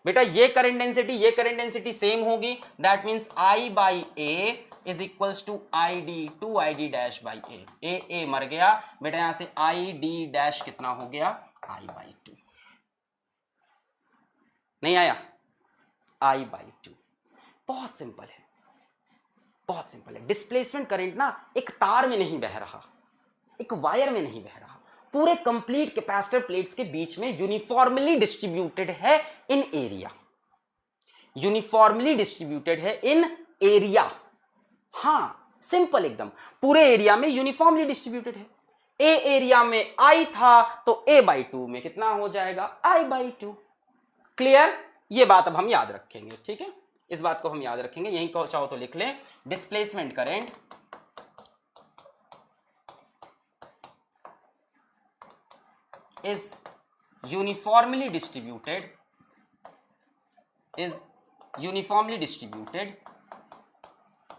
बेटा ये करंट डेंसिटी सेम होगी, that means I by A is equals to I D 2 I D dash by A. ए मर गया बेटा, यहां से आई डी डैश कितना हो गया, आई बाई 2। नहीं आया, आई बाई 2। बहुत सिंपल है, बहुत सिंपल है। डिस्प्लेसमेंट करंट ना एक तार में नहीं बह रहा, एक वायर में नहीं बह रहा, पूरे कंप्लीट कैपेसिटर प्लेट्स के बीच में यूनिफॉर्मली डिस्ट्रीब्यूटेड है इन एरिया, यूनिफॉर्मली डिस्ट्रीब्यूटेड है इन एरिया। हाँ सिंपल एकदम, पूरे एरिया में यूनिफॉर्मली डिस्ट्रीब्यूटेड है। ए एरिया में आई था तो ए बाई 2 में कितना हो जाएगा, आई बाई 2। क्लियर, ये बात अब हम याद रखेंगे, ठीक है, इस बात को हम याद रखेंगे। यहीं को चाहो तो लिख लें, displacement current is uniformly distributed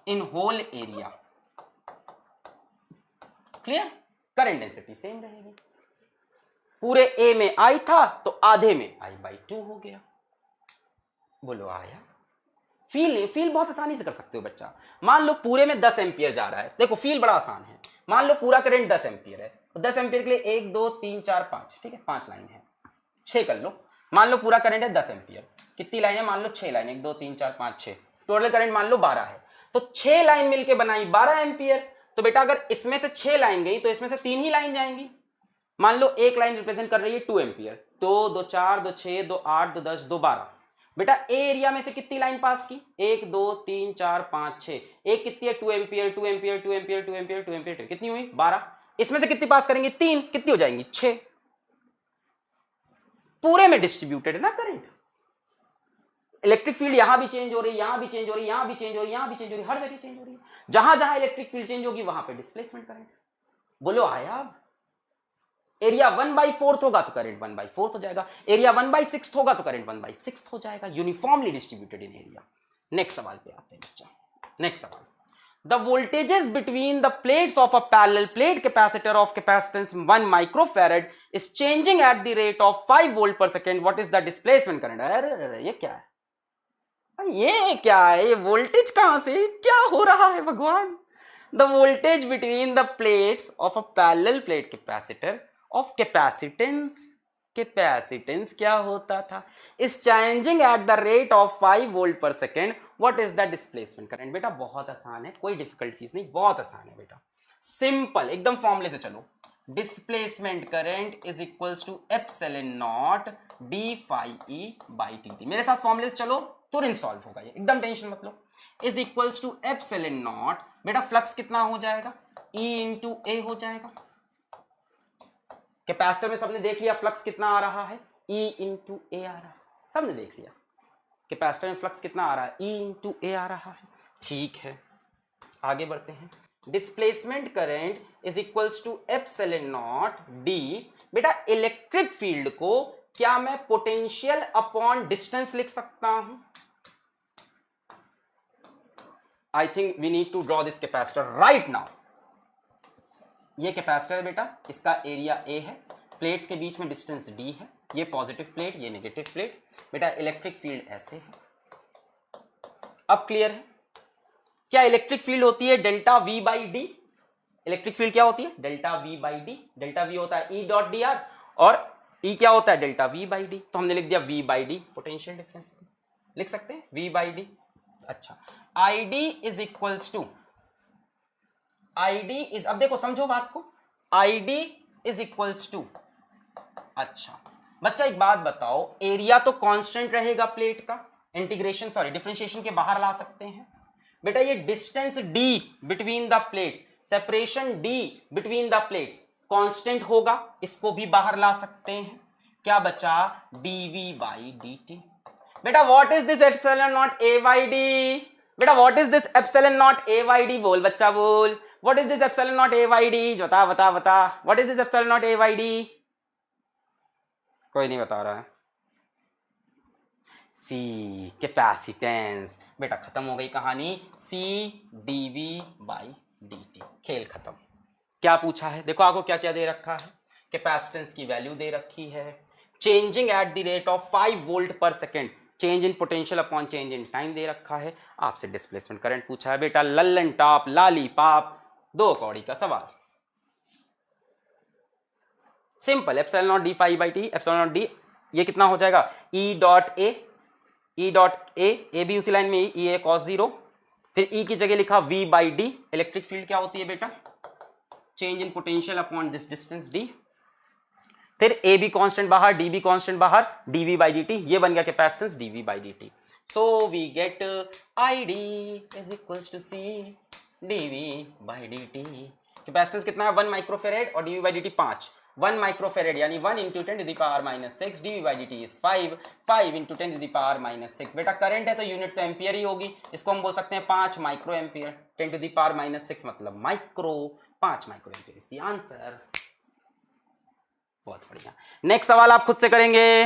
in whole area। Clear, current density same रहेगी। पूरे ए में आई था तो आधे में आई बाई 2 हो गया। बोलो आया, फील बहुत आसानी से कर सकते हो बच्चा। मान लो पूरे में 10 एम्पियर जा रहा है, देखो फील बड़ा आसान है। मान लो पूरा करंट 10 एम्पियर है, तो 10 एम्पियर के लिए 1 2 3 4 5, ठीक है 5 लाइन है, 6 कर लो। मान लो पूरा करंट है 10 एम्पियर, कितनी लाइन है, मान लो 6 लाइन, 1 2 3 4 5 6, टोटल करंट मान लो 12 है, तो 6 लाइन मिलके बनाई 12 एम्पियर। तो बेटा अगर इसमें से 6 लाइन गई तो इसमें से 3 ही लाइन जाएंगी। मान लो एक लाइन रिप्रेजेंट कर रही है 2 एम्पियर, 2 2 4 2 6 2 8 2 10 2 12। बेटा ए एरिया में से कितनी लाइन पास की, 1 2 3 4 5 6, एक कितनी है 2 ampere 2 ampere 2 ampere 2 ampere 2 ampere, कितनी हुई 12। इसमें से कितनी पास करेंगे, 3, कितनी हो जाएंगी 6। पूरे में डिस्ट्रीब्यूटेड है ना करंट, इलेक्ट्रिक फील्ड यहां भी चेंज हो रही है, यहां भी चेंज हो रही है, यहां भी चेंज हो रही है, यहां भी चेंज हो रही है, हर जगह चेंज हो रही है। जहां जहां इलेक्ट्रिक फील्ड चेंज होगी वहां पे डिस्प्लेसमेंट करंट। बोलो आया? एरिया 1/4 होगा तो करंट 1/4 हो जाएगा, एरिया 1/6 होगा तो करंट 1/6 हो जाएगा, uniformly distributed in area. Next सवाल पे आते हैं बच्चा। नेक्स्ट सवाल, the voltages between the plates of a parallel plate capacitor of capacitance 1 microfarad is changing at the rate of 5 volt per second. What is the displacement current? अरे ये क्या है? ये क्या है? ये वोल्टेज कहां से, क्या हो रहा है भगवान? The voltage between the plates of a parallel plate capacitor of capacitance क्या होता था? is changing at the rate of 5 volt per second. What is the displacement current? बेटा बहुत आसान है, कोई डिफिकल्ट चीज नहीं, बहुत आसान है बेटा, सिंपल एकदम फॉर्मूले से चलो। Displacement current is equals to epsilon naught D phi E by t t. मेरे साथ फॉर्मूले से चलो, तुरंत सॉल्व होगा ये, एकदम टेंशन मत लो। Is equals to epsilon naught, बेटा फ्लक्स कितना हो जाएगा? ई इंटू ए हो जाएगा। कैपेसिटर में सबने देख लिया फ्लक्स कितना आ रहा है, ई इंटू ए आ रहा है, सबने देख लिया कैपेसिटर में फ्लक्स कितना आ रहा है, ई इंटू ए आ रहा है। ठीक है, आगे बढ़ते हैं। Displacement current is equals to epsilon naught d. बेटा इलेक्ट्रिक फील्ड को क्या मैं पोटेंशियल अपॉन डिस्टेंस लिख सकता हूं? I think we need to draw this capacitor right now. ये कैपेसिटर है बेटा, इसका एरिया ए है, प्लेट्स के बीच में डिस्टेंस डी है, ये पॉजिटिव प्लेट, ये नेगेटिव प्लेट। बेटा इलेक्ट्रिक फील्ड ऐसे है। अब क्लियर है? क्या इलेक्ट्रिक फील्ड होती है delta v by d. Electric field क्या होती है? Delta v by D. Delta we होता है ई डॉट डी आर, और ई क्या होता है? Delta v by d. तो हमने लिख दिया v by d, potential difference लिख सकते हैं वी बाई डी। अच्छा, I d is equals to, I d is, अब देखो समझो बात को, I d is equals to, अच्छा बच्चा एक बात बताओ, एरिया तो कांस्टेंट रहेगा प्लेट का, इंटीग्रेशन सॉरी डिफरेंशिएशन के बाहर ला सकते हैं। बेटा ये distance d between the plates, separation d between the plates constant होगा, इसको भी बाहर ला सकते हैं। क्या बचा? dv by dt। बेटा what is this epsilon not a by d? बेटा what is this epsilon not a by d? बोल बच्चा बोल, what is this epsilon not a by d? बता बता बता, what is this epsilon not a by d? कोई नहीं बता रहा है। सी कैपेसिटेंस। बेटा खत्म हो गई कहानी, सी dv बाई dt, खेल खत्म। क्या पूछा है? देखो आपको क्या क्या दे रखा है, कैपेसिटेंस की वैल्यू दे रखी है, changing at the rate of 5 volt per second, change in potential upon change in time दे रखा है, आपसे डिस्प्लेसमेंट करंट पूछा है। बेटा लल्लन टॉप लाली पाप दो कौड़ी का सवाल, simple, epsilon naught D phi by t, epsilon naught d, ये कितना हो जाएगा? E dot A, E dot A भी उसी लाइन में ई ए कॉस 0, फिर ई की जगह लिखा v by d. Electric field क्या होती है बेटा? Change in potential upon this distance d, फिर ए भी कांस्टेंट बाहर, डी भी कांस्टेंट बाहर, डीवी बाई डी टी, ये बन गया capacitance d v by D t. So we get I d is equals to c d v by D t. Capacitance कितना है? 1 माइक्रोफेरेड और d v by D t 5, 1 microfarad यानी 1 into 10 to the power minus 6, d v by D t is 5, 5 into 10 to the power minus 6। बेटा current है तो unit तो ampere ही होगी, इसको हम बोल सकते हैं 5 micro ampere, 10 to the power minus 6 मतलब micro, 5 micro ampere is the answer. बहुत बढ़िया। नेक्स्ट सवाल आप खुद से करेंगे,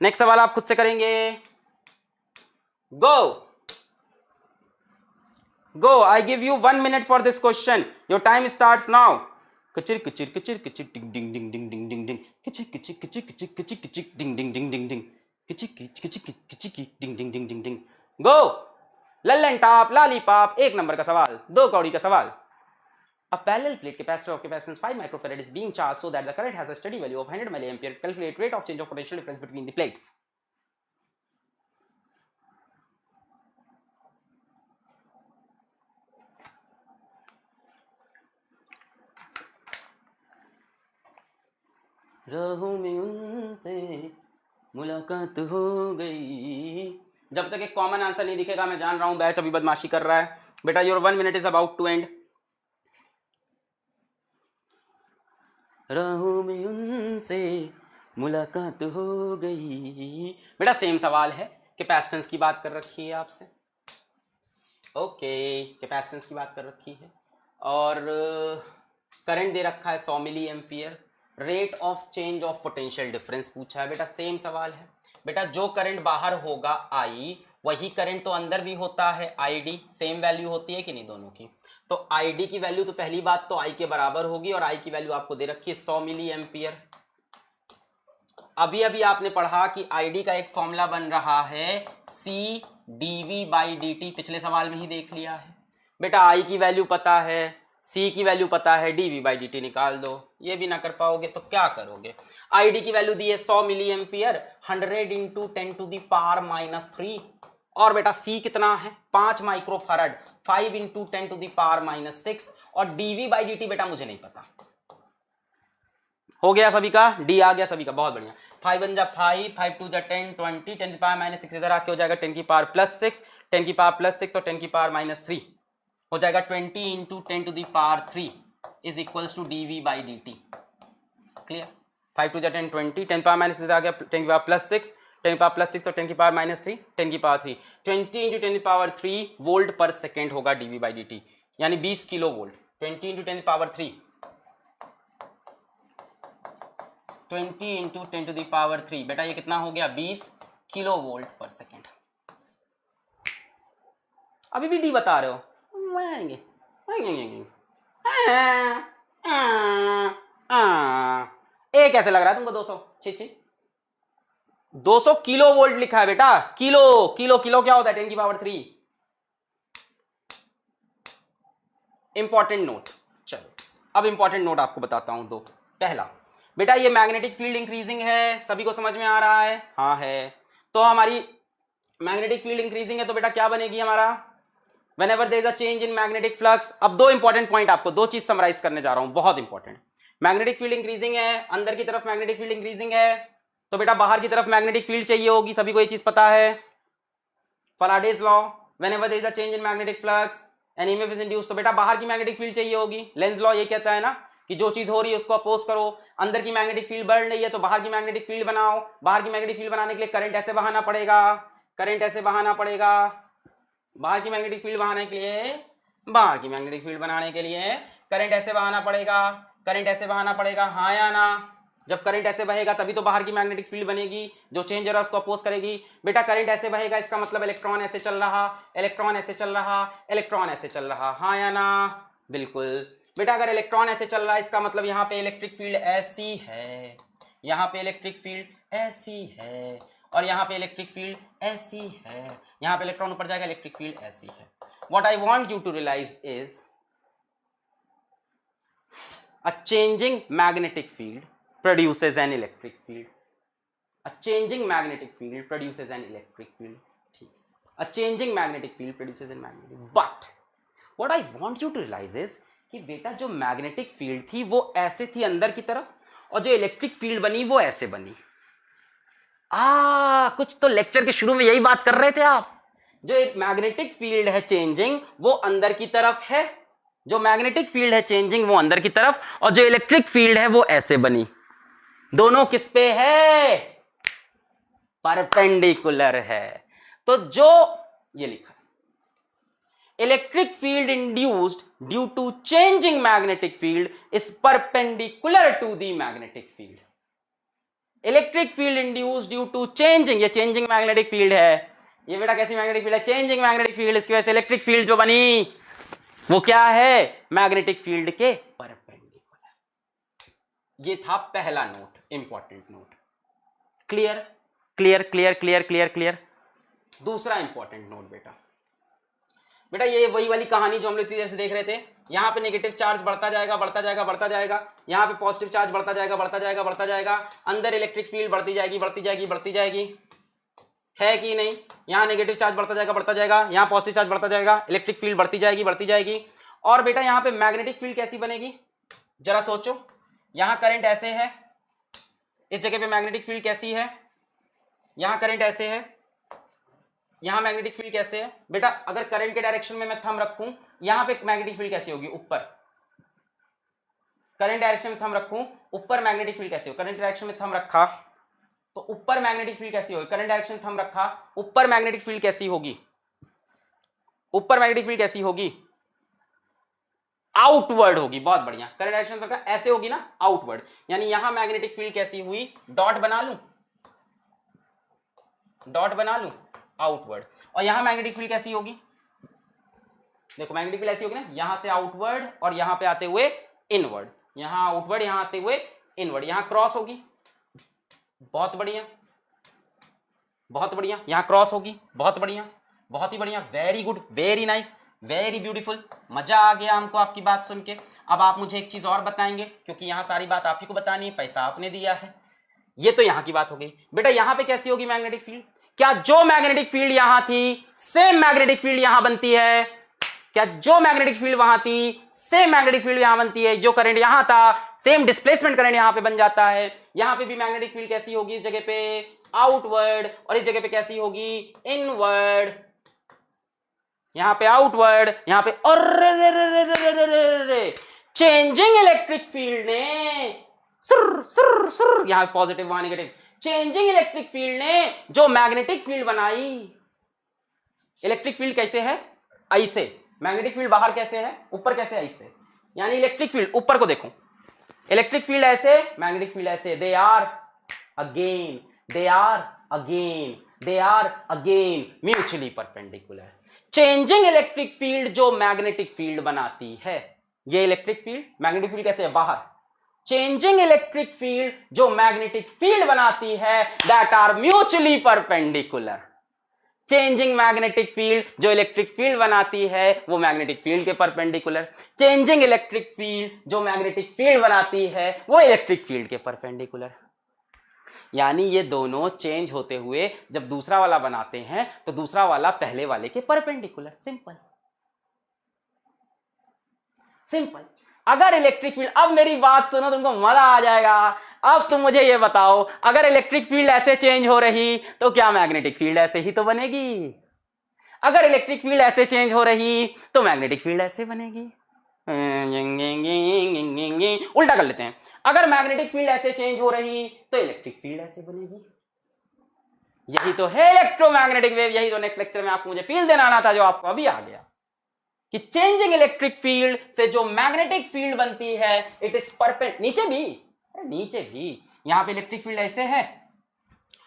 नेक्स्ट सवाल आप खुद से करेंगे। Go go, I give you 1 minute for this question, your time starts now. किचिर किचिर किचिर किचिर डिंग डिंग डिंग डिंग डिंग डिंग डिंग, किचिर किचिर किचिर किचिर किचिर किचिर डिंग डिंग डिंग डिंग डिंग, किचिर किचिर किचिर किचिर डिंग डिंग डिंग डिंग डिंग। Go, Lallan top lollipop, 1 number का सवाल, 2 कौड़ी का सवाल। A parallel plate capacitor of capacitance 5 microfarad is being charged so that the current has a steady value of 100 milliampere. Calculate rate of change of potential difference between the plates. राहों में उनसे मुलाकात हो गई। जब तक एक कॉमन आंसर नहीं दिखेगा, मैं जान रहा हूं बैच अभी बदमाशी कर रहा है। बेटा your 1 minute is about to end. राहों में उनसे मुलाकात हो गई। बेटा सेम सवाल है, कैपेसिटेंस की बात कर रखी है आपसे, ओके कैपेसिटेंस की बात कर रखी है, और करंट दे रखा है 100 milli ampere, rate of change of potential difference पूछा है बेटा। सेम सवाल है बेटा, जो करंट बाहर होगा आई, वही करंट तो अंदर भी होता है आईडी, सेम वैल्यू होती है कि नहीं दोनों की। तो आईडी की वैल्यू तो पहली बात तो आई के बराबर होगी, और आई की वैल्यू आपको दे रखी है 100 मिली एम्पियर। अभी अभी आपने पढ़ा कि आईडी का एक फॉर्मूला बन रहा है सी डीवी बाई डी टी, पिछले सवाल में ही देख लिया है बेटा। आई की वैल्यू पता है, सी की वैल्यू पता है, डीवी बाई डी टी निकाल दो। ये भी ना कर पाओगे तो क्या करोगे, आईडी की वैल्यू दी है 100 milli ampere, 100 into 10 to the power -3, और बेटा सी कितना है 5 microfarad, 5 into 10 to the power -6, और डीवी बाई डी टी बेटा मुझे नहीं पता। हो गया सभी का, डी आ गया सभी का, बहुत बढ़िया। 5 1 जा 5, 5 2 जा 10, 20, 10 की पावर -6 इधर आके हो जाएगा 10 की पावर +6, 10 की पावर +6 और 10 की पावर -3 हो जाएगा 20 into 10 to the power 3 is equals to d v by D t. Clear, 5 2 जा 10, 20, 10 पावर -6 इधर आ गया 10 की पावर +6, 10 की पावर +6 और 10 की पावर -3, 10 की पावर 3, 20 इंटू 10 की पावर 3 वोल्ट पर सेकेंड होगा डीवी बाई डी टी, यानी 20 किलो वोल्ट। 20 इंटू 10 की power 3, 20 into 10 to the power 3 बेटा ये कितना हो गया 20 किलो वोल्ट पर सेकेंड। अभी भी डी बता रहे हो, ए कैसे लग रहा है तुमको 200? छी 200 किलो वोल्ट लिखा है बेटा, किलो किलो किलो क्या होता है 10 की पावर 3। इंपॉर्टेंट नोट, चलो अब इंपॉर्टेंट नोट आपको बताता हूं दो। पहला बेटा ये मैग्नेटिक फील्ड इंक्रीजिंग है, सभी को समझ में आ रहा है? हाँ है। तो हमारी मैग्नेटिक फील्ड इंक्रीजिंग है तो बेटा क्या बनेगी हमारा, whenever there is a change in magnetic flux. अब दो इंपॉर्टेंट पॉइंट आपको, दो चीज समराइज करने जा रहा हूं, बहुत इंपॉर्टेंट। मैग्नेटिक फील्ड इंक्रीजिंग है, अंदर की तरफ मैग्नेटिक फील्ड इंक्रीजिंग है, तो बेटा बाहर की तरफ मैग्नेटिक फील्ड चाहिए होगी, सभी को ये चीज पता है। Faraday's law, whenever there is a change in magnetic flux an EMF is induced, तो बेटा बाहर की मैग्नेटिक फील्ड चाहिए होगी। लेंज लॉ ये कहता है ना कि जो चीज हो रही है उसको अपोज करो, अंदर की मैग्नेटिक फील्ड बढ़ रही है तो बाहर की मैग्नेटिक फील्ड बनाओ, बाहर की मैग्नेटिक फील्ड बनाने के लिए करंट ऐसे बहाना पड़ेगा, करंट ऐसे बहाना पड़ेगा, बाहर की मैग्नेटिक फील्ड बहाने के लिए, बाहर की मैग्नेटिक फील्ड बनाने के लिए करंट ऐसे बहाना पड़ेगा, करंट ऐसे बहाना पड़ेगा, हाँ या ना? जब करंट ऐसे बहेगा तभी तो बाहर की मैग्नेटिक फील्ड बनेगी, जो चेंज हो रहा है उसको अपोज करेगी। बेटा करंट ऐसे बहेगा इसका मतलब इलेक्ट्रॉन ऐसे चल रहा, इलेक्ट्रॉन ऐसे चल रहा, इलेक्ट्रॉन ऐसे चल रहा, हाँ या ना? बिल्कुल बेटा, अगर इलेक्ट्रॉन ऐसे चल रहा है इसका मतलब यहाँ पे इलेक्ट्रिक फील्ड ऐसी है, यहाँ पे इलेक्ट्रिक फील्ड ऐसी है, और यहाँ पे इलेक्ट्रिक फील्ड ऐसी है, यहाँ पे इलेक्ट्रॉन ऊपर जाएगा, इलेक्ट्रिक फील्ड ऐसी है। What I want you to realize is a changing magnetic field produces an electric field. A changing magnetic field produces an electric field. A changing magnetic field produces an magnetic. But what I want you to realize is कि बेटा जो magnetic field थी वो ऐसे थी अंदर की तरफ, और जो इलेक्ट्रिक फील्ड बनी वो ऐसे बनी। कुछ तो लेक्चर के शुरू में यही बात कर रहे थे आप। जो एक मैग्नेटिक फील्ड है चेंजिंग वो अंदर की तरफ है, जो मैग्नेटिक फील्ड है चेंजिंग वो अंदर की तरफ, और जो इलेक्ट्रिक फील्ड है वो ऐसे बनी। दोनों किस पे है? परपेंडिकुलर है। तो जो ये लिखा electric field induced due to changing magnetic field is perpendicular to the magnetic field. Electric field induced due to changing, ये चेंजिंग मैग्नेटिक फील्ड है। ये बेटा कैसी मैग्नेटिक फील्ड है? Changing magnetic field. इसकी वजह से इलेक्ट्रिक फील्ड जो बनी वो क्या है? मैग्नेटिक फील्ड के परपेंडिकुलर। ये था पहला note, important note. Clear clear clear clear clear clear. दूसरा इंपॉर्टेंट नोट बेटा ये वही वाली कहानी जो हम लोग जैसे देख रहे थे, यहाँ पे नेगेटिव चार्ज बढ़ता जाएगा बढ़ता जाएगा बढ़ता जाएगा, यहाँ पे पॉजिटिव चार्ज बढ़ता जाएगा बढ़ता जाएगा बढ़ता जाएगा, अंदर इलेक्ट्रिक फील्ड बढ़ती जाएगी बढ़ती जाएगी बढ़ती जाएगी, है कि नहीं? यहाँ नेगेटिव चार्ज बढ़ता जाएगा बढ़ता जाएगा, यहाँ पॉजिटिव चार्ज बढ़ता जाएगा, इलेक्ट्रिक फील्ड बढ़ती जाएगी बढ़ती जाएगी। और बेटा यहाँ पे मैग्नेटिक फील्ड कैसी बनेगी जरा सोचो। यहाँ करंट ऐसे है, इस जगह पे मैग्नेटिक फील्ड कैसी है? यहाँ करंट ऐसे है, यहाँ मैग्नेटिक फील्ड कैसे है? बेटा अगर करंट के डायरेक्शन में मैं थंब रखूं, यहाँ पे मैग्नेटिक फील्ड कैसी होगी? ऊपर। करंट डायरेक्शन में थंब रखूं, ऊपर मैग्नेटिक फील्ड कैसे हो? करंट डायरेक्शन में थंब रखा, तो ऊपर मैग्नेटिक फील्ड कैसी होगी, करंट डायरेक्शन थंब रखा, ऊपर मैग्नेटिक फील्ड कैसी होगी, ऊपर मैग्नेटिक फील्ड कैसी होगी, आउटवर्ड होगी। बहुत बढ़िया, करंट डायरेक्शन रखा ऐसे होगी ना, आउटवर्ड। यानी यहां मैग्नेटिक फील्ड कैसी हुई, डॉट बना लूं, डॉट बना लूं, आउटवर्ड। और यहां मैग्नेटिक फील्ड कैसी होगी, देखो मैग्नेटिक फील्ड ऐसी होगी ना, यहां से आउटवर्ड और यहां पे आते हुए इनवर्ड, यहां आउटवर्ड यहां आते हुए इनवर्ड, यहां क्रॉस होगी। बहुत बढ़िया, बहुत बढ़िया, यहां क्रॉस होगी। बहुत बढ़िया, बहुत ही बढ़िया, very good, very nice, very beautiful. मजा आ गया हमको आपकी बात सुन के। अब आप मुझे एक चीज और बताएंगे, क्योंकि यहां सारी बात आप ही को बतानी है, पैसा आपने दिया है। ये तो यहां की बात हो गई। बेटा यहां पे कैसी होगी मैग्नेटिक फील्ड, क्या जो मैग्नेटिक फील्ड यहां थी सेम मैग्नेटिक फील्ड यहां बनती है, क्या जो मैग्नेटिक फील्ड वहां थी सेम मैग्नेटिक फील्ड यहां बनती है, जो करंट यहां था सेम डिस्प्लेसमेंट करंट यहां पे बन जाता है। यहां पे भी मैग्नेटिक फील्ड कैसी होगी, इस जगह पे आउटवर्ड और इस जगह पे कैसी होगी, इनवर्ड। यहां पे आउटवर्ड, यहां पे और चेंजिंग इलेक्ट्रिक फील्ड ने सुर सुर सुर, यहां पॉजिटिव वहां नेगेटिव, चेंजिंग इलेक्ट्रिक फील्ड ने जो मैग्नेटिक फील्ड बनाई, इलेक्ट्रिक फील्ड कैसे है, ऐसे, मैग्नेटिक फील्ड बाहर कैसे है, ऊपर कैसे है, ऐसे। यानी इलेक्ट्रिक फील्ड ऊपर को देखो, इलेक्ट्रिक फील्ड ऐसे, मैग्नेटिक फील्ड ऐसे, they are again, they are again, they are again mutually perpendicular. Changing electric field जो मैग्नेटिक फील्ड बनाती है, ये इलेक्ट्रिक फील्ड, मैग्नेटिक फील्ड कैसे है, बाहर। चेंजिंग इलेक्ट्रिक फील्ड जो मैग्नेटिक फील्ड बनाती है, that are mutually perpendicular. Changing magnetic field जो इलेक्ट्रिक फील्ड बनाती है, वो मैग्नेटिक फील्ड के परपेंडिकुलर। चेंजिंग इलेक्ट्रिक फील्ड जो मैग्नेटिक फील्ड बनाती है, वो इलेक्ट्रिक फील्ड के परपेंडिकुलर। यानी ये दोनों चेंज होते हुए जब दूसरा वाला बनाते हैं तो दूसरा वाला पहले वाले के परपेंडिकुलर। Simple simple. अगर इलेक्ट्रिक फील्ड, अब मेरी बात सुनो, तुमको मजा आ जाएगा। अब तुम मुझे ये बताओ, अगर इलेक्ट्रिक फील्ड ऐसे चेंज हो रही तो क्या मैग्नेटिक फील्ड ऐसे ही तो बनेगी। अगर इलेक्ट्रिक फील्ड ऐसे चेंज हो रही तो मैग्नेटिक फील्ड ऐसे बनेगी। उल्टा कर लेते हैं, अगर मैग्नेटिक फील्ड ऐसे चेंज हो रही तो इलेक्ट्रिक फील्ड ऐसे बनेगी। यही तो है इलेक्ट्रोमैग्नेटिक वेव। यही तो नेक्स्ट लेक्चर में आपको मुझे फील देना आना था, जो आपको अभी आ गया कि चेंजिंग इलेक्ट्रिक फील्ड से जो मैग्नेटिक फील्ड बनती है, इट इज परपेंडिकुलर। नीचे भी यहां पे इलेक्ट्रिक फील्ड ऐसे है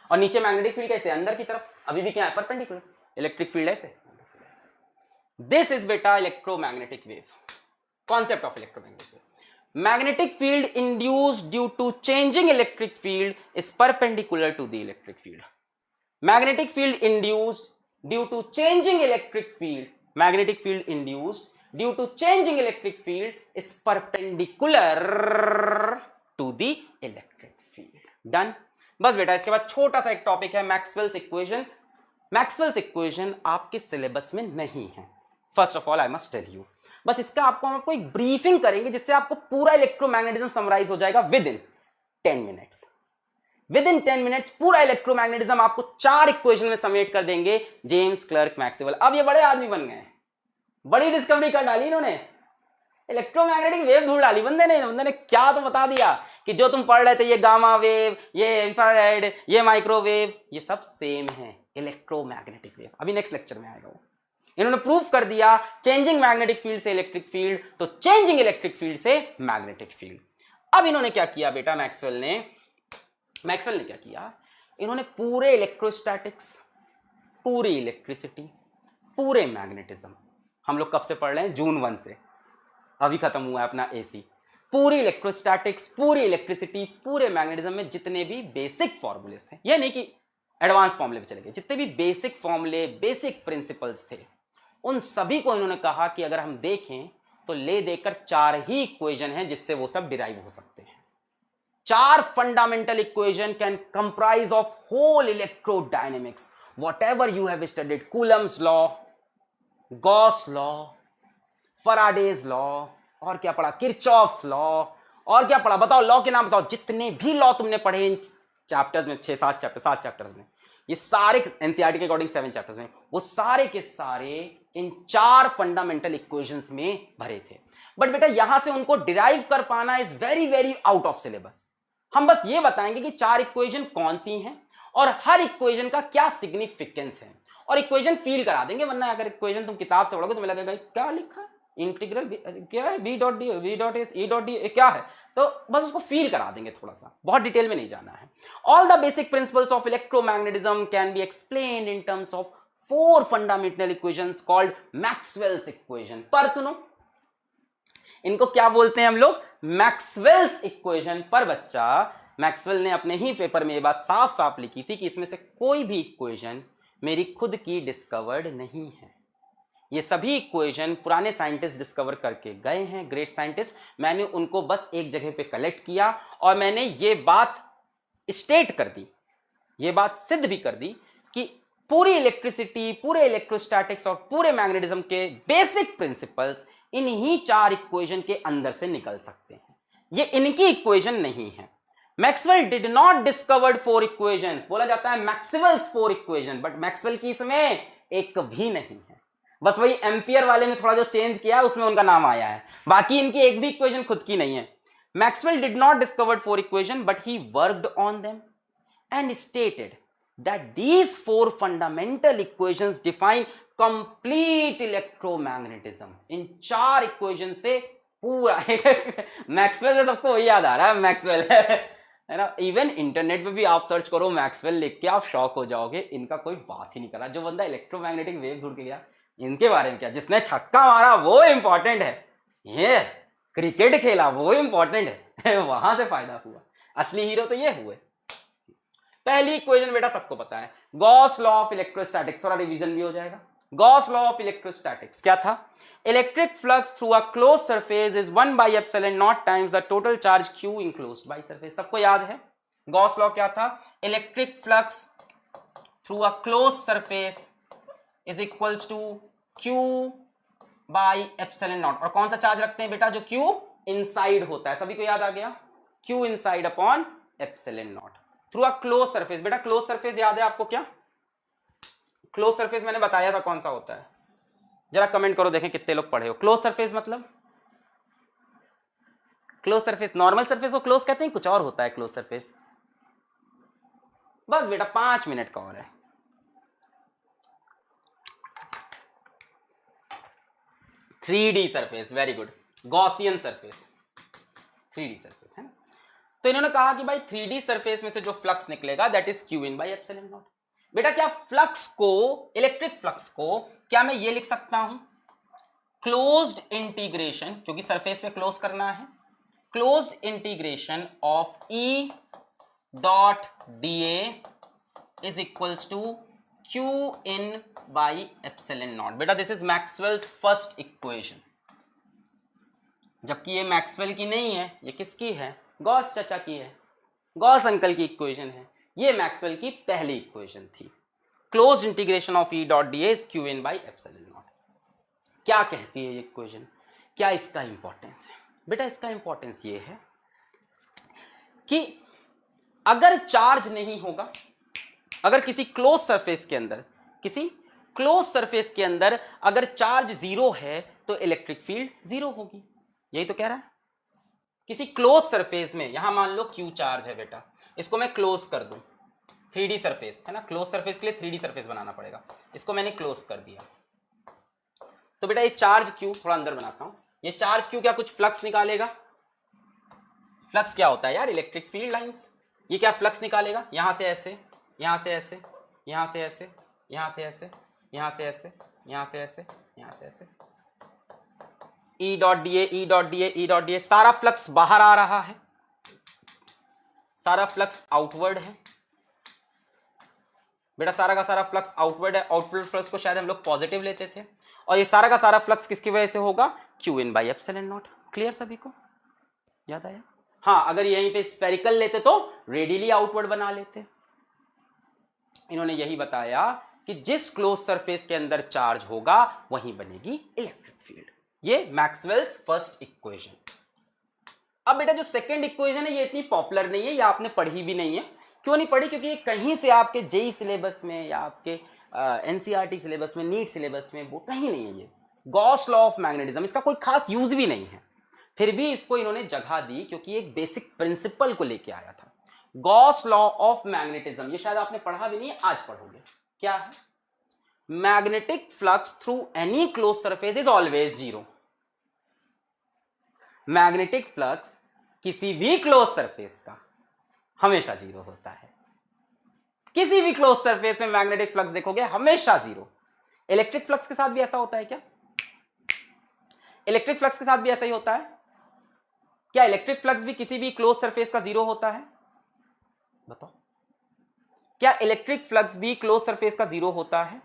और नीचे मैग्नेटिक फील्ड कैसे, अंदर की तरफ, अभी भी क्या है, परपेंडिकुलर। इलेक्ट्रिक फील्ड ऐसे। दिस इज बेटा electromagnetic wave, concept of electromagnetic wave. Magnetic field induced due to changing electric field is perpendicular to the electric field. Magnetic field induced due to changing electric field, magnetic field induced due to changing electric field is perpendicular to the electric field. Done. बस बेटा इसके बाद छोटा सा एक topic है Maxwell's equation. Maxwell's equation आपके syllabus में नहीं है, first of all I must tell you. बस इसका आपको एक ब्रीफिंग करेंगे जिससे आपको पूरा इलेक्ट्रोमैग्नेटिज्म समराइज हो जाएगा with in 10 minutes. With in 10 minutes पूरा इलेक्ट्रोमैग्नेटिज्म आपको 4 इक्वेशन में समेट कर देंगे जेम्स क्लर्क मैक्सवेल। अब ये बड़े आदमी बन गए, बड़ी डिस्कवरी कर डाली इन्होंने, इलेक्ट्रोमैग्नेटिक वेव ढूंढ डाली बंदे ने क्या तो बता दिया कि जो तुम पढ़ रहे थे, ये गामा वेव, ये इंफ्रारेड, ये माइक्रोवेव, ये सब सेम है, इलेक्ट्रोमैग्नेटिक वेव। अभी नेक्स्ट लेक्चर में आएगा वो। इन्होंने प्रूफ कर दिया चेंजिंग मैग्नेटिक फील्ड से इलेक्ट्रिक फील्ड, तो चेंजिंग इलेक्ट्रिक फील्ड से मैग्नेटिक फील्ड। अब इन्होंने क्या किया बेटा, मैक्सवेल ने क्या किया, इन्होंने पूरे इलेक्ट्रोस्टैटिक्स, पूरी इलेक्ट्रिसिटी, पूरे मैग्नेटिज्म, हम लोग कब से पढ़ रहे हैं, जून 1 से, अभी खत्म हुआ है अपना एसी। पूरी इलेक्ट्रोस्टैटिक्स, पूरी इलेक्ट्रिसिटी, पूरे मैग्नेटिज्म में जितने भी बेसिक फॉर्मूलेस थे, ये नहीं कि एडवांस फॉर्मूले पे चले गए, जितने भी बेसिक फॉर्मूले, बेसिक प्रिंसिपल्स थे, उन सभी को इन्होंने कहा कि अगर हम देखें तो ले देकर 4 ही इक्वेशन हैं जिससे वो सब डिराइव हो सकते हैं। 4 fundamental equation can comprise of whole electrodynamics, whatever you have studied, Coulomb's law, Gauss law, Faraday's law, और क्या पढ़ा, किरचॉफ्स लॉ, और क्या पढ़ा, बताओ लॉ के नाम बताओ। जितने भी लॉ तुमने पढ़े इन चैप्टर्स में, 7 चैप्टर्स में, ये सारे एनसीईआरटी के अकॉर्डिंग 7 चैप्टर्स में, वो सारे के सारे इन 4 फंडामेंटल इक्वेशंस में भरे थे। बट बेटा यहां से उनको डिराइव कर पाना is very very out of syllabus. हम बस ये बताएंगे कि 4 इक्वेशन कौन सी हैं और हर इक्वेशन का क्या सिग्निफिकेंस है, और इक्वेशन फील करा देंगे, वरना अगर इक्वेशन तुम किताब से पढ़ोगे तुम्हें लगेगा क्या लिखा है, इंटीग्रल क्या है, b dot d v dot s e dot d क्या है, तो बस उसको फील करा देंगे, थोड़ा सा, बहुत डिटेल में नहीं जाना है। All the basic principles of electromagnetism can be explained in terms of 4 fundamental equations called Maxwell's equation. पर सुनो, इनको क्या बोलते हैं हम लोग, मैक्सवेल्स इक्वेशन। पर बच्चा, मैक्सवेल ने अपने ही पेपर में ये बात साफ साफ लिखी थी कि इसमें से कोई भी इक्वेशन मेरी खुद की डिस्कवर्ड नहीं है, ये सभी इक्वेशन पुराने साइंटिस्ट डिस्कवर करके गए हैं, ग्रेट साइंटिस्ट, मैंने उनको बस एक जगह पे कलेक्ट किया और मैंने ये बात स्टेट कर दी, ये बात सिद्ध भी कर दी कि पूरी इलेक्ट्रिसिटी, पूरे इलेक्ट्रोस्टैटिक्स और पूरे मैग्नेटिज्म के बेसिक प्रिंसिपल्स इन्हीं 4 इक्वेशन के अंदर से निकल सकते हैं, ये इनकी इक्वेशन नहीं है। Maxwell did not discovered 4 equations, बोला जाता है मैक्सवेल्स 4 इक्वेशन, बट मैक्सवेल की इसमें एक भी नहीं है, बस वही एम्पियर वाले में थोड़ा जो चेंज किया है उसमें उनका नाम आया है, बाकी इनकी एक भी इक्वेशन खुद की नहीं है। Maxwell did not discovered 4 equation but he worked on them and stated that these 4 fundamental equations define complete electromagnetism। In 4 equation से पूरा मैक्सवेल से सबको वही याद आ रहा है, मैक्सवेल है ना। इवन इंटरनेट पे भी आप सर्च करो मैक्सवेल लिख के, आप शॉक हो जाओगे, इनका कोई बात ही नहीं कर रहा। जो बंदा इलेक्ट्रोमैग्नेटिक वेव ढूंढ के गया, इनके बारे में क्या, जिसने छक्का मारा वो इंपॉर्टेंट है, ये क्रिकेट खेला वो इंपॉर्टेंट है वहां से फायदा हुआ, असली हीरो तो ये हुए। पहली इक्वेशन बेटा सबको पता है, गॉस लॉ ऑफ इलेक्ट्रोस्टैटिक्स, थोड़ा रिवीजन भी हो जाएगा। गॉस लॉ ऑफ इलेक्ट्रोस्टैटिक्स क्या था, electric flux through a close surface is 1 by epsilon naught times the total charge q enclosed by surface. सबको याद है गॉस लॉ क्या था, electric flux through a close surface is equals to q by epsilon naught, और कौन सा charge रखते हैं बेटा, जो q इनसाइड होता है, सभी को याद आ गया, q inside upon epsilon not through a close surface. बेटा क्लोज सरफेस याद है आपको क्या, क्लोज सरफेस मैंने बताया था कौन सा होता है, जरा कमेंट करो देखें कितने लोग पढ़े हो। क्लोज सरफेस मतलब, क्लोज सरफेस नॉर्मल सरफेस को क्लोज कहते हैं, कुछ और होता है क्लोज सरफेस। बस बेटा 5 मिनट का और है। Three D surface, very good, Gaussian surface, 3D surface है ना। तो इन्होंने कहा कि भाई 3D सरफेस में से जो फ्लक्स निकलेगा that is q in by epsilon naught. बेटा क्या फ्लक्स को, इलेक्ट्रिक फ्लक्स को क्या मैं ये लिख सकता हूं, क्लोज्ड इंटीग्रेशन, क्योंकि सरफेस पे क्लोज करना है, closed integration of E dot dA is equals to q in by epsilon naught. बेटा this is Maxwell's first equation, जबकि ये मैक्सवेल की नहीं है, ये किसकी है, गॉस चाचा की है, गॉस अंकल की इक्वेशन है, ये मैक्सवेल की पहली इक्वेशन थी। Close integration of E dot dA is q in by epsilon not. क्या कहती है ये इक्वेशन, क्या इसका इंपॉर्टेंस है, बेटा इसका इंपॉर्टेंस ये है कि अगर चार्ज नहीं होगा, अगर किसी क्लोज सरफेस के अंदर, किसी क्लोज सरफेस के अंदर अगर चार्ज जीरो है तो इलेक्ट्रिक फील्ड जीरो होगी, यही तो कह रहा है। किसी क्लोज सरफेस में, यहां मान लो Q चार्ज है बेटा, इसको मैं क्लोज कर दूं, 3D सरफेस है ना, क्लोज सरफेस के लिए 3D सरफेस बनाना पड़ेगा, इसको मैंने क्लोज कर दिया, तो बेटा ये चार्ज Q, थोड़ा अंदर बनाता हूं, ये चार्ज Q क्या कुछ फ्लक्स निकालेगा, फ्लक्स क्या होता है यार, इलेक्ट्रिक फील्ड लाइंस, ये क्या फ्लक्स निकालेगा, यहां से ऐसे, यहां से ऐसे, यहां से ऐसे, यहां से ऐसे, यहां से ऐसे, यहां से ऐसे, यहां से ऐसे, E dot dA, E dot dA, E dot dA, सारा फ्लक्स बाहर आ रहा है, सारा फ्लक्स आउटवर्ड है बेटा, सारा का सारा फ्लक्स आउटवर्ड है, आउटवर्ड फ्लक्स को शायद हम लोग पॉजिटिव लेते थे, और ये सारा का सारा फ्लक्स किसकी वजह से होगा, q in by epsilon not. Clear सभी को, याद आया। हाँ, अगर यहीं पे स्फेरिकल लेते तो रेडियली आउटवर्ड बना लेते। इन्होंने यही बताया कि जिस क्लोज सरफेस के अंदर चार्ज होगा वहीं बनेगी इलेक्ट्रिक फील्ड, ये मैक्सवेल्स फर्स्ट इक्वेशन। अब बेटा जो सेकंड इक्वेशन है ये इतनी पॉपुलर नहीं है, ये आपने पढ़ी भी नहीं है। क्यों नहीं पढ़ी, क्योंकि ये कहीं से आपके जेई सिलेबस में या आपके एनसीईआरटी सिलेबस में, नीट सिलेबस में वो कहीं नहीं है। ये गॉस लॉ ऑफ मैग्नेटिज्म, इसका कोई खास यूज भी नहीं है। फिर भी इसको इन्होंने जगह दी क्योंकि एक बेसिक प्रिंसिपल को लेके आया था, गॉस लॉ ऑफ मैग्नेटिज्म। ये शायद आपने पढ़ा भी नहीं है, आज पढ़ोगे। क्या है? Magnetic flux through any close surface is always zero. Magnetic flux किसी भी क्लोज सरफेस का हमेशा जीरो होता है। किसी भी क्लोज सरफेस में मैग्नेटिक फ्लक्स देखोगे हमेशा जीरो। इलेक्ट्रिक फ्लक्स के साथ भी ऐसा होता है क्या? इलेक्ट्रिक फ्लक्स के साथ भी ऐसा ही होता है क्या? इलेक्ट्रिक फ्लक्स भी किसी भी क्लोज सरफेस का जीरो होता है? बताओ, क्या इलेक्ट्रिक फ्लक्स भी क्लोज सरफेस का जीरो होता है?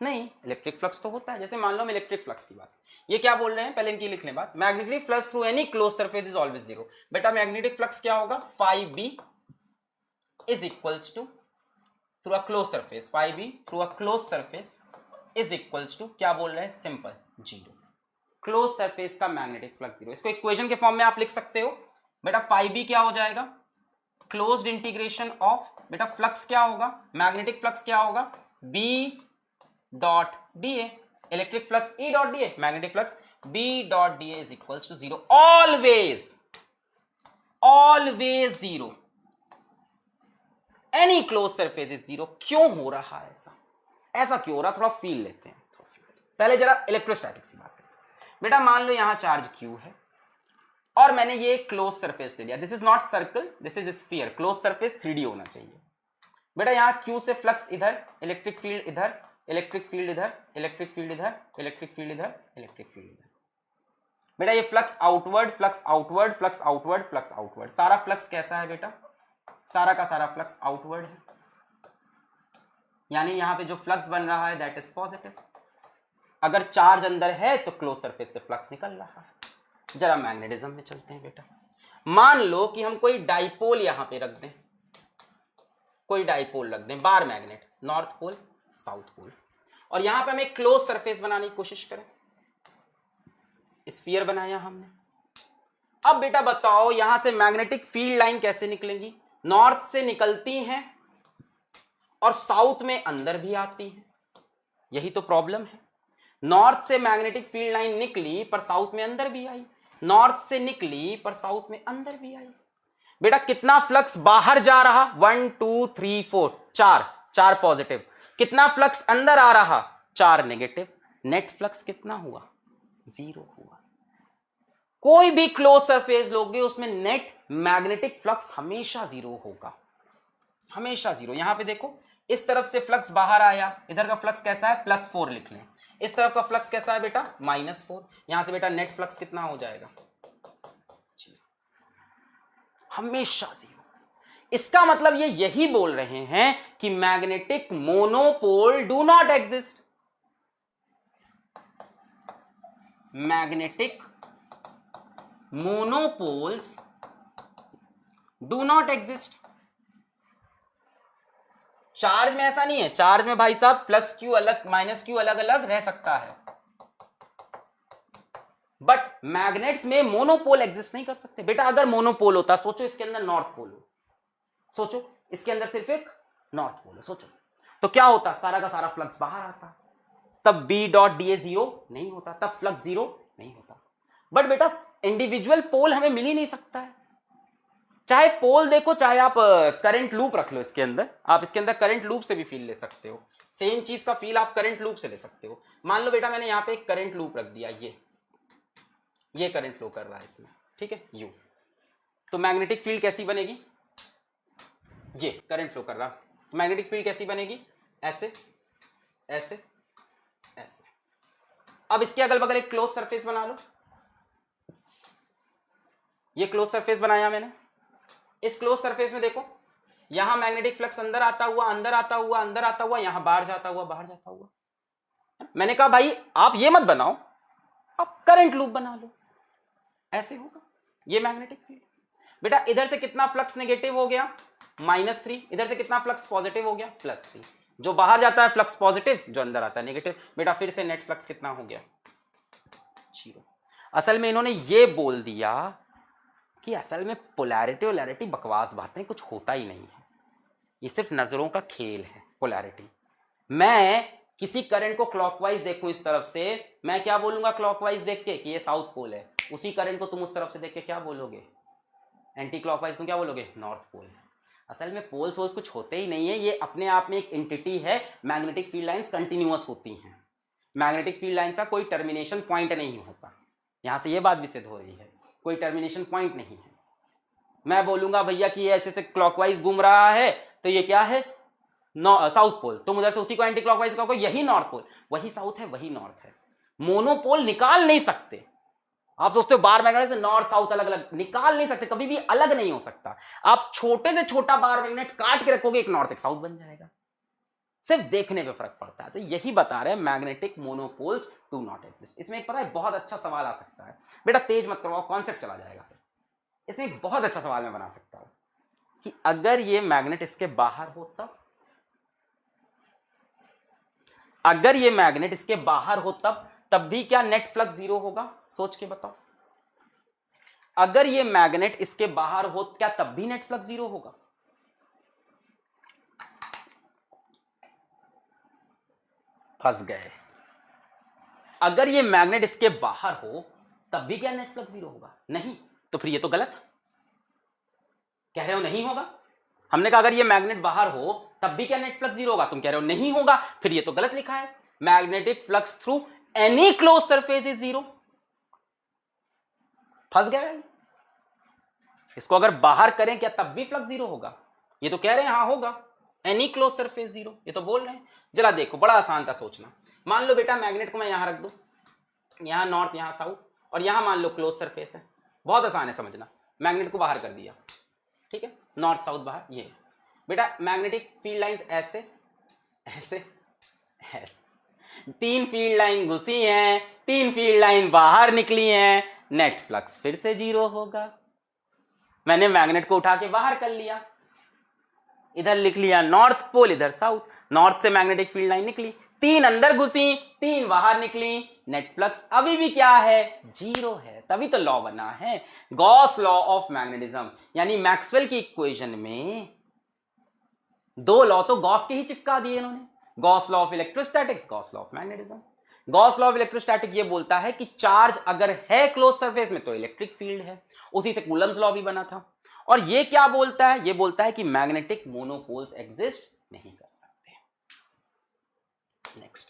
नहीं, इलेक्ट्रिक फ्लक्स तो होता है। जैसे मान लो हम इलेक्ट्रिक फ्लक्स की बात, ये क्या बोल रहे हैं, पहले इनकी लिख लें बात। Magnetic flux through any close surface is always zero. बेटा मैग्नेटिक फ्लक्स क्या होगा? phi b is equals to through a close surface, phi b through a close surface is equals to, क्या बोल रहे हैं, सिंपल, जीरो। क्लोज सरफेस का magnetic flux zero. इसको equation के फॉर्म में आप लिख सकते हो। बेटा phi b क्या हो जाएगा? क्लोज्ड इंटीग्रेशन ऑफ, बेटा फ्लक्स क्या होगा, मैग्नेटिक फ्लक्स क्या होगा, b dot da, electric flux e dot da, magnetic flux b dot da is equals to zero. Always, always zero. Any close surface is zero. क्यों हो रहा है ऐसा? ऐसा क्यों हो रहा? थोड़ा फील लेते हैं। पहले जरा इलेक्ट्रोस्टैटिक्स की बात करते हैं। बेटा मान लो यहां चार्ज q है और मैंने ये क्लोज सरफेस ले लिया। This is not circle, this is sphere. Close surface 3D होना चाहिए। बेटा यहां q से फ्लक्स इधर, इलेक्ट्रिक फील्ड इधर, इलेक्ट्रिक फील्ड इधर, इलेक्ट्रिक फील्ड इधर, इलेक्ट्रिक फील्ड इधर, इलेक्ट्रिक फील्ड इधर। बेटा ये flux outward, flux outward, flux outward, flux outward. सारा फ्लक्स कैसा है बेटा? सारा का सारा फ्लक्स आउटवर्ड है, यानी यहां पे जो फ्लक्स बन रहा है दैट इज पॉजिटिव। अगर चार्ज अंदर है तो क्लोज सरफेस से फ्लक्स निकल रहा है। जरा मैग्नेटिज्म में चलते हैं बेटा। मान लो कि हम कोई डाइपोल यहां पे रख दें, कोई डाइपोल रख दें, bar magnet, north pole south pole, और यहां पे हम एक क्लोज सरफेस बनाने की कोशिश करें। स्फीयर बनाया हमने। अब बेटा बताओ यहां से मैग्नेटिक फील्ड लाइन कैसे निकलेंगी? नॉर्थ से निकलती हैं और साउथ में अंदर भी आती हैं। यही तो प्रॉब्लम है। नॉर्थ से मैग्नेटिक फील्ड लाइन निकली पर साउथ में अंदर भी आई, नॉर्थ से निकली पर साउथ में अंदर भी आई। बेटा कितना फ्लक्स बाहर जा रहा? 1 2 3 4, चार पॉजिटिव। कितना फ्लक्स अंदर आ रहा? 4 नेगेटिव। नेट फ्लक्स कितना हुआ? 0 हुआ। कोई भी क्लोज सरफेस लोगे उसमें नेट मैग्नेटिक फ्लक्स हमेशा 0 होगा, हमेशा 0। यहां पे देखो, इस तरफ से फ्लक्स बाहर आया, इधर का फ्लक्स कैसा है? +4 लिख लें। इस तरफ का फ्लक्स कैसा है बेटा? -4। यहां से बेटा नेट फ्लक्स कितना हो जाएगा? हमेशा 0। इसका मतलब ये यही बोल रहे हैं कि magnetic monopole do not exist. Magnetic monopoles do not exist. Charge में ऐसा नहीं है। चार्ज में भाई साहब +q अलग, -q अलग अलग रह सकता है, बट मैग्नेट्स में मोनोपोल एग्जिस्ट नहीं कर सकते। बेटा अगर मोनोपोल होता, सोचो इसके अंदर नॉर्थ पोल हो, सोचो इसके अंदर सिर्फ एक नॉर्थ पोल है, सोचो तो क्या होता? सारा का सारा फ्लक्स बाहर आता, तब B डॉट da 0 नहीं होता, तब फ्लक्स 0 नहीं होता। बट बेटा इंडिविजुअल पोल हमें मिल ही नहीं सकता है। चाहे पोल देखो, चाहे आप करंट लूप रख लो इसके अंदर, आप इसके अंदर करंट लूप से भी फील ले सकते हो। सेम चीज का फील आप करंट लूप से ले सकते हो। मान लो बेटा मैंने यहां पे एक करंट लूप रख दिया, ये करंट फ्लो कर रहा है इसमें, ठीक है, यू। तो मैग्नेटिक फील्ड कैसी बनेगी? ये करंट फ्लो कर रहा, मैग्नेटिक फील्ड कैसी बनेगी? ऐसे ऐसे ऐसे। अब इसके अगल बगल एक क्लोज सरफेस बना लो। ये क्लोज सरफेस बनाया मैंने। इस क्लोज सरफेस में देखो, यहां मैग्नेटिक फ्लक्स अंदर आता हुआ, अंदर आता हुआ, अंदर आता हुआ, यहां बाहर जाता हुआ, बाहर जाता हुआ। मैंने कहा भाई आप ये मत बनाओ, आप करंट लूप बना लो, ऐसे होगा ये मैग्नेटिक फील्ड। बेटा इधर से कितना फ्लक्स नेगेटिव हो गया? -3। इधर से कितना फ्लक्स पॉजिटिव हो गया? +3। जो बाहर जाता है फ्लक्स पॉजिटिव, जो अंदर आता है नेगेटिव। बेटा फिर से नेट फ्लक्स कितना हो गया? 0। असल में इन्होंने ये बोल दिया कि असल में पोलैरिटी बकवास बातें, कुछ होता ही नहीं है, ये सिर्फ नजरों का खेल है। पोलैरिटी, मैं किसी करंट को क्लॉकवाइज देखूं इस तरफ से, मैं क्या बोलूंगा क्लॉकवाइज देख के कि ये साउथ पोल है, उसी करंट को तुम उस तरफ से देख के क्या बोलोगे, एंटी क्लॉकवाइज तुम क्या बोलोगे, नॉर्थ पोल। असल में पोल्स वोल्स कुछ होते ही नहीं है, ये अपने आप में एक एंटिटी है। मैग्नेटिक फील्ड लाइंस कंटिन्यूअस होती हैं, मैग्नेटिक फील्ड लाइंस का कोई टर्मिनेशन पॉइंट नहीं होता। यहां से ये बात भी सिद्ध हो रही है, कोई टर्मिनेशन पॉइंट नहीं है। मैं बोलूंगा भैया कि ये ऐसे से क्लॉकवाइज घूम रहा है तो ये क्या है, साउथ पोल, तुम उधर से उसी को एंटी क्लॉकवाइज कहोगे यही नॉर्थ पोल, वही साउथ है वही नॉर्थ है। मोनोपोल निकाल नहीं सकते। आप सोचते हो बार मैग्नेट से नॉर्थ साउथ अलग अलग, निकाल नहीं सकते, कभी भी अलग नहीं हो सकता। आप छोटे से छोटा बार मैग्नेट काट के रखोगे, एक नॉर्थ एक साउथ बन जाएगा, सिर्फ देखने पे फर्क पड़ता है। तो यही बता रहे हैं magnetic monopoles do not exist. इसमें एक पता है बहुत अच्छा सवाल आ सकता है, बेटा तेज मत करवाओ कॉन्सेप्ट चला जाएगा। इसमें एक बहुत अच्छा सवाल मैं बना सकता हूं कि अगर ये मैग्नेट इसके बाहर हो तब, अगर ये मैग्नेट इसके बाहर हो तब भी क्या नेट फ्लक्स जीरो होगा, सोच के बताओ। अगर ये मैग्नेट इसके बाहर हो क्या तब भी नेट फ्लक्स जीरो होगा? फंस गए। अगर ये मैग्नेट इसके बाहर हो तब भी क्या नेट फ्लक्स जीरो होगा? नहीं, तो फिर ये तो गलत कह रहे हो, नहीं होगा। हमने कहा अगर ये मैग्नेट बाहर हो तब भी क्या नेट फ्लक्स जीरो होगा, तुम कह रहे हो नहीं होगा, फिर ये तो गलत लिखा है। Magnetic flux through any close surface is zero. फंस गए। इसको अगर बाहर करें क्या तब भी फ्लक्स जीरो होगा? ये तो कह रहे हैं हाँ होगा, एनी क्लोज सरफेस जीरो, ये तो बोल रहे हैं। जरा देखो, बड़ा आसान था सोचना। मान लो बेटा मैग्नेट को मैं यहां रख दूं, यहां नॉर्थ यहां साउथ, और यहां मान लो क्लोज सरफेस है। बहुत आसान है समझना। मैग्नेट को बाहर कर दिया, ठीक है, नॉर्थ साउथ बाहर, ये बेटा मैग्नेटिक फील्ड लाइंस ऐसे ऐसे ऐसे, तीन फील्ड लाइन घुसी हैं, तीन फील्ड लाइन बाहर निकली हैं, नेट फ्लक्स फिर से जीरो होगा। मैंने मैग्नेट को उठा के बाहर कर लिया, इधर लिख लिया नॉर्थ पोल, इधर साउथ। नॉर्थ से मैग्नेटिक फील्ड लाइन निकली, तीन अंदर घुसी, तीन बाहर निकली, नेट फ्लक्स अभी भी क्या है, जीरो है। तभी तो लॉ बना है, गॉस लॉ ऑफ मैग्नेटिज्म। यानी मैक्सवेल की इक्वेशन में दो लॉ तो गॉस के ही चिपका दिए इन्होंने, Gauss law of electrostatics, Gauss law of magnetism. Gauss law of electrostatic ये बोलता है कि चार्ज अगर है क्लोज सरफेस में तो इलेक्ट्रिक फील्ड है, उसी से कूलम्स लॉ भी बना था। और ये क्या बोलता है, ये बोलता है कि मैग्नेटिक मोनोपोल्स एग्जिस्ट नहीं कर सकते। Next,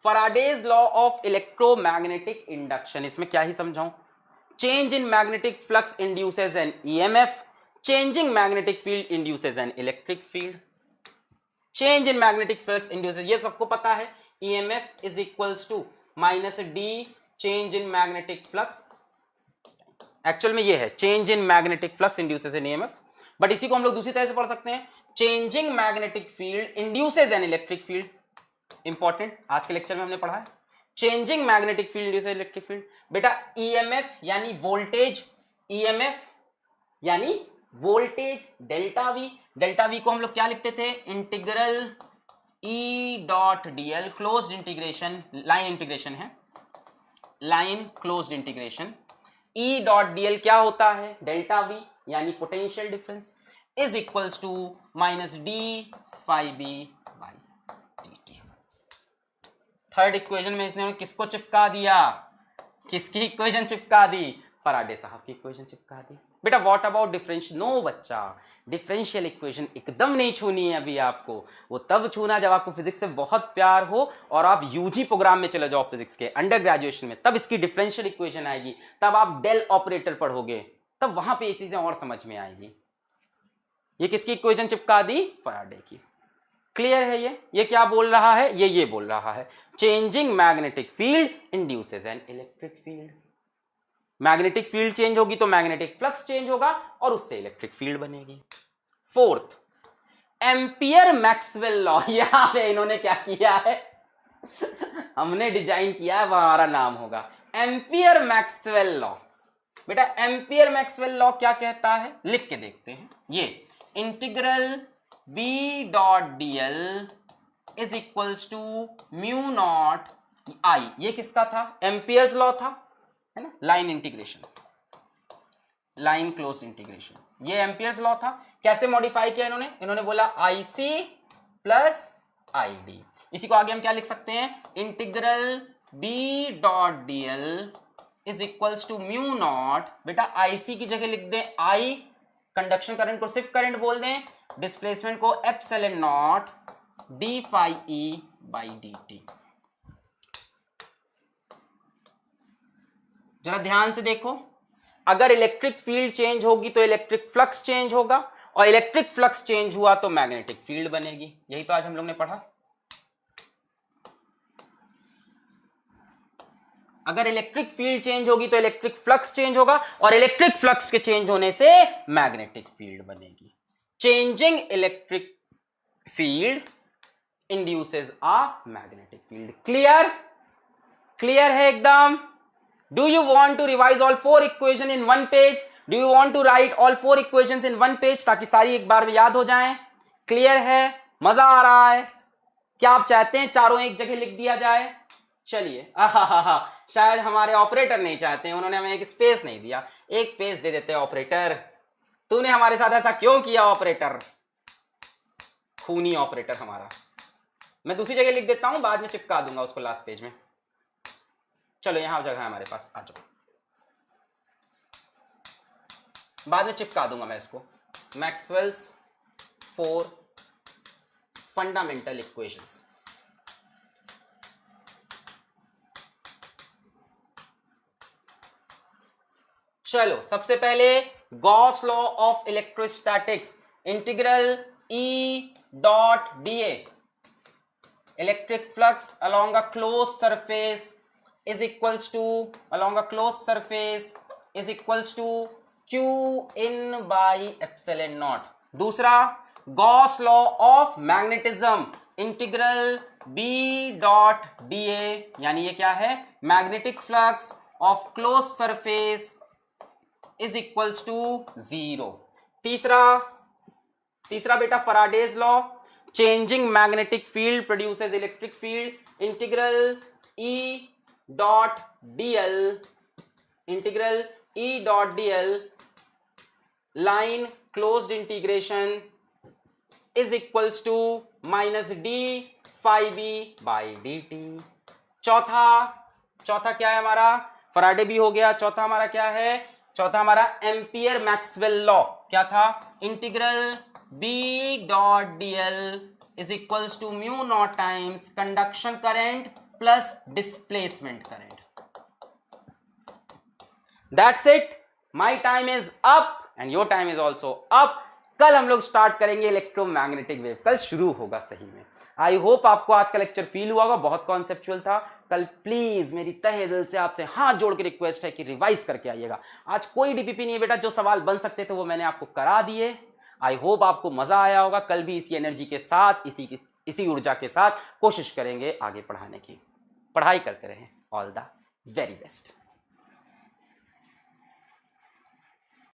Faraday's law of electromagnetic induction. इसमें क्या ही समझाऊं, change in magnetic flux induces an EMF, changing magnetic field induces an electric field. Change in magnetic flux induces, ये सबको पता है, EMF is equals to minus d change in magnetic flux. Actual में ये है change in magnetic flux induces an EMF, but इसी को हम लोग दूसरी तरह से पढ़ सकते हैं, changing magnetic field induces an electric field. Important, आज के लेक्चर में हमने पढ़ा है changing magnetic field induces electric field. बेटा ईएमएफ यानी वोल्टेज, ईएमएफ यानी voltage, delta V, delta V को हम लोग क्या लिखते थे, इंटीग्रल ई dot DL, closed integration, line integration है, line closed integration. E dot DL क्या होता है, डेल्टा वी यानी potential difference, is equals to minus d phi B by D t. Third equation में इसने किसको चिपका दिया, किसकी इक्वेशन चिपका दी, फैराडे साहब की इक्वेशन चिपका दी। बेटा व्हाट अबाउट डिफरेंशियल, नो बच्चा, डिफरेंशियल इक्वेशन एकदम नहीं छूनी है अभी आपको, वो तब छूना जब आपको फिजिक्स से बहुत प्यार हो और आप यूजी प्रोग्राम में चले जाओ फिजिक्स के अंडर ग्रेजुएशन में, तब इसकी डिफरेंशियल इक्वेशन आएगी, तब आप डेल ऑपरेटर पढ़ोगे, तब वहां पे ये चीजें और समझ में आएगी। ये किसकी इक्वेशन चिपका दी, फैराडे की। क्लियर है ये क्या बोल रहा है, ये बोल रहा है changing magnetic field induces an electric field. Magnetic field change होगी तो मैग्नेटिक फ्लक्स चेंज होगा और उससे इलेक्ट्रिक फील्ड बनेगी। Fourth, ampere Maxwell law. यहां पे इन्होंने क्या किया है, हमने डिजाइन किया है, हमारा नाम होगा एम्पियर मैक्सवेल लॉ। बेटा एम्पियर मैक्सवेल लॉ क्या कहता है, लिख के देखते हैं, ये integral B dot DL is equals to mu naught I. ये किसका था, एम्पियर्स लॉ था, है ना, line integration, line close integration, ये एम्पियर्स लॉ था। कैसे मॉडिफाई किया इन्होंने, इन्होंने बोला आईसी प्लस आईडी। इसी को आगे हम क्या लिख सकते हैं, integral B dot DL is equals to mu naught, बेटा आईसी की जगह लिख दें आई, कंडक्शन करंट को सिर्फ करंट बोल दें, डिस्प्लेसमेंट को epsilon naught D phi E by D t. जरा ध्यान से देखो, अगर इलेक्ट्रिक फील्ड चेंज होगी तो इलेक्ट्रिक फ्लक्स चेंज होगा, और इलेक्ट्रिक फ्लक्स चेंज हुआ तो मैग्नेटिक फील्ड बनेगी। यही तो आज हम लोग ने पढ़ा। अगर इलेक्ट्रिक फील्ड चेंज होगी तो इलेक्ट्रिक फ्लक्स चेंज होगा, और इलेक्ट्रिक फ्लक्स के चेंज होने से मैग्नेटिक फील्ड बनेगी। Changing electric field induces a magnetic field. Clear? Clear है एकदम? Do you want to revise all 4 equation in one page? Do you want to write all 4 equations in one page ताकि सारी एक बार में याद हो जाएं? क्लियर है? मजा आ रहा है? क्या आप चाहते हैं चारों एक जगह लिख दिया जाए? चलिए, शायद हमारे ऑपरेटर नहीं चाहते हैं, उन्होंने हमें एक स्पेस नहीं दिया। एक पेज दे देते हैं ऑपरेटर। तूने हमारे साथ ऐसा क्यों किया ऑपरेटर? खूनी ऑपरेटर हमारा। मैं दूसरी जगह लिख देता हूं, बाद में चिपका दूंगा उसको लास्ट पेज में। चलो यहां जगह है हमारे पास, आ जाओ, बाद में चिपका दूंगा मैं इसको। Maxwell's 4 fundamental equations. चलो सबसे पहले Gauss law of electrostatics, integral E dot d A, electric flux along a closed surface is equals to, along a closed surface is equals to q in by epsilon naught। दूसरा Gauss law of magnetism, integral b dot d a, यानी ये क्या है, magnetic flux of close surface is equals to 0। तीसरा बेटा Faraday's law, changing magnetic field produces electric field, integral E dot D l, integral E dot D l line closed integration is equals to minus d phi B by D t. चौथा क्या है हमारा, Faraday भी हो गया। चौथा हमारा क्या है, चौथा हमारा एम्पियर मैक्सवेल लॉ क्या था, integral B dot D L is equals to mu naught times conduction current plus displacement current. That's it, my time is up and your time is also up. कल हम लोग start करेंगे electromagnetic wave, कल शुरू होगा सही में। I hope आपको आज का लेक्चर फील हुआ होगा, बहुत कॉन्सेप्चुअल था। कल प्लीज मेरी तहे दिल से आपसे हाथ जोड़ के रिक्वेस्ट है कि रिवाइज करके आइएगा। आज कोई डीपीपी नहीं है बेटा, जो सवाल बन सकते थे वो मैंने आपको करा दिए। आई होप आपको मजा आया होगा। कल भी इसी एनर्जी के साथ, इसी ऊर्जा के साथ कोशिश करेंगे आगे पढ़ाने की। पढ़ाई करते रहें। All the very best.